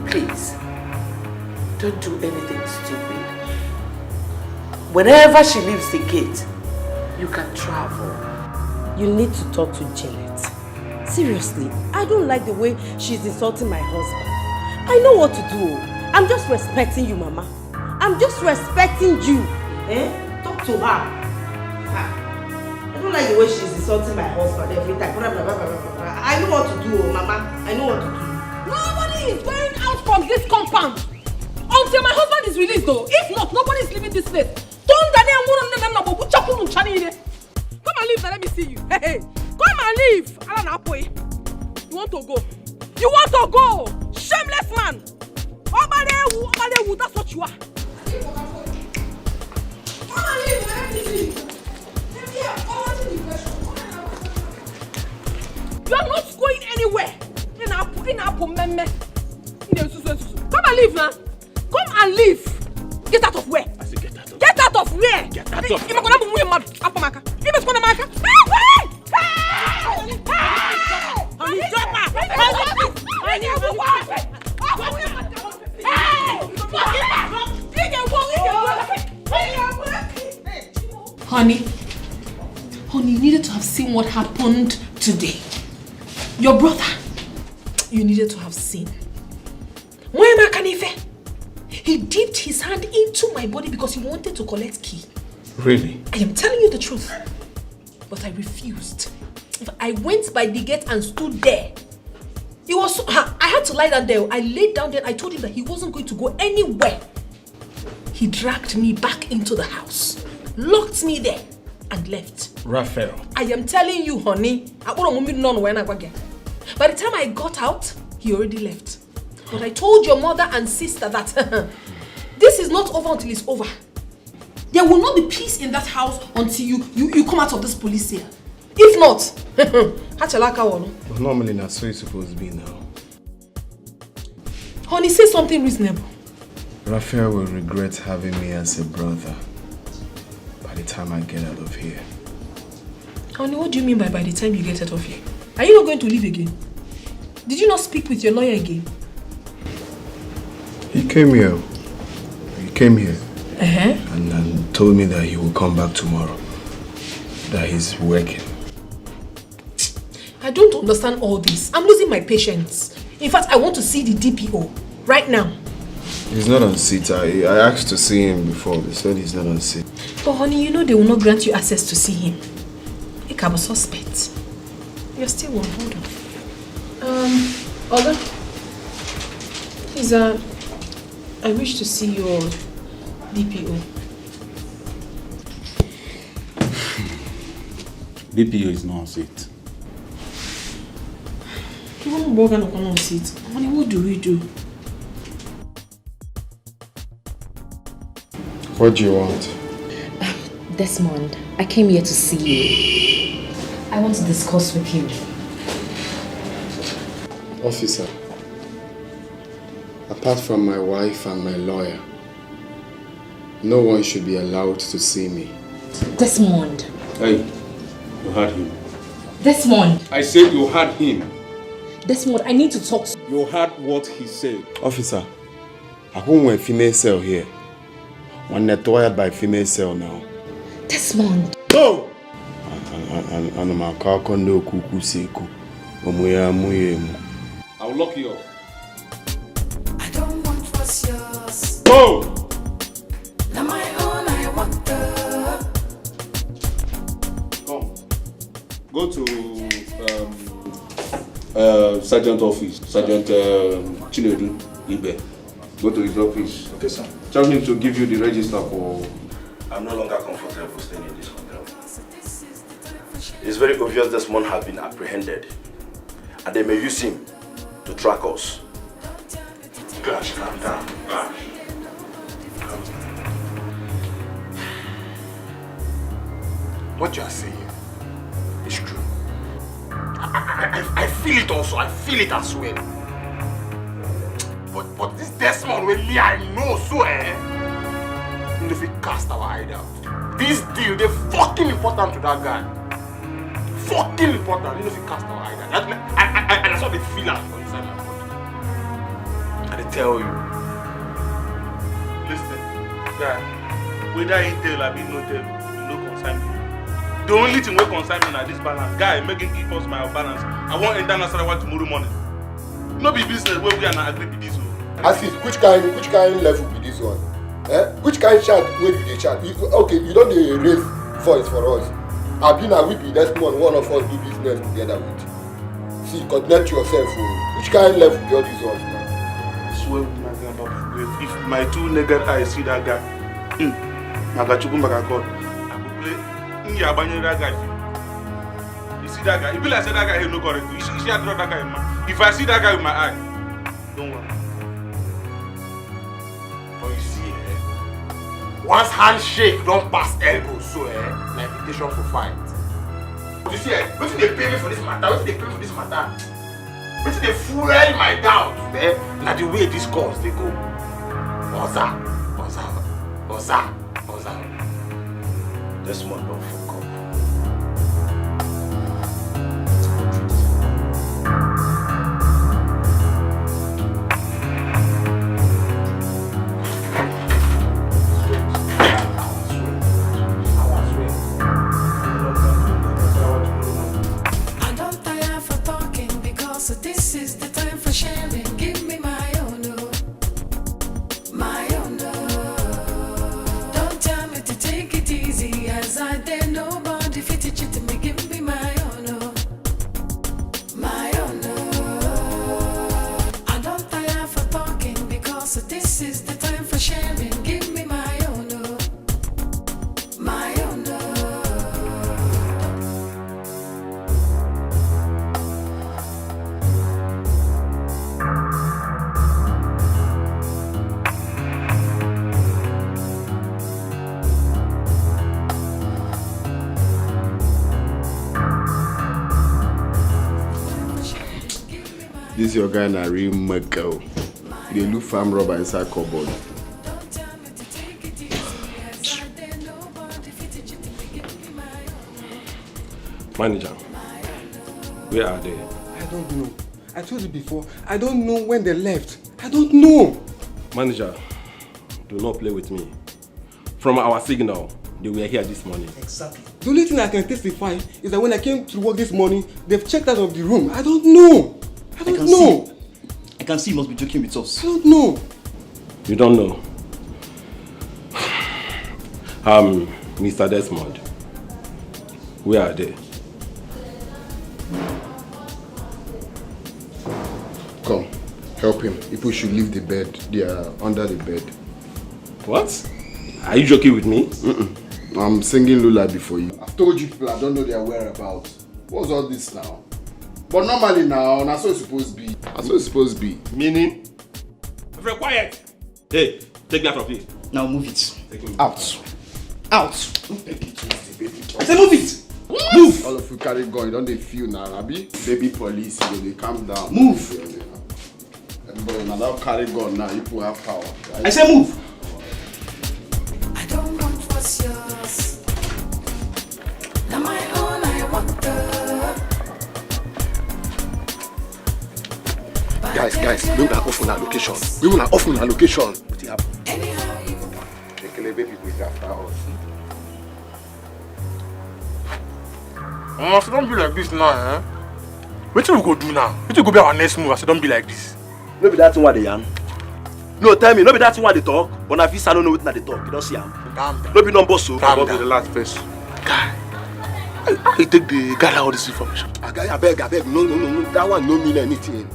please, don't do anything stupid. Whenever she leaves the gate, you can travel. You need to talk to Janet. Seriously, I don't like the way she's insulting my husband. I know what to do. I'm just respecting you, Mama. I'm just respecting you. Talk to her. I don't like the way she's insulting my husband every time. I know what to do, Mama. I know what to do. Nobody is going out from this compound until my husband is released, though. If not, nobody is leaving this place. Come and leave, let me see you. Hey, come and leave. You want to go? You want to go? Shameless man. That's what you are. Come and leave, let me see you. You are not going anywhere. Come and leave now. Come and leave. Get out of where? I said get out of Get out of where? Get out of Honey, you needed to have seen what happened today. Your brother, you needed to have seen. He dipped his hand into my body because he wanted to collect key. Really? I am telling you the truth. But I refused. I went by the gate and stood there. It was so, I had to lie down there. I laid down there. I told him that he wasn't going to go anywhere. He dragged me back into the house, locked me there, and left. Raphael. I am telling you, honey. By the time I got out, he already left. But I told your mother and sister that this is not over until it's over. There will not be peace in that house until you come out of this police cell. If not, But normally that's so it's supposed to be now. Honey, say something reasonable. Raphael will regret having me as a brother by the time I get out of here. Honey, what do you mean by the time you get out of here? Are you not going to leave again? Did you not speak with your lawyer again? He came here. And told me that he will come back tomorrow. That he's working. I don't understand all this. I'm losing my patience. In fact, I want to see the DPO right now. He's not on seat. I asked to see him before. They said he's not on seat. But honey, you know they will not grant you access to see him. You can be suspect. You're still one. Hold on. Olga, please, I wish to see your DPO. DPO is not on seat. Honey, what do we do? What do you want? Desmond, I came here to see you. I want to discuss with you. Officer, apart from my wife and my lawyer, no one should be allowed to see me. Desmond. Hey, you heard him. Desmond. I said you heard him. Desmond, I need to talk to you. You heard what he said. Officer, I won't a female cell here. One nettoyed by female cell now. Desmond. No! And my car condo kuku seku. I will lock you up. I don't want what's yours. Go! Not my own, I want the. Come. Go to Sergeant office, Sergeant Chinedu Ibe. Go to his office. Okay, sir. Tell him to give you the register for... I'm no longer comfortable staying in this hotel. It's very obvious this man has been apprehended, and they may use him to track us. Gosh, calm down. Gosh. What you are saying is true. I feel it also. I feel it as well. But this Desmond really I know so if we cast our eye out. This deal, they're fucking important to that guy. Fucking important. If we cast our eye out. And that's what they feel like for inside my body. And they tell you. Listen, guy, whether he tell or be no tell, you no concern me. The only thing we concern me is this balance. Guy, making give us my balance. I want international one tomorrow morning. No be business where we are not agree with this one. Ask it, which kind level be this one? Which kind chat where be the chat? Okay, you don't raise voice for us. I've been a whippy, that's one of us do business together with. See, connect yourself. Which kind level be all these ones now? I swear with my God, if my two naked eyes see that guy, I got you come back and God. I will play that guy. You see that guy? If I say that guy, he no correct. You see I draw that guy in my. If I see that guy with my eye, don't worry. But you see, once handshake don't pass elbow, so my invitation for fight. You see, what's they pay me for this matter? What's they pay me for this matter? What's they fuel my doubt? Now the way these calls they go. Oza. This one don't fuck up. This is the time for sharing. Give me my own, my own. Don't tell me to take it easy, as I dare nobody fit it to me. Give me my own, my own. I don't tire for talking because this is the time for sharing. Give me my own, my own. This your guy na real muggle. They look farm rubber inside cupboard. Manager, where are they? I don't know. I told you before, I don't know when they left. I don't know. Manager, do not play with me. From our signal, they were here this morning. Exactly. The only thing I can testify is that when I came to work this morning, they've checked out of the room. I don't know. I don't know. I can see you must be joking with us. I don't know. You don't know? Mr. Desmond, where are they? Come, help him. People should leave the bed. They are under the bed. What? Are you joking with me? I'm singing lullaby for you. I've told you people I don't know their whereabouts. What's all this now? But normally now, that's what it's supposed to be. That's what it's supposed to be. Meaning? Very quiet. Hey, take that from here. Now move it. Out. Out. I say move it. Move. All of you carry gun. Don't they feel now, Abi? Baby police, they calm down. Move. Everybody now carry gun now. You people have power. Right? I say move. I don't want what's yours. Now my own, I want the. Guys, we will off on our location. We will off on our location. What happened? The baby is after us. So don't be like this now, eh? What we go do now? What we go be our next move? So don't be like this. No be that thing what they yarn. No, tell me, no be that thing what they talk. When I feel I don't know what they talk. You don't see them. Calm down. No be number so. Calm down. Relax first. Guy, I take the gather all this information. I beg. No. That one no mean anything.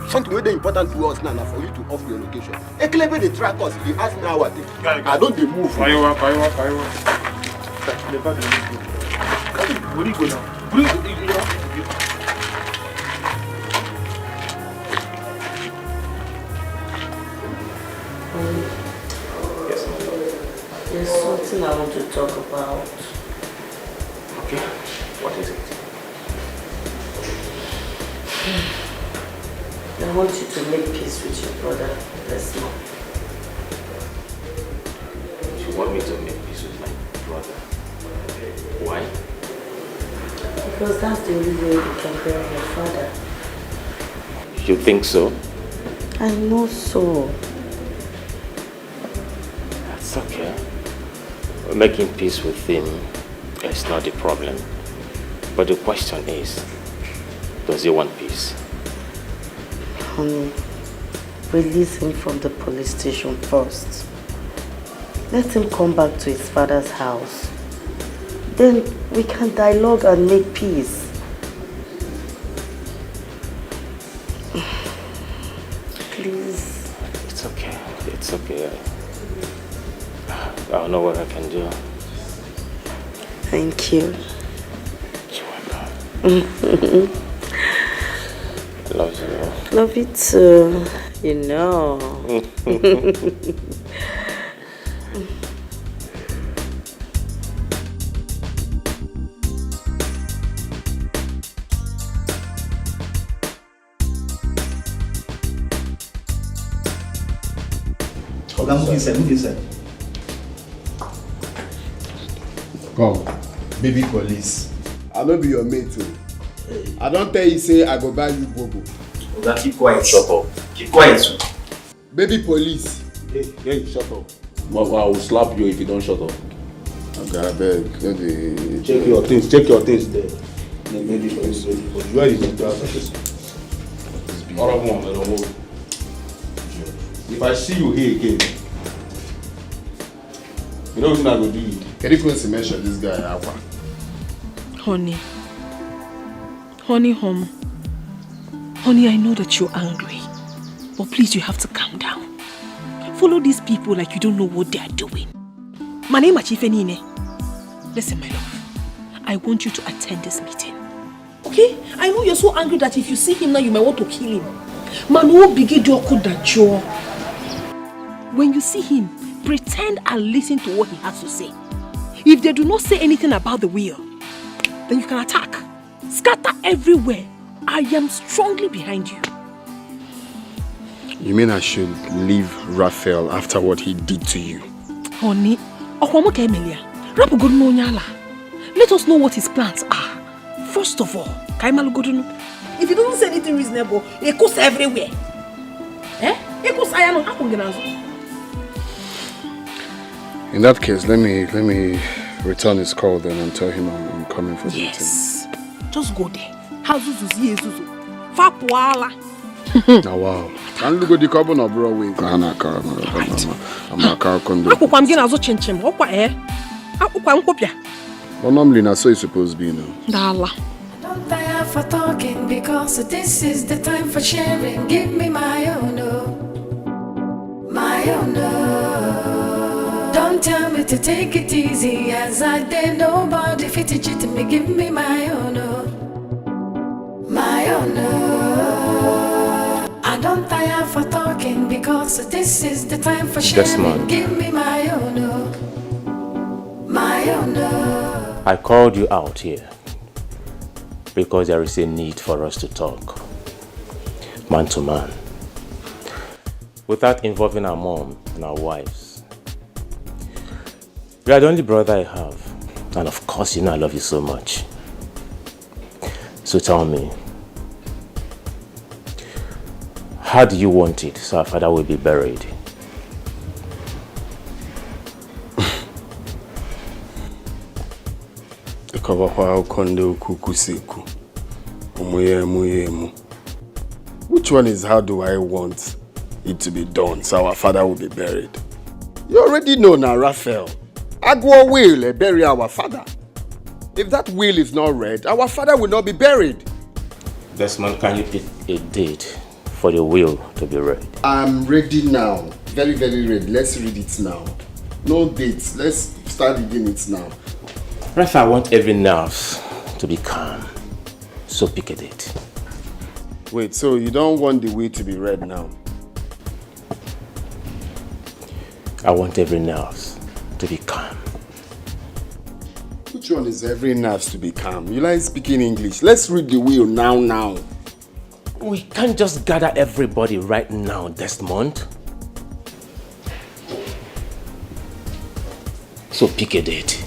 Something very important to us now for you to off your location. Eklebe they track us. They ask me how I think. I don't they move. Where you are? Never do this. Where you go now? Yes, ma'am. There's something I want to talk about. Okay. What is it? I want you to make peace with your brother this month. You want me to make peace with my brother? Why? Because that's the only way you can bury your father. You think so? I know so. That's okay. Making peace with him is not the problem. But the question is, does he want peace? Honey, release him from the police station first. Let him come back to his father's house. Then we can dialogue and make peace. Please. It's okay. I'll know what I can do. Thank you. You're welcome. I love you. Love you too. You know. Oga, move inside. Come, baby police. I don't be your mate too. I don't tell you say I go buy you bobo. Oga, keep quiet. Shut up. Keep quiet. Baby police. Hey, shut up. I will slap you if you don't shut up. Okay, I beg. Check your things there. Baby police. Where is it? All of them, I don't move. If I see you here again, you know what I'm going to do? Can you please mention this guy, Alpha? Honey, I know that you're angry, but please, you have to calm down. Follow these people like you don't know what they are doing. My name is Chifenine. Listen, my love, I want you to attend this meeting. Okay? I know you're so angry that if you see him now, you might want to kill him. When you see him, pretend and listen to what he has to say. If they do not say anything about the will, then you can attack. Scatter everywhere. I am strongly behind you. You mean I should leave Raphael after what he did to you? Honey, let us know what his plans are. First of all, if he doesn't say anything reasonable, he goes everywhere. In that case, let me return his call then and tell him I'm coming for the meeting. Yes. Just go there. Now wow. Can't look at the carbon or Broadway. I'm a car condo. Well, normally that's so it's supposed to be now. Don't tire for talking because this is the time for sharing. Give me my own, my own. Don't tell me to take it easy as I did. Nobody fit it to me. Give me my own, my own. I don't tire for talking because this is the time for sharing. Give me my own, my own. I called you out here because there is a need for us to talk, man to man, without involving our mom and our wives. You are the only brother I have, and of course you know I love you so much. So tell me, how do you want it so our father will be buried? Which one is how do I want it to be done so our father will be buried? You already know now, Raphael. I go away and bury our father. If that will is not read, our father will not be buried. Desmond, can you pick a date for the will to be read? I'm ready now. Very, very ready. Let's read it now. No dates. Let's start reading it now. Ref, I want every nerve to be calm. So pick a date. Wait, so you don't want the will to be read now? I want every nerve to be calm. Which one is every nerve to be calm? You like speaking English. Let's read the will now. We can't just gather everybody right now, Desmond. So pick a date.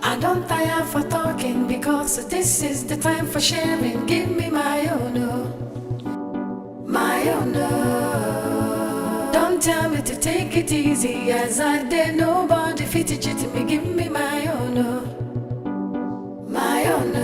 I don't tire for talking because this is the time for sharing. Give me my own, my own. Don't tell me to take it easy as I did. Nobody fit it to me. Give me my own, my own.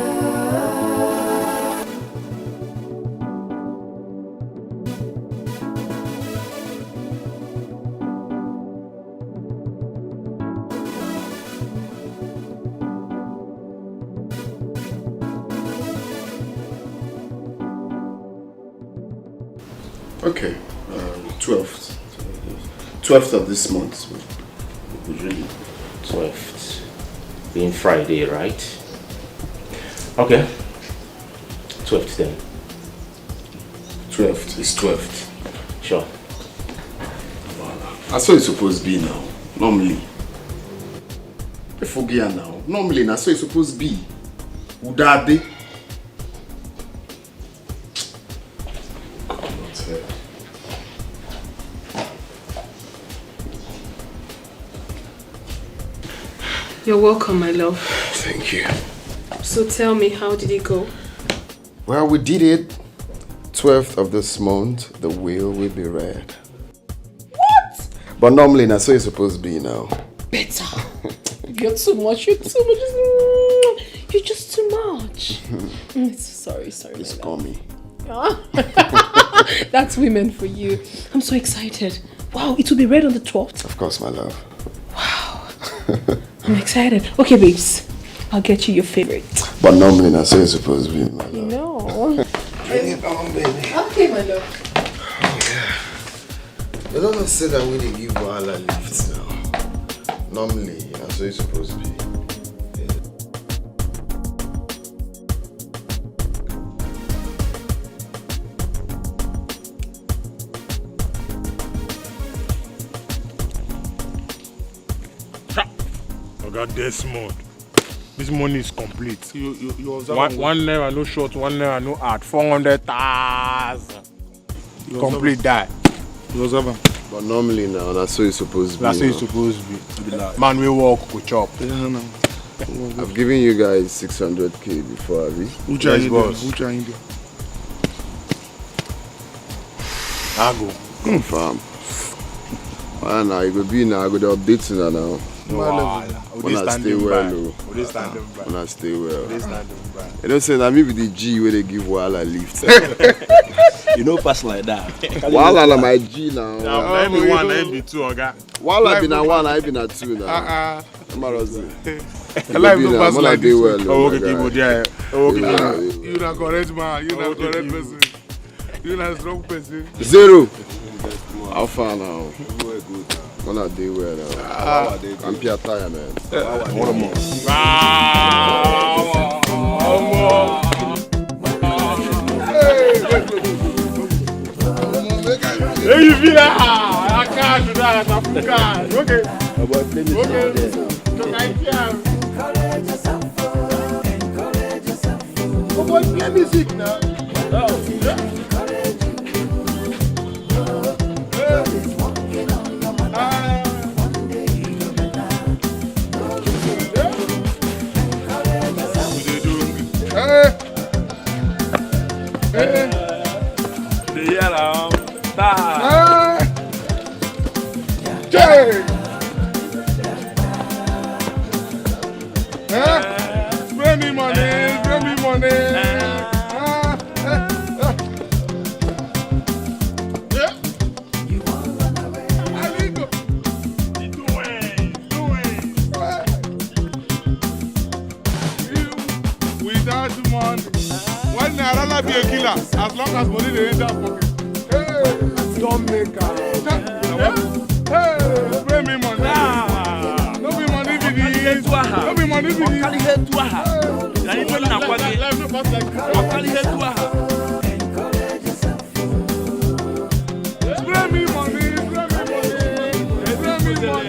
Okay, 12th. 12th of this month. 12th. Being Friday, right? Okay. 12th then. 12th is 12th. Sure. That's what it's supposed to be now. Normally. I forget now. Normally, that's what it's supposed to be. Udade. You're welcome, my love. Thank you. So tell me, how did it go? Well, we did it. 12th of this month, the will be read. What? But normally, that's what it's supposed to be now. Better. You're too much. You're too much. You're just too much. Sorry. Just call me. That's women for you. I'm so excited. Wow, it will be read on the 12th. Of course, my love. Wow. I'm excited. Okay, babes. I'll get you your favorite. But normally, that's what it's supposed to be, my love. No. Bring it on, baby. Okay, my love. You don't say that when they give Wahala lifts now. Normally, that's what it's supposed to be. Oga Desmond, this money is complete. You observe one naira no short, 1 naira no add, 400,000. Complete that. You observe. But normally now, that's what it's supposed to be. That's what it's supposed to be. Man, we walk, go chop. No. I've given you guys 600k before, Abi. Which are you doing? I go. Confirm. Well, now you go be now. I go to update you now. When I stay well, when I stay well. You know, say that maybe the G where they give Wahala lift. You know, pass like that. Wahala na my G now. Let me one, let me two, Oga. Wahala be na one, I be na two now. I like no pass like this. Oh, okay, people there. You na correct man. You na correct person. You na strong person. 0. How far now? When I do well now. I'm pure tired, man. One more. Hey, you feel that? I can't do that. I can't. Okay. Oh boy, play music now. Spray me money. much money. One naira be a killer as long as money dey enter pocket. Hey, don't make her. Hey, pay me money. No be money be this. No be money be this. Carry head to her. Life no pass like this. Carry head to her. Spray me money. Spray me money.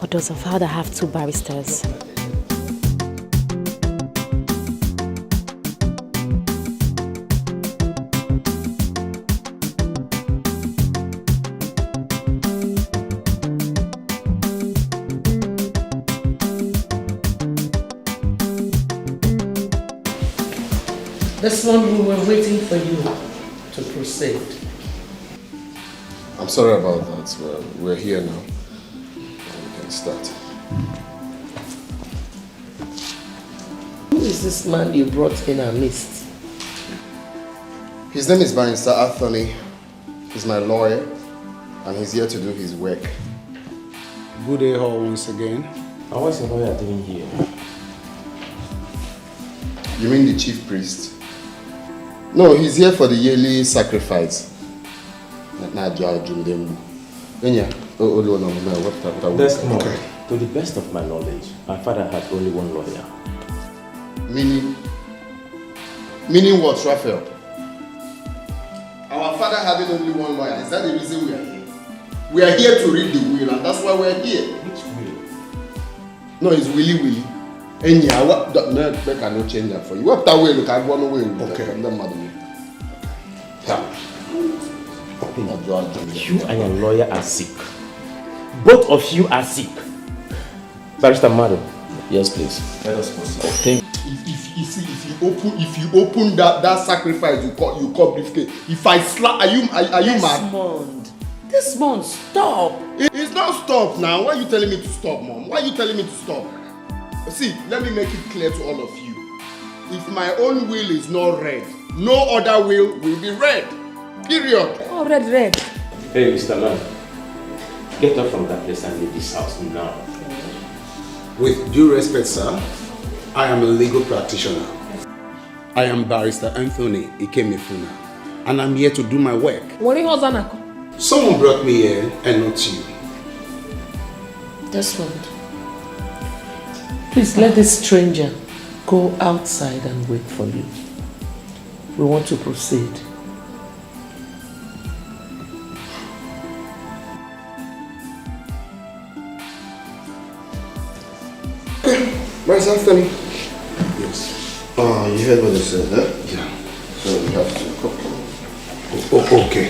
Does her father have two barristers? This one we were waiting for you to proceed. I'm sorry about that. We're here now. Start. Who is this man you brought in our midst? His name is Barrister Anthony. He's my lawyer, and he's here to do his work. Good day all once again. And what's the lawyer doing here? You mean the chief priest? No, he's here for the yearly sacrifice. That's not. Okay. To the best of my knowledge, my father had only one lawyer. Meaning what, Raphael? Our father having only one lawyer, is that the reason we are here? We are here to read the will, and that's why we are here. Which will? No, it's Willy. And yeah, what? No, I cannot change that for you. What that way? Look, I want to win. Okay. You and your lawyer are sick. Both of you are sick. Barrister Mado. Yes, please. Let us proceed. Okay. If you open that sacrifice, you call briefcase. If I slap, are you mad? Desmond, stop. It's not stop now. Why are you telling me to stop, Mom? Why are you telling me to stop? See, let me make it clear to all of you. If my own will is not read, no other will be read. Period. Oh, red. Hey, Mr. Man. Get up from that place and leave this house now. With due respect, sir, I am a legal practitioner. I am Barrister Anthony Ike, and I'm here to do my work. Someone brought me here and not you. Desmond, please let this stranger go outside and wait for you. We want to proceed. Barrister Anthony. Yes. You heard what they said, huh? Yeah. So we have to come. Okay.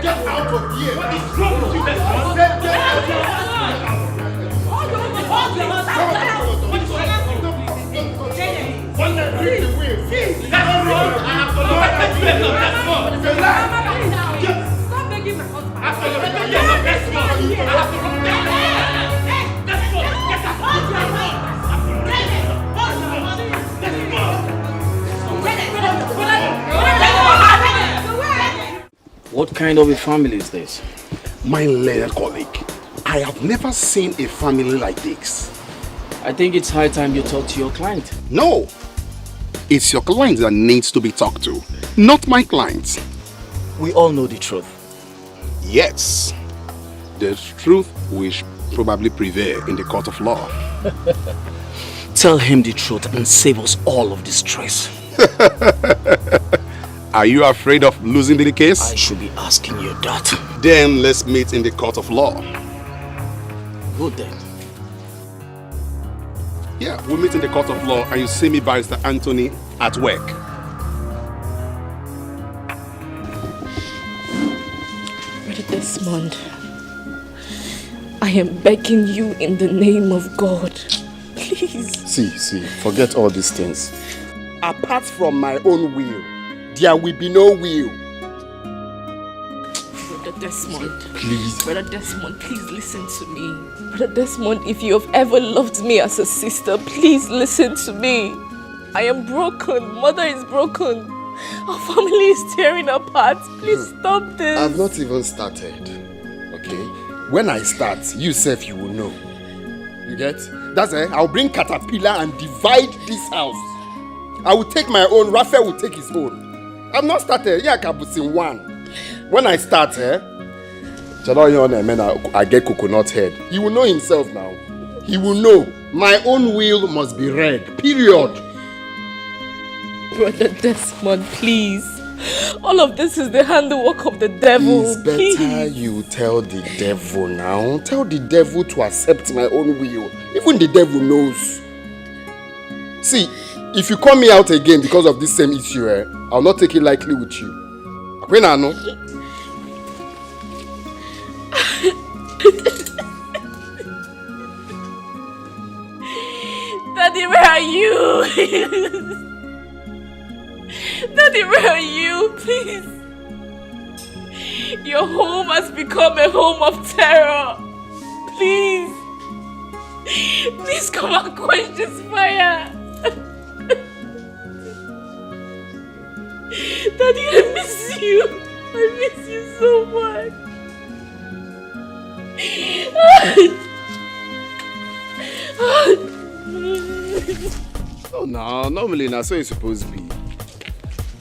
Get out of here! What is wrong with you? Get out! Stop begging my husband. What kind of a family is this? My learned colleague, I have never seen a family like this. I think it's high time you talk to your client. No! It's your client that needs to be talked to, not my client. We all know the truth. Yes. the truth will probably prevail in the court of law. Tell him the truth and save us all of this stress. Are you afraid of losing the case? I should be asking you that. Then let's meet in the court of law. Good then. Yeah, we'll meet in the court of law and you see me, Barrister Anthony, at work. Brother Desmond, I am begging you in the name of God. Please. See, forget all these things. Apart from my own will, there will be no will. Brother Desmond. Please. Brother Desmond, please listen to me. Brother Desmond, if you have ever loved me as a sister, please listen to me. I am broken. Mother is broken. Our family is tearing apart. Please stop this. I've not even started. Okay? When I start, you self, you will know. You get? That's it. I'll bring caterpillar and divide this house. I will take my own. Raphael will take his own. I've not started. Yeah, in one. When I start, I get coconut head. He will know himself now. He will know. My own will must be read. Period. Brother Desmond, please. All of this is the handiwork of the devil. It's better you tell the devil now. Tell the devil to accept my own will. Even the devil knows. See, if you call me out again because of this same issue, I'll not take it lightly with you. When I know. Daddy, where are you? Daddy, where are you? Please. Your home has become a home of terror. Please. Please come and quench this fire. Daddy, I miss you. I miss you so much. Oh, no, normally that's how it's supposed to be.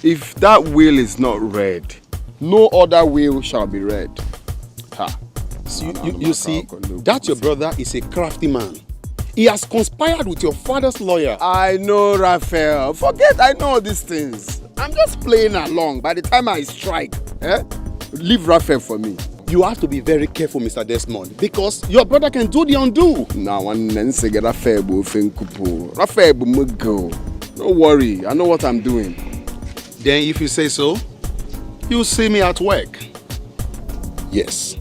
If that will is not read, no other will shall be read. Ha. So you see, that your brother is a crafty man. He has conspired with your father's lawyer. I know, Raphael. Forget I know all these things. I'm just playing along. By the time I strike, leave Raphael for me. You have to be very careful, Mr. Desmond, because your brother can do the undo. Raphael, don't worry, I know what I'm doing. Then if you say so, you'll see me at work. Yes.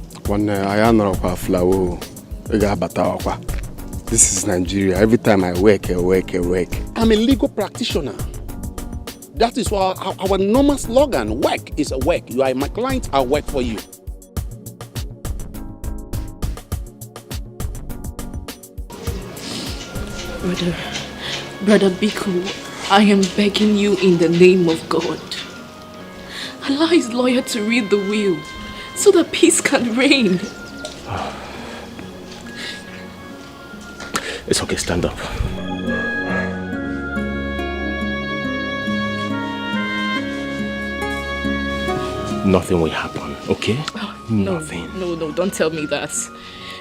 This is Nigeria. Every time I work. I'm a legal practitioner. That is why our normal slogan, work is a work. You are my client, I'll work for you. Brother Biku, I am begging you in the name of God. Allow his lawyer to read the will so that peace can reign. It's okay, stand up. Nothing will happen, okay? Nothing. No, don't tell me that.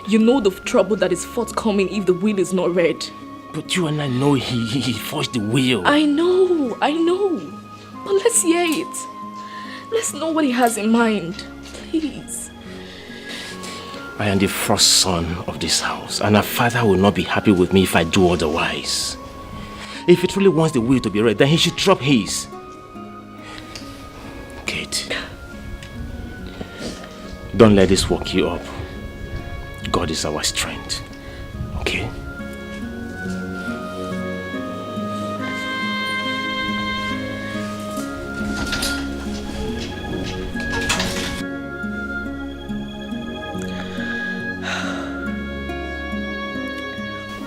You know the trouble that is forthcoming if the will is not read. But you and I know he forged the will. I know. But let's hear it. Let's know what he has in mind. Please. I am the first son of this house, and our father will not be happy with me if I do otherwise. If he truly wants the will to be read, then he should drop his. Kate, don't let this work you up. God is our strength, okay?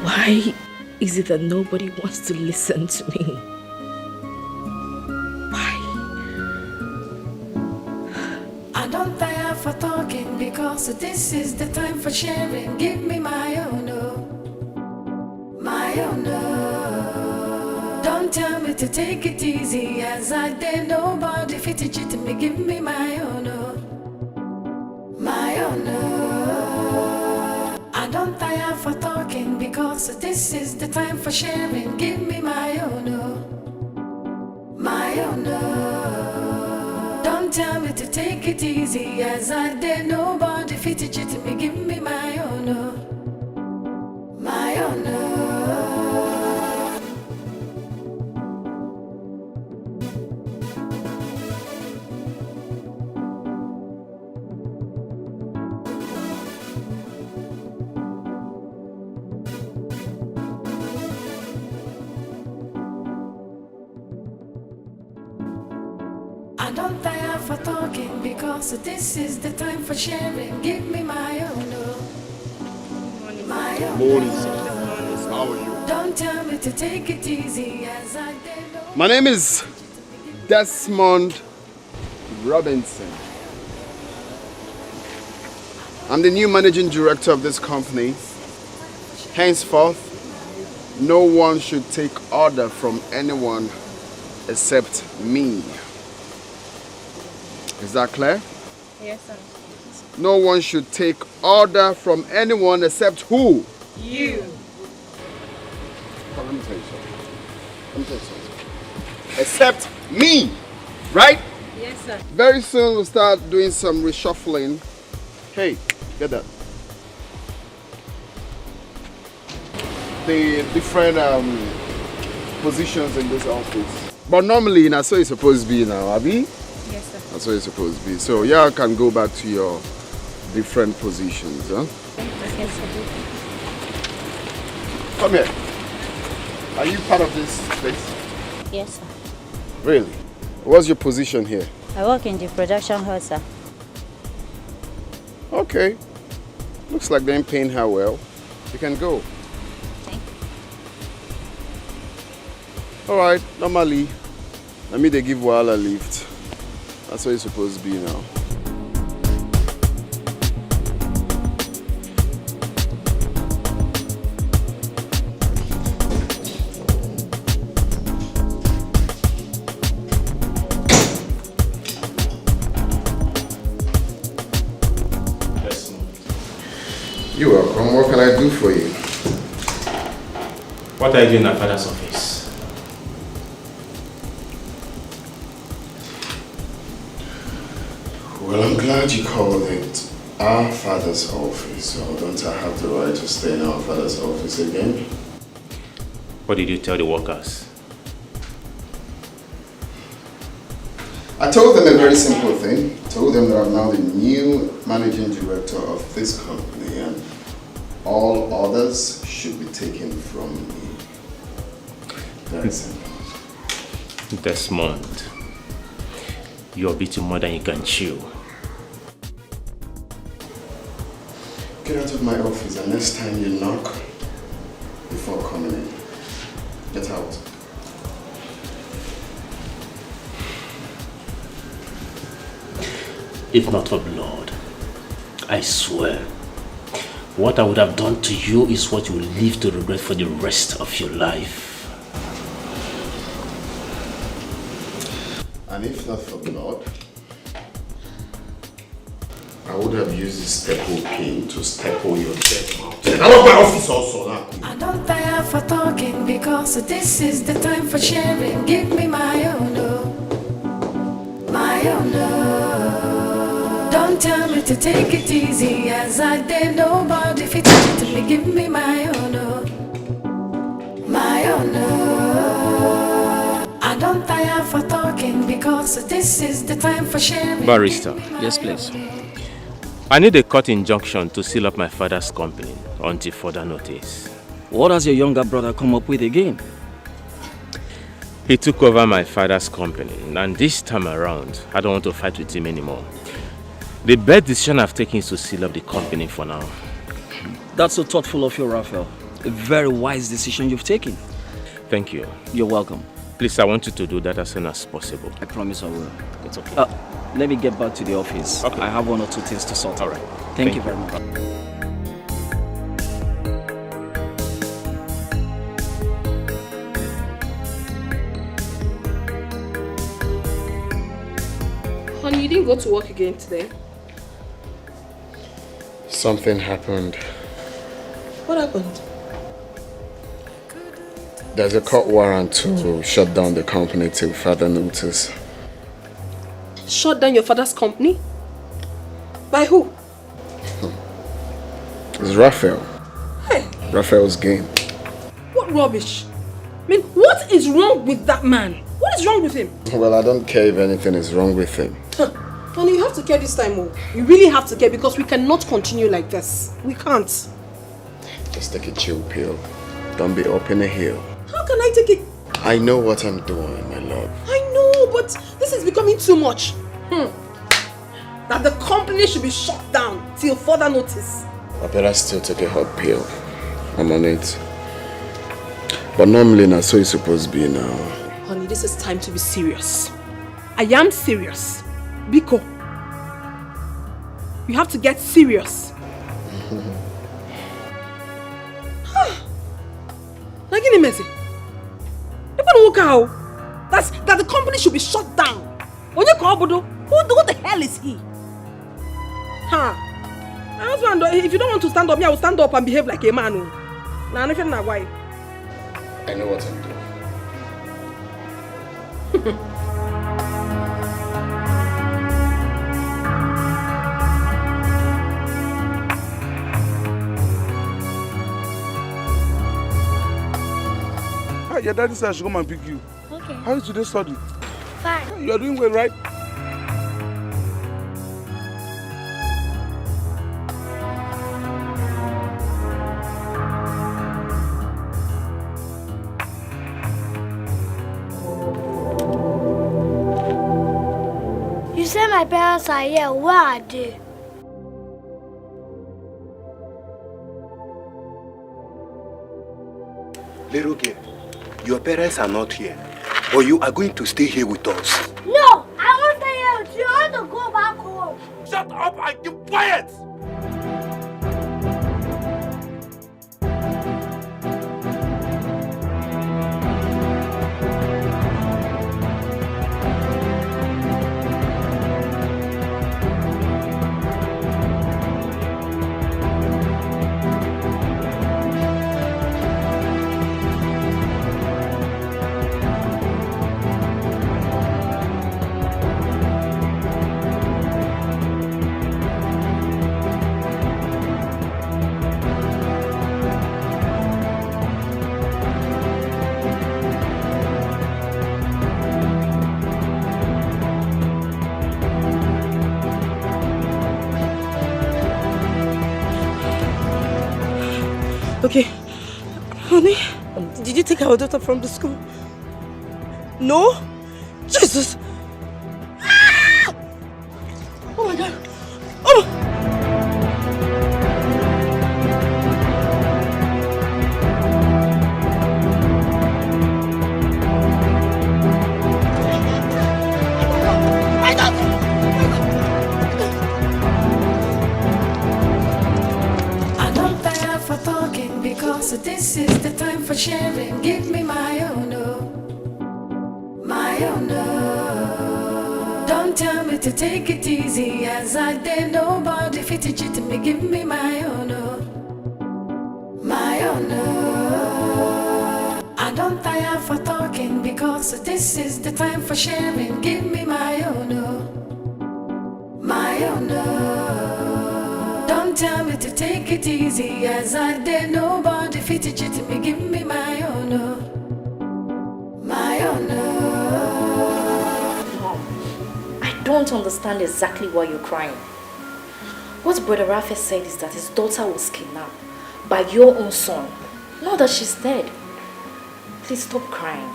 Why is it that nobody wants to listen to me? Why? I don't tire for talking because this is the time for sharing. Give me my own, my own. Don't tell me to take it easy as I did. Nobody fit it to me. Give me my own, my own. because this is the time for sharing. Give me my own, my own. Don't tell me to take it easy, as I dare nobody fit it to me. Give me my own, my own. I don't tire for talking because this is the time for sharing. Give me my own, my own. Morning, sir. How are you? Don't tell me to take it easy, as I dare no. My name is Desmond Robinson. I'm the new managing director of this company. Henceforth, no one should take order from anyone except me. Is that clear? Yes, sir. No one should take order from anyone except who? You. Let me tell you something. Let me tell you something. Except me, right? Yes, sir. Very soon we'll start doing some reshuffling. Hey, get that. The different positions in this office. But normally, that's what it's supposed to be now, Abby. Yes, sir. That's what it's supposed to be. So yeah, you can go back to your different positions, huh? Yes, sir. Come here. Are you part of this place? Yes, sir. Really? What's your position here? I work in the production hall, sir. Okay. Looks like they ain't paying her well. You can go. Thank you. Alright, normally, I mean they give Wahala lift. That's what it's supposed to be now. You're welcome. What can I do for you? What are you doing in our father's office? Well, I'm glad you called it our father's office. So don't I have the right to stay in our father's office again? What did you tell the workers? I told them a very simple thing. I told them that I'm now the new managing director of this company and all others should be taken from me. Very simple. Desmond, you're beating more than you can chew. Get out of my office and next time you knock before coming in. Get out. If not for blood, I swear, what I would have done to you is what you will live to regret for the rest of your life. And if not for blood, I would have used this staple pin to staple your dead mouth. Out of my office also now. I don't tire for talking because this is the time for sharing. Give me my own, my own. Don't tell me to take it easy, as I dare nobody fit it to me. Give me my own, my own. I don't tire for talking because this is the time for sharing. Barrister. Yes, please. I need a court injunction to seal up my father's company until further notice. What has your younger brother come up with again? He took over my father's company, and this time around, I don't want to fight with him anymore. The best decision I've taken is to seal up the company for now. That's so thoughtful of you, Raphael. A very wise decision you've taken. Thank you. You're welcome. Please, I want you to do that as soon as possible. I promise I will. It's okay. Let me get back to the office. Okay. I have one or two things to sort. All right. Thank you very much. Honey, you didn't go to work again today? Something happened. What happened? There's a court warrant to shut down the company till further notice. Shut down your father's company? By who? It's Raphael. Hey, Raphael's game. what rubbish? I mean, what is wrong with that man? What is wrong with him? Well, I don't care if anything is wrong with him. Honey, you have to care this time, oh. You really have to care because we cannot continue like this. We can't. Just take a chill pill. Don't be up in a hill. How can I take it? I know what I'm doing, my love. I know, but this is becoming too much. That the company should be shut down till further notice. I better still take a hot pill. I'm on it. But normally, that's so it's supposed to be now. Honey, this is time to be serious. I am serious. Biko, you have to get serious. Like any message. That the company should be shut down. Who the hell is he? My husband, if you don't want to stand up, I will stand up and behave like a man. Now, I know why. I know what I'm doing. Your daddy said I should come and pick you. Okay. How is today study? Fine. You are doing well, right? You said my parents are here. Where are they? Little girl, your parents are not here, or you are going to stay here with us. No, I won't stay here with you. I want to go back home. Shut up and keep quiet! Okay, honey, did you take our daughter from the school? No? Jesus! Ah! Oh my God! Oh! So this is the time for sharing. Give me my own, oh, my own, oh. Don't tell me to take it easy, as I did. Nobody fit it to me. Give me my own, oh, my own, oh. I don't tire for talking because this is the time for sharing. Give me my own, oh, my own, oh. Don't tell me to take it easy, as I did. Nobody fit it to me. Give me my own, oh, my own, oh. Mom, I don't understand exactly why you're crying. What Brother Raphael said is that his daughter was kidnapped by your own son. Not that she's dead. Please stop crying.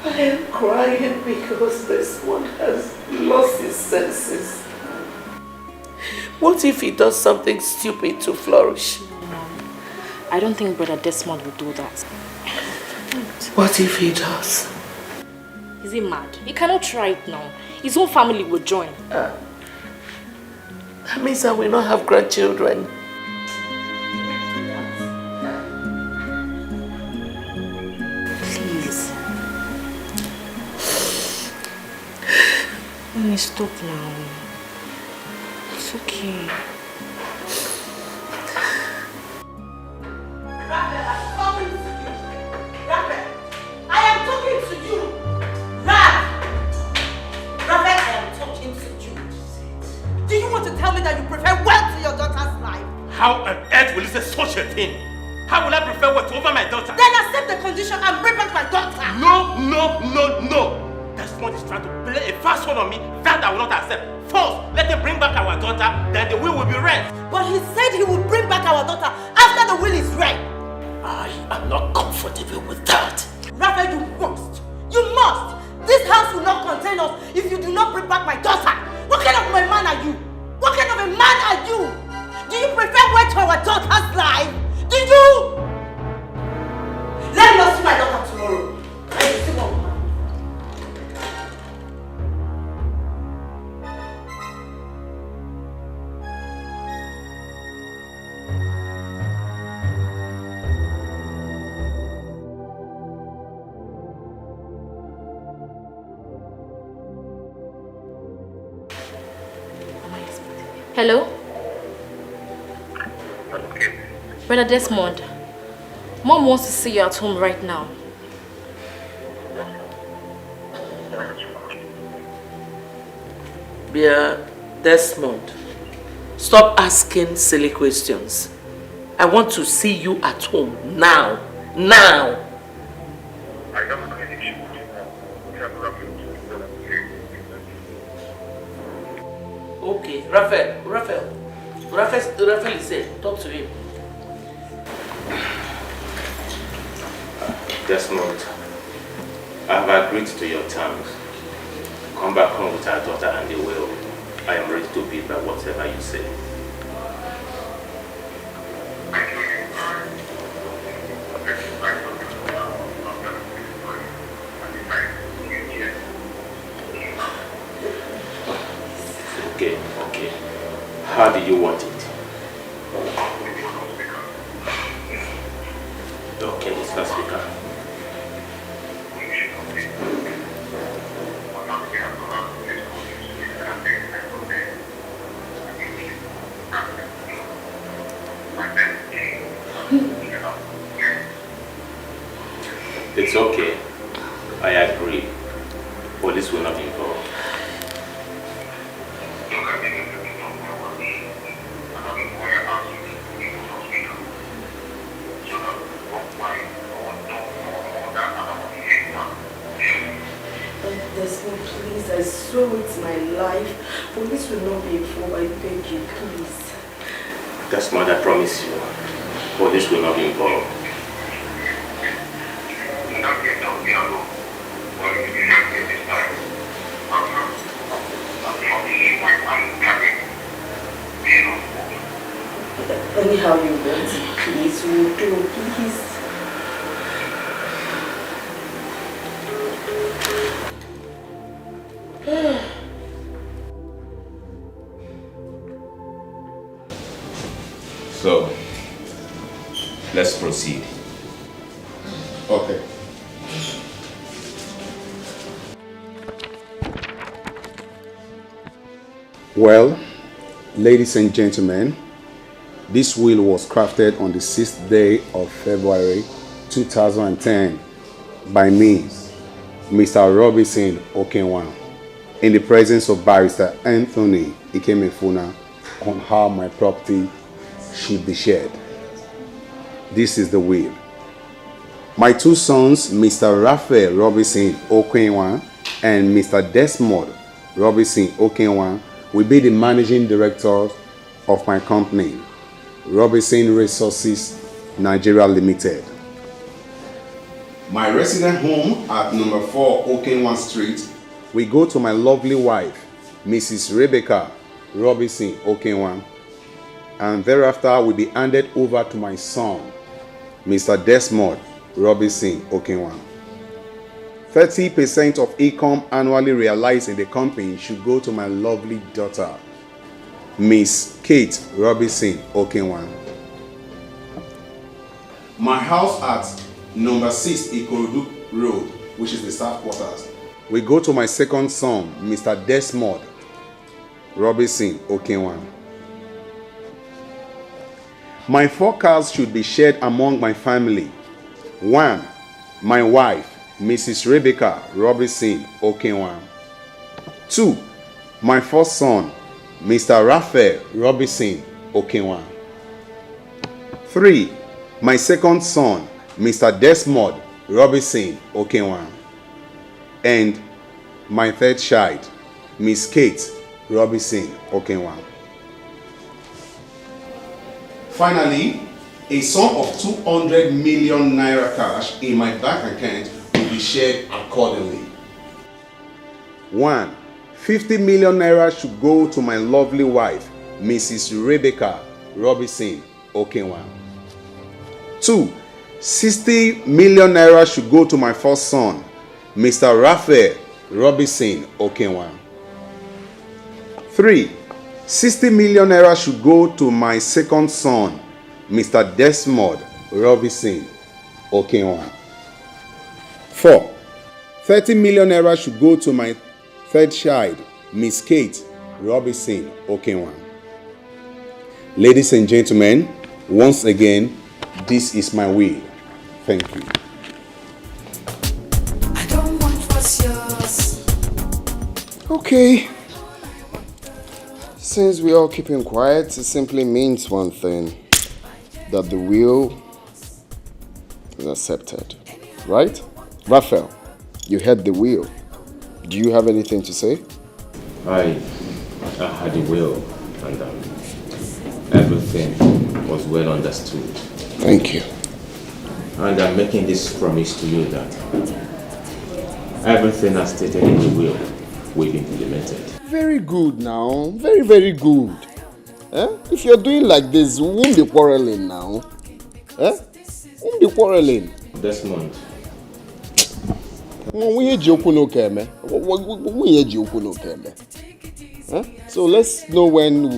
I am crying because this one has lost his senses. What if he does something stupid to flourish? No, I don't think Brother Desmond will do that. What if he does? Is he mad? He cannot try it now. His whole family will join. That means I will not have grandchildren. Please. Let me stop now. It's okay. Raphael, I'm talking to you. Raphael, I am talking to you. Raphael, I am talking to you. Do you want to tell me that you prefer wealth to your daughter's life? How on earth will you say such a thing? How will I prefer what over my daughter? Then accept the condition and bring back my daughter. No. Desmond is trying to play a fast one on me that I will not accept. First, let him bring back our daughter, then the will be read. But he said he would bring back our daughter after the will is read. I am not comfortable with that. Raphael, you must. You must. This house will not contain us if you do not bring back my daughter. What kind of a man are you? What kind of a man are you? Do you prefer wait to our daughter's life? Do you? Let me not see my daughter tomorrow. I will see one. Hello? Brother Desmond, Mom wants to see you at home right now. Dear Desmond, stop asking silly questions. I want to see you at home now. Now! Okay, Raphael is here. Talk to him. Desmond, I have agreed to your terms. Come back home with our daughter and the will. I am ready to be by whatever you say. Okay. How do you want it? Okay, this first speaker. It's okay. I agree. Police will not be involved. Please, I swear it's my life. Police will not be involved. I beg you, please. Desmond, I promise you. Police will not be involved. Anyhow you want it, please, we'll do, please. So, let's proceed. Okay. Well, ladies and gentlemen, this will was crafted on the 6th day of February 2010 by me, Mr. Robinson Okenwa, in the presence of Barrister Anthony Ikemefuna, on how my property should be shared. This is the will. My two sons, Mr. Raphael Robinson Okenwa and Mr. Desmond Robinson Okenwa, will be the managing directors of my company, Robinson Resources Nigeria Limited. My resident home at number 4 Okenwa Street will go to my lovely wife, Mrs. Rebecca Robinson Okenwa, and thereafter will be handed over to my son, Mr. Desmond Robinson Okenwa. 30% of income annually realized in the company should go to my lovely daughter, Miss Kate Robinson Okenwa. My house at number 6 Ikorodu Road, which is the staff quarters, will go to my second son, Mr. Desmond Robinson Okenwa. My 4 cars should be shared among my family. 1. My wife, Mrs. Rebecca Robinson Okenwa. 2. My first son, Mr. Raphael Robinson Okenwa. 3. My second son, Mr. Desmond Robinson Okenwa. And my third child, Miss Kate Robinson Okenwa. Finally, a sum of 200 million naira cash in my bank account will be shared accordingly. 1. 50 million naira should go to my lovely wife, Mrs. Rebecca Robinson Okenwa. 2. 60 million naira should go to my first son, Mr. Raphael Robinson Okenwa. 3. 60 million naira should go to my second son, Mr. Desmond Robinson Okenwa. 4. 30 million naira should go to my third child, Miss Kate Robinson Okenwa. Ladies and gentlemen, once again, this is my will. Thank you. I don't want what's yours. Okay. Since we're all keeping quiet, it simply means one thing. That the will is accepted. Right? Raphael, you heard the will. Do you have anything to say? I had a will, and everything was well understood. Thank you. And I'm making this promise to you that everything as stated in the will be implemented. Very good now. Very, very good. If you're doing like this, we won't be quarreling now. Won't be quarreling. Desmond. So let's know when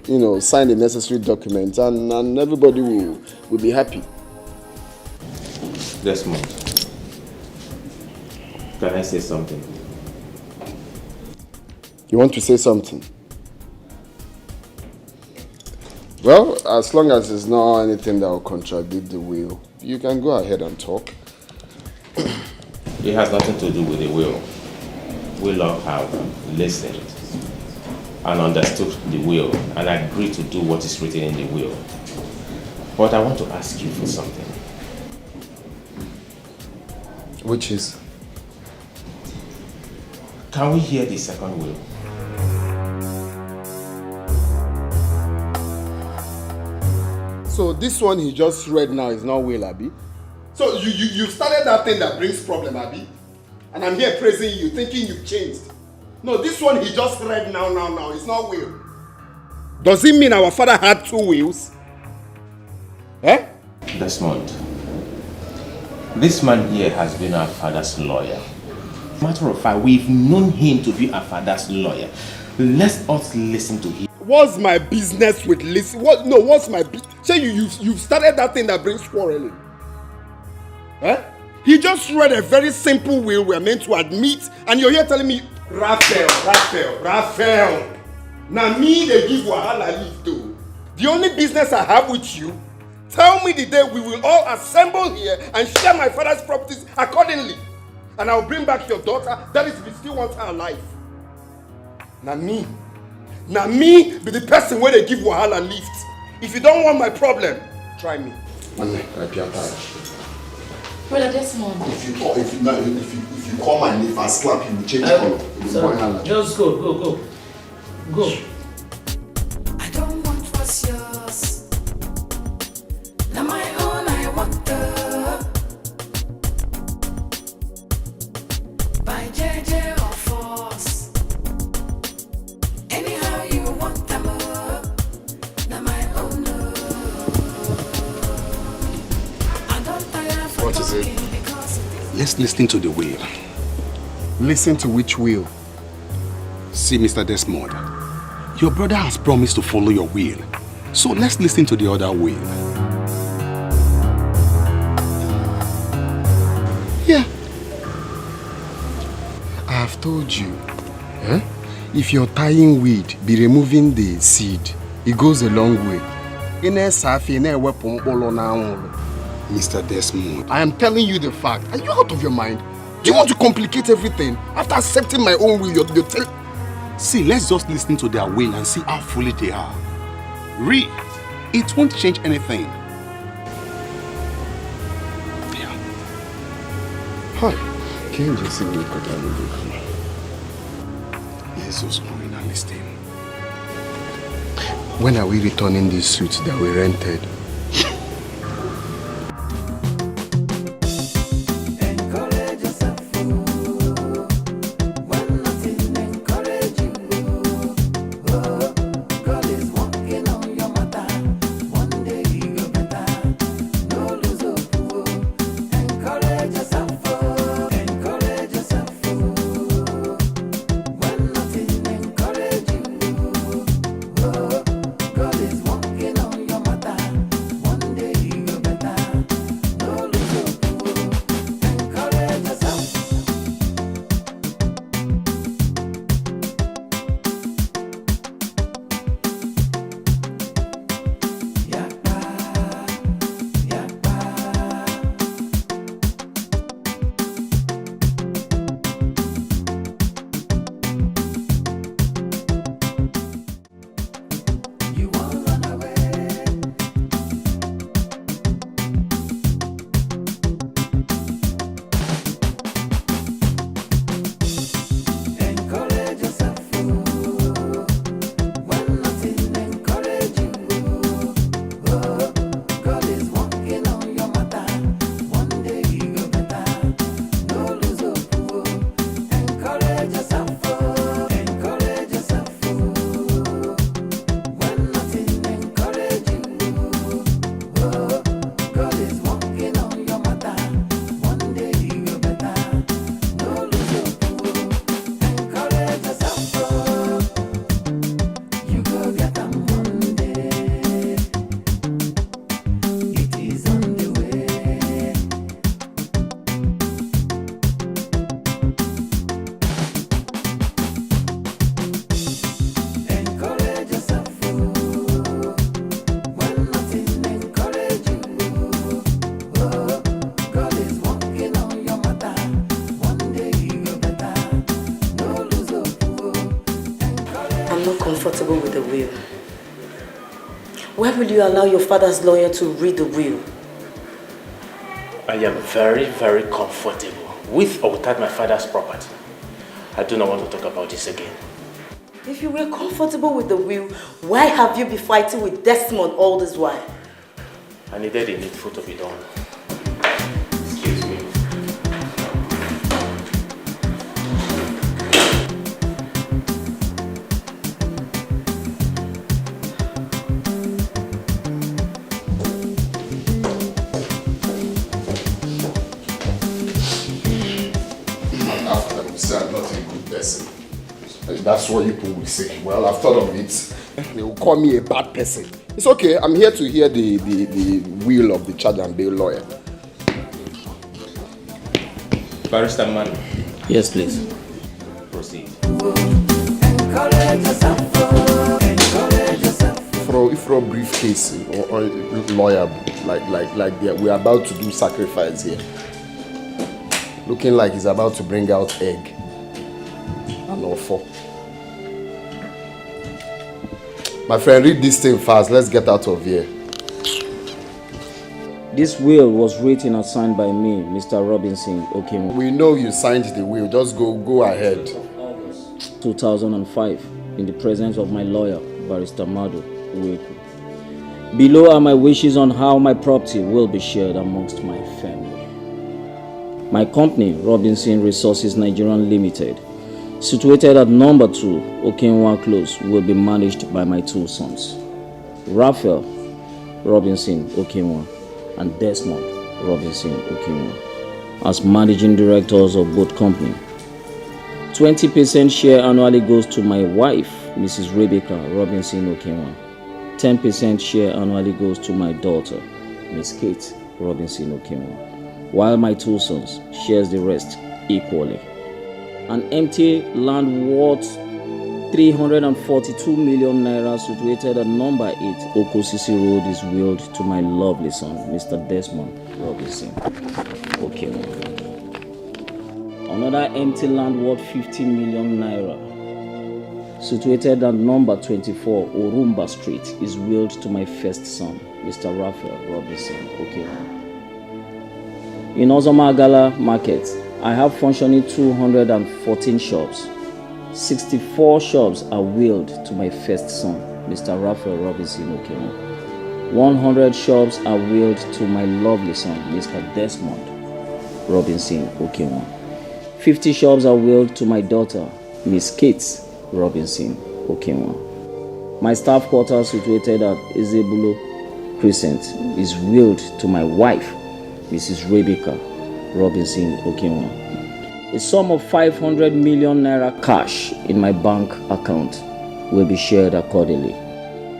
we'll, sign the necessary documents and everybody will be happy. Desmond, can I say something? You want to say something? Well, as long as there's not anything that will contradict the will, you can go ahead and talk. It has nothing to do with the will. We all have listened and understood the will and agreed to do what is written in the will. But I want to ask you for something. Which is? Can we hear the second will? So this one he just read now is not will, Abi? So you started that thing that brings problem, Abi? And I'm here praising you, thinking you've changed. No, this one he just read now, it's not will. Does it mean our father had 2 wills? Desmond, this man here has been our father's lawyer. Matter of fact, we've known him to be our father's lawyer. Let us listen to him. What's my business with listen? What's my business? Say you've started that thing that brings quarreling. He just read a very simple will we're meant to admit, and you're here telling me, Raphael. Now me they give wahala leave too. The only business I have with you, tell me the day we will all assemble here and share my father's properties accordingly. And I'll bring back your daughter, that is if you still want her alive. Now me be the person where they give wahala lift. If you don't want my problem, try me. Brother Desmond. If you call my name and slap you, will change color. Just go. I don't want what's yours. Now my own, I want the by JJ or force. Anyhow you want them. Now my own. I don't tire for What is it? Let's listen to the will. Listen to which will? See, Mr. Desmond, your brother has promised to follow your will. So let's listen to the other will. Yeah. I have told you, if you're tying weed, be removing the seed. It goes a long way. Mr. Desmond. I am telling you the fact. Are you out of your mind? Do you want to complicate everything? After accepting my own will, you're telling... See, let's just listen to their will and see how foolish they are. It won't change anything. Yeah. Hi. Can you just see me? Jesus, going and listen. When are we returning these suits that we rented? Comfortable with the will. Why will you allow your father's lawyer to read the will? I am very, very comfortable with or without my father's property. I do not want to talk about this again. If you were comfortable with the will, why have you been fighting with Desmond all this while? I needed the needful to be done. Excuse me. I'm not a good person. That's what people will say. Well, I've thought of it. They will call me a bad person. It's okay. I'm here to hear the will of the charge and bail lawyer. Barrister man. Yes, please. Proceed. For a briefcase or a lawyer like we're about to do sacrifice here. Looking like he's about to bring out egg. And offer. My friend, read this thing fast. Let's get out of here. This will was written and signed by me, Mr. Robinson Okemo. We know you signed the will. Just go ahead. 2005, in the presence of my lawyer, Barrister Madu Uweku. Below are my wishes on how my property will be shared amongst my family. My company, Robinson Resources Nigerian Limited, situated at number 2, Okenwa Close, will be managed by my 2 sons, Raphael Robinson Okenwa and Desmond Robinson Okenwa, as managing directors of both companies. 20% share annually goes to my wife, Mrs. Rebecca Robinson Okenwa. 10% share annually goes to my daughter, Miss Kate Robinson Okenwa, while my 2 sons shares the rest equally. An empty land worth 342 million naira situated at number 8 Okosisi Road is willed to my lovely son, Mr. Desmond Robinson. Okay. Another empty land worth 50 million naira situated at number 24 Orumba Street is willed to my first son, Mr. Raphael Robinson. Okay. In Ozomagala Market, I have functioning 214 shops. 64 shops are willed to my first son, Mr. Raphael Robinson Okewa. 100 shops are willed to my lovely son, Mr. Desmond Robinson Okewa. 50 shops are willed to my daughter, Miss Kate Robinson Okewa. My staff quarters situated at Ezebulo Crescent is willed to my wife, Mrs. Rebecca Robinson Okewa. A sum of 500 million naira cash in my bank account will be shared accordingly.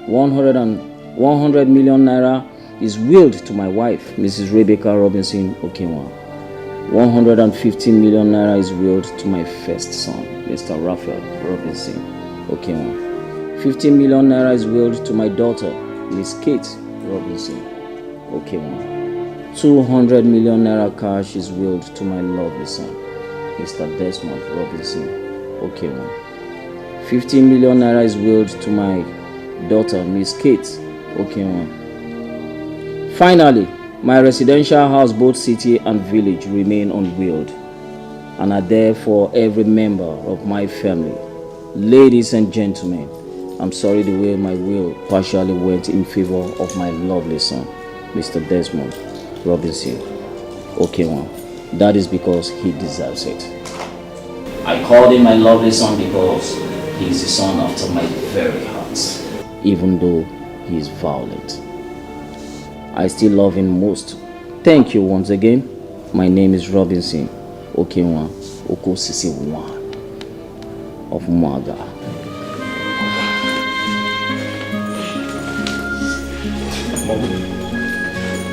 100 million naira is willed to my wife, Mrs. Rebecca Robinson Okewa. 150 million naira is willed to my first son, Mr. Raphael Robinson Okewa. 50 million naira is willed to my daughter, Miss Kate Robinson Okewa. 200 million naira cash is willed to my lovely son, Mr. Desmond Robinson Okewa. 50 million naira is willed to my daughter, Miss Kate Okewa. Finally, my residential house, both city and village, remain unwilled and are there for every member of my family. Ladies and gentlemen, I'm sorry the way my will partially went in favor of my lovely son, Mr. Desmond Robinson Okewa. That is because he deserves it. I called him my lovely son because he is the son after my very heart. Even though he is violent, I still love him most. Thank you once again. My name is Robinson Okewa Okosisi 1 of Maga.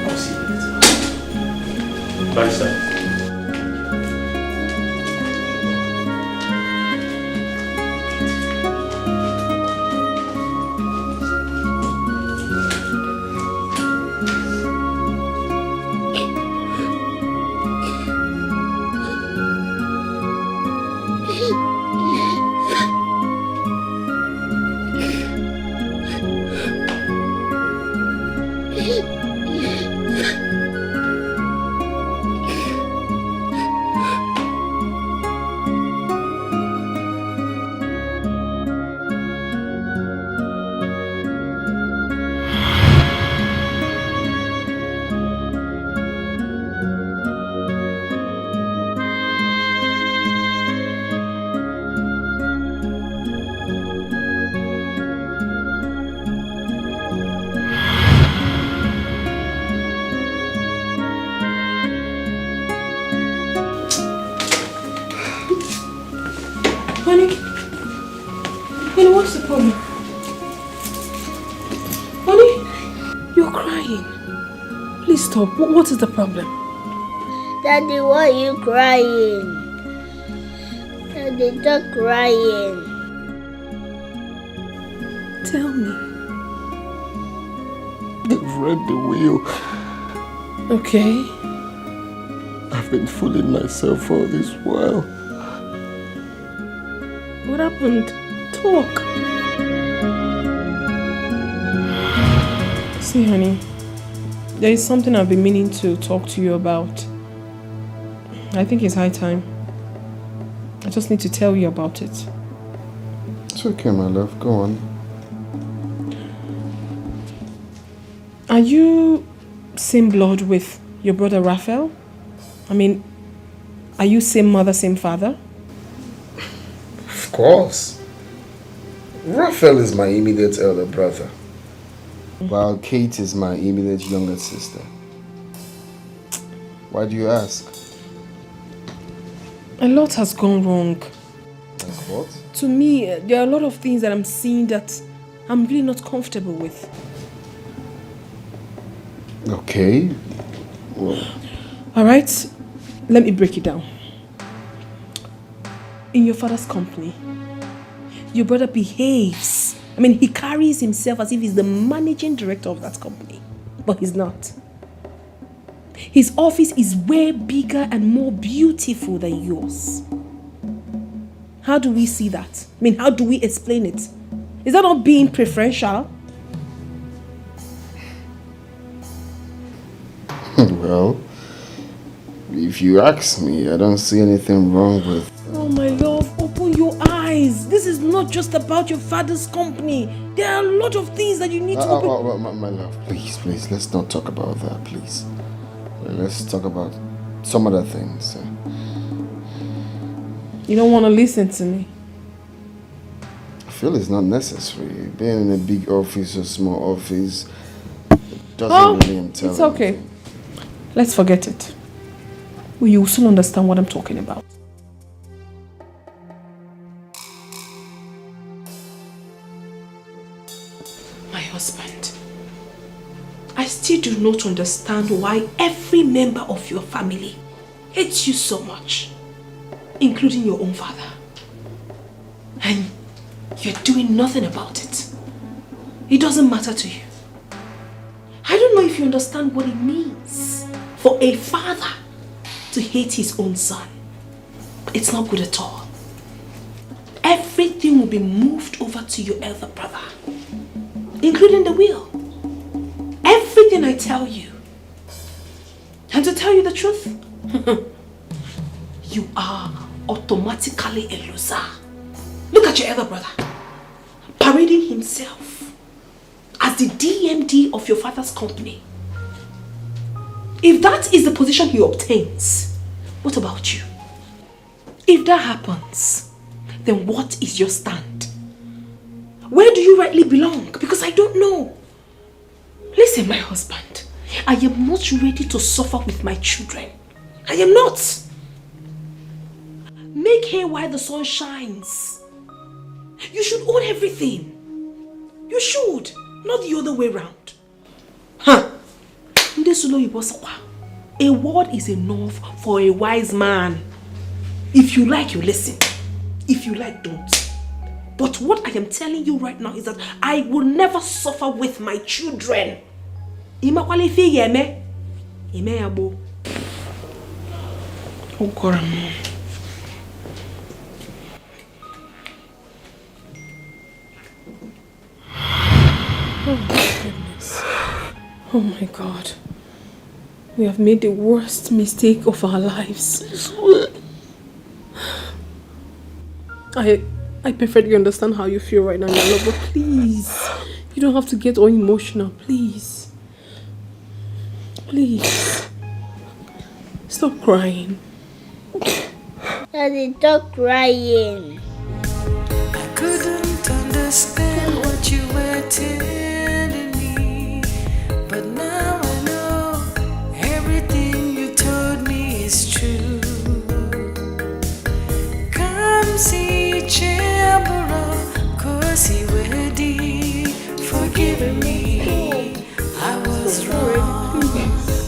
I'll see you later. Barrister. Honey, what's the problem? Honey, you're crying. Please stop. What is the problem? Daddy, why are you crying? Daddy, stop crying. Tell me. They've read the will. Okay. I've been fooling myself all this while. What happened? Talk. See, honey, there is something I've been meaning to talk to you about. I think it's high time. I just need to tell you about it. It's okay, my love. Go on. Are you same blood with your brother Raphael? I mean, are you same mother, same father? Of course. Raphael is my immediate elder brother, while Kate is my immediate younger sister. Why do you ask? A lot has gone wrong. Like what? To me, there are a lot of things that I'm seeing that I'm really not comfortable with. Okay. Well. All right, let me break it down. In your father's company, your brother behaves. I mean, he carries himself as if he's the managing director of that company. But he's not. His office is way bigger and more beautiful than yours. How do we see that? I mean, how do we explain it? Is that not being preferential? Well, if you ask me, I don't see anything wrong with... Oh my love, open your eyes. This is not just about your father's company. There are a lot of things that you need to open... my love, please, let's not talk about that, please. Let's talk about some other things. You don't want to listen to me. I feel it's not necessary. Being in a big office or small office doesn't really entail it's okay. anything. Let's forget it. Well, you will soon understand what I'm talking about. My husband, I still do not understand why every member of your family hates you so much, including your own father. And you're doing nothing about it. It doesn't matter to you. I don't know if you understand what it means for a father to hate his own son. It's not good at all. Everything will be moved over to your elder brother, including the will. Everything I tell you. And to tell you the truth, you are automatically a loser. Look at your elder brother, parading himself as the DMD of your father's company. If that is the position he obtains, what about you? If that happens, then what is your stand? Where do you rightly belong? Because I don't know. Listen, my husband, I am not ready to suffer with my children. I am not. Make hay while the sun shines. You should own everything. You should, not the other way around. Huh? A word is enough for a wise man. If you like, you listen. If you like, don't. But what I am telling you right now is that I will never suffer with my children. Oh my goodness. Oh my God. We have made the worst mistake of our lives. I perfectly understand how you feel right now, my love, but please, you don't have to get all emotional, please. Please. Stop crying. Daddy, stop crying. I couldn't understand what you were telling me, but now I know everything you told me is true. Come see Chambera, cause he ready, forgive me. I was wrong.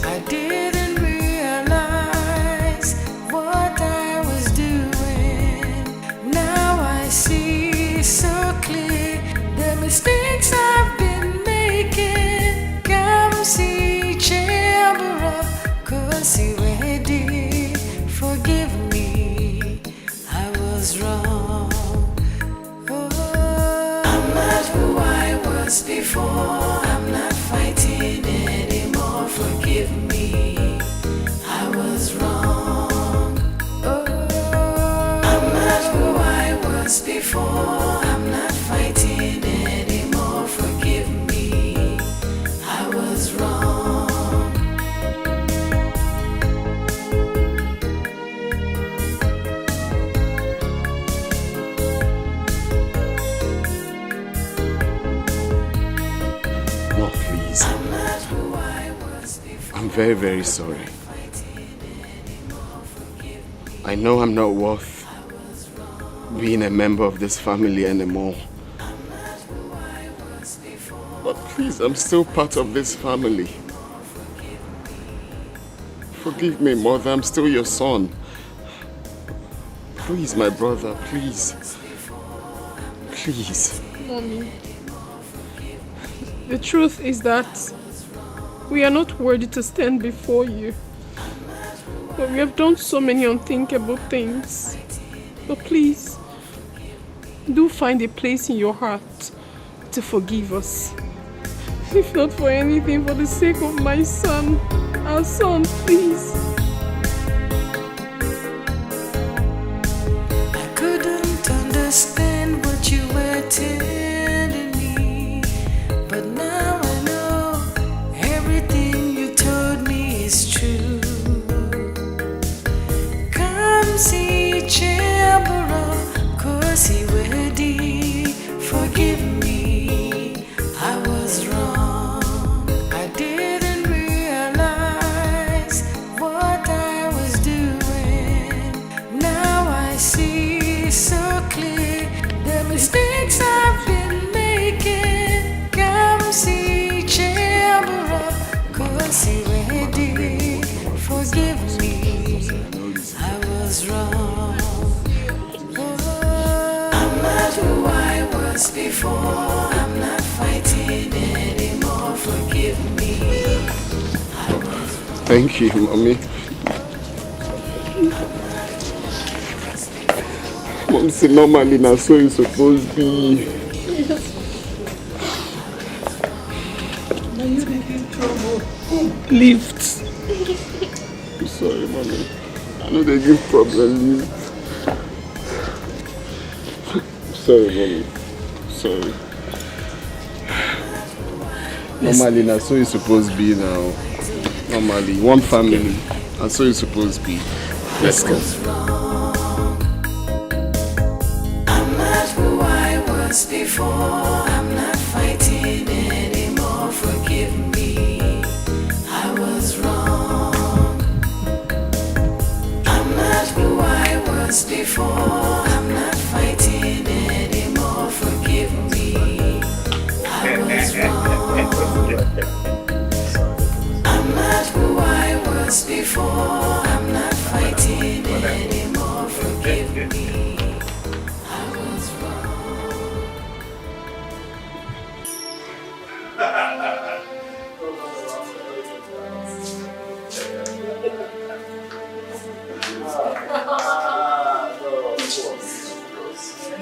I didn't realize what I was doing. Now I see so clear the mistakes I've been making. Come see Chambera, cause he ready, forgive me. I was wrong. Oh, I'm not who I was before. I'm not fighting anymore. Forgive me. I was wrong. Oh, I'm not who I was before. I'm not fighting anymore. Forgive me. I was wrong. No, please. I'm very, very sorry. I know I'm not worth being a member of this family anymore. But please, I'm still part of this family. Forgive me, Mother, I'm still your son. Please, my brother, please. Please. Mommy, the truth is that we are not worthy to stand before you. But we have done so many unthinkable things. But please, do find a place in your heart to forgive us. If not for anything, for the sake of my son, our son, please. I couldn't understand what you were telling me, but now I know everything you told me is true. Come see Chambera, cause he ready. Forgive me, I was wrong. I didn't realize what I was doing. Now I see so clear the mistakes I've been making. Come see Chambera, cause he ready. Forgive me, I was wrong. I'm not who I was before. I'm not fighting anymore. Forgive me. Thank you, Mommy. Mom said normally now so it's supposed to be. Now you making trouble. Lift. I'm sorry, Mommy. I know they give problem. Sorry, Mommy. Sorry. Normally now so it's supposed to be now. Normally, one family. And so it's supposed to be. Let's go. I'm not who I was before. I'm not fighting anymore. Forgive me, I was wrong. I'm not who I was before. I'm not fighting anymore. Forgive me, I was wrong. I'm not who I was before. I'm not fighting anymore. Forgive me, I was wrong.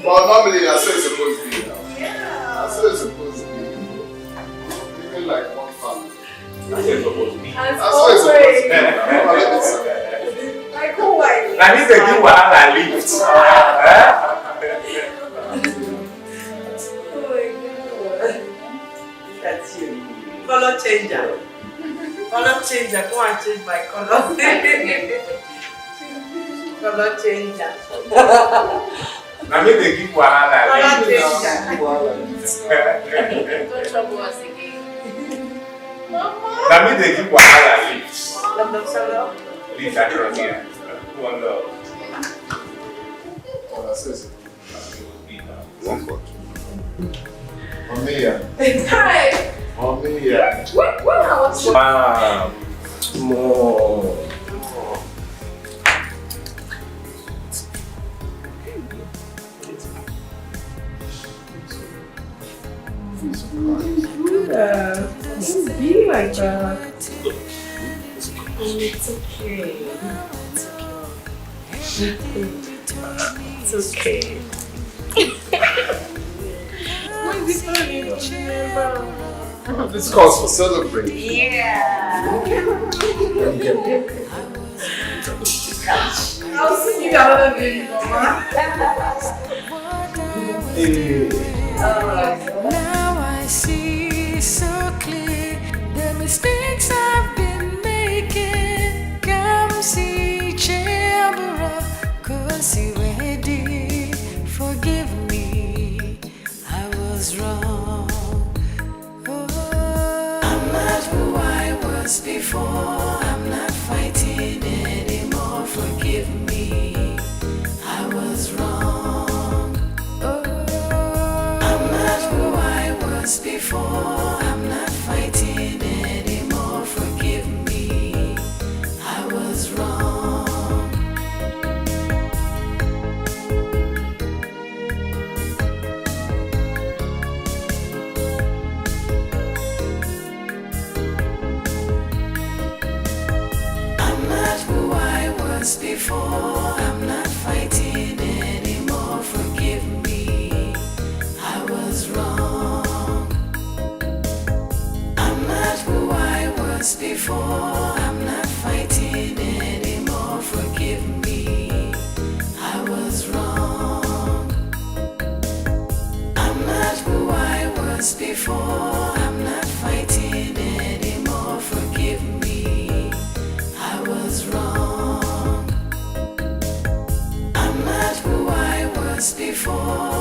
Well, normally that's what it's supposed to be now. Yeah. That's what it's supposed to be. Living like one family. That's what it's supposed to be. That's what it's supposed to be. Like who wife? I need to do what I lift. Oh my God. Look at you. Color changer. Color changer. Go and change my color. Color changer. I need to give what I Color lift. changer. Don't trouble us again. I need to give what I lift. Lift that from here. One love. Oh, that's it. One God. Mamiya. Hi. Mamiya. What was More. Don't be like that. It's okay. It's okay. Why is it funny? This calls for celebration. Yeah. I'll sing you another baby, Mama. Now I see so clear the mistakes I've been making. Come see Chambera, cause he ready. Forgive me, I was wrong. I'm not who I was before. I'm not fighting anymore. Forgive me, I was wrong. I'm not who I was before. I'm not fighting anymore. Forgive me, I was wrong. before, I'm not fighting anymore. Forgive me, I was wrong. I'm not who I was before, I'm not fighting anymore. Forgive me, I was wrong. I'm not who I was before.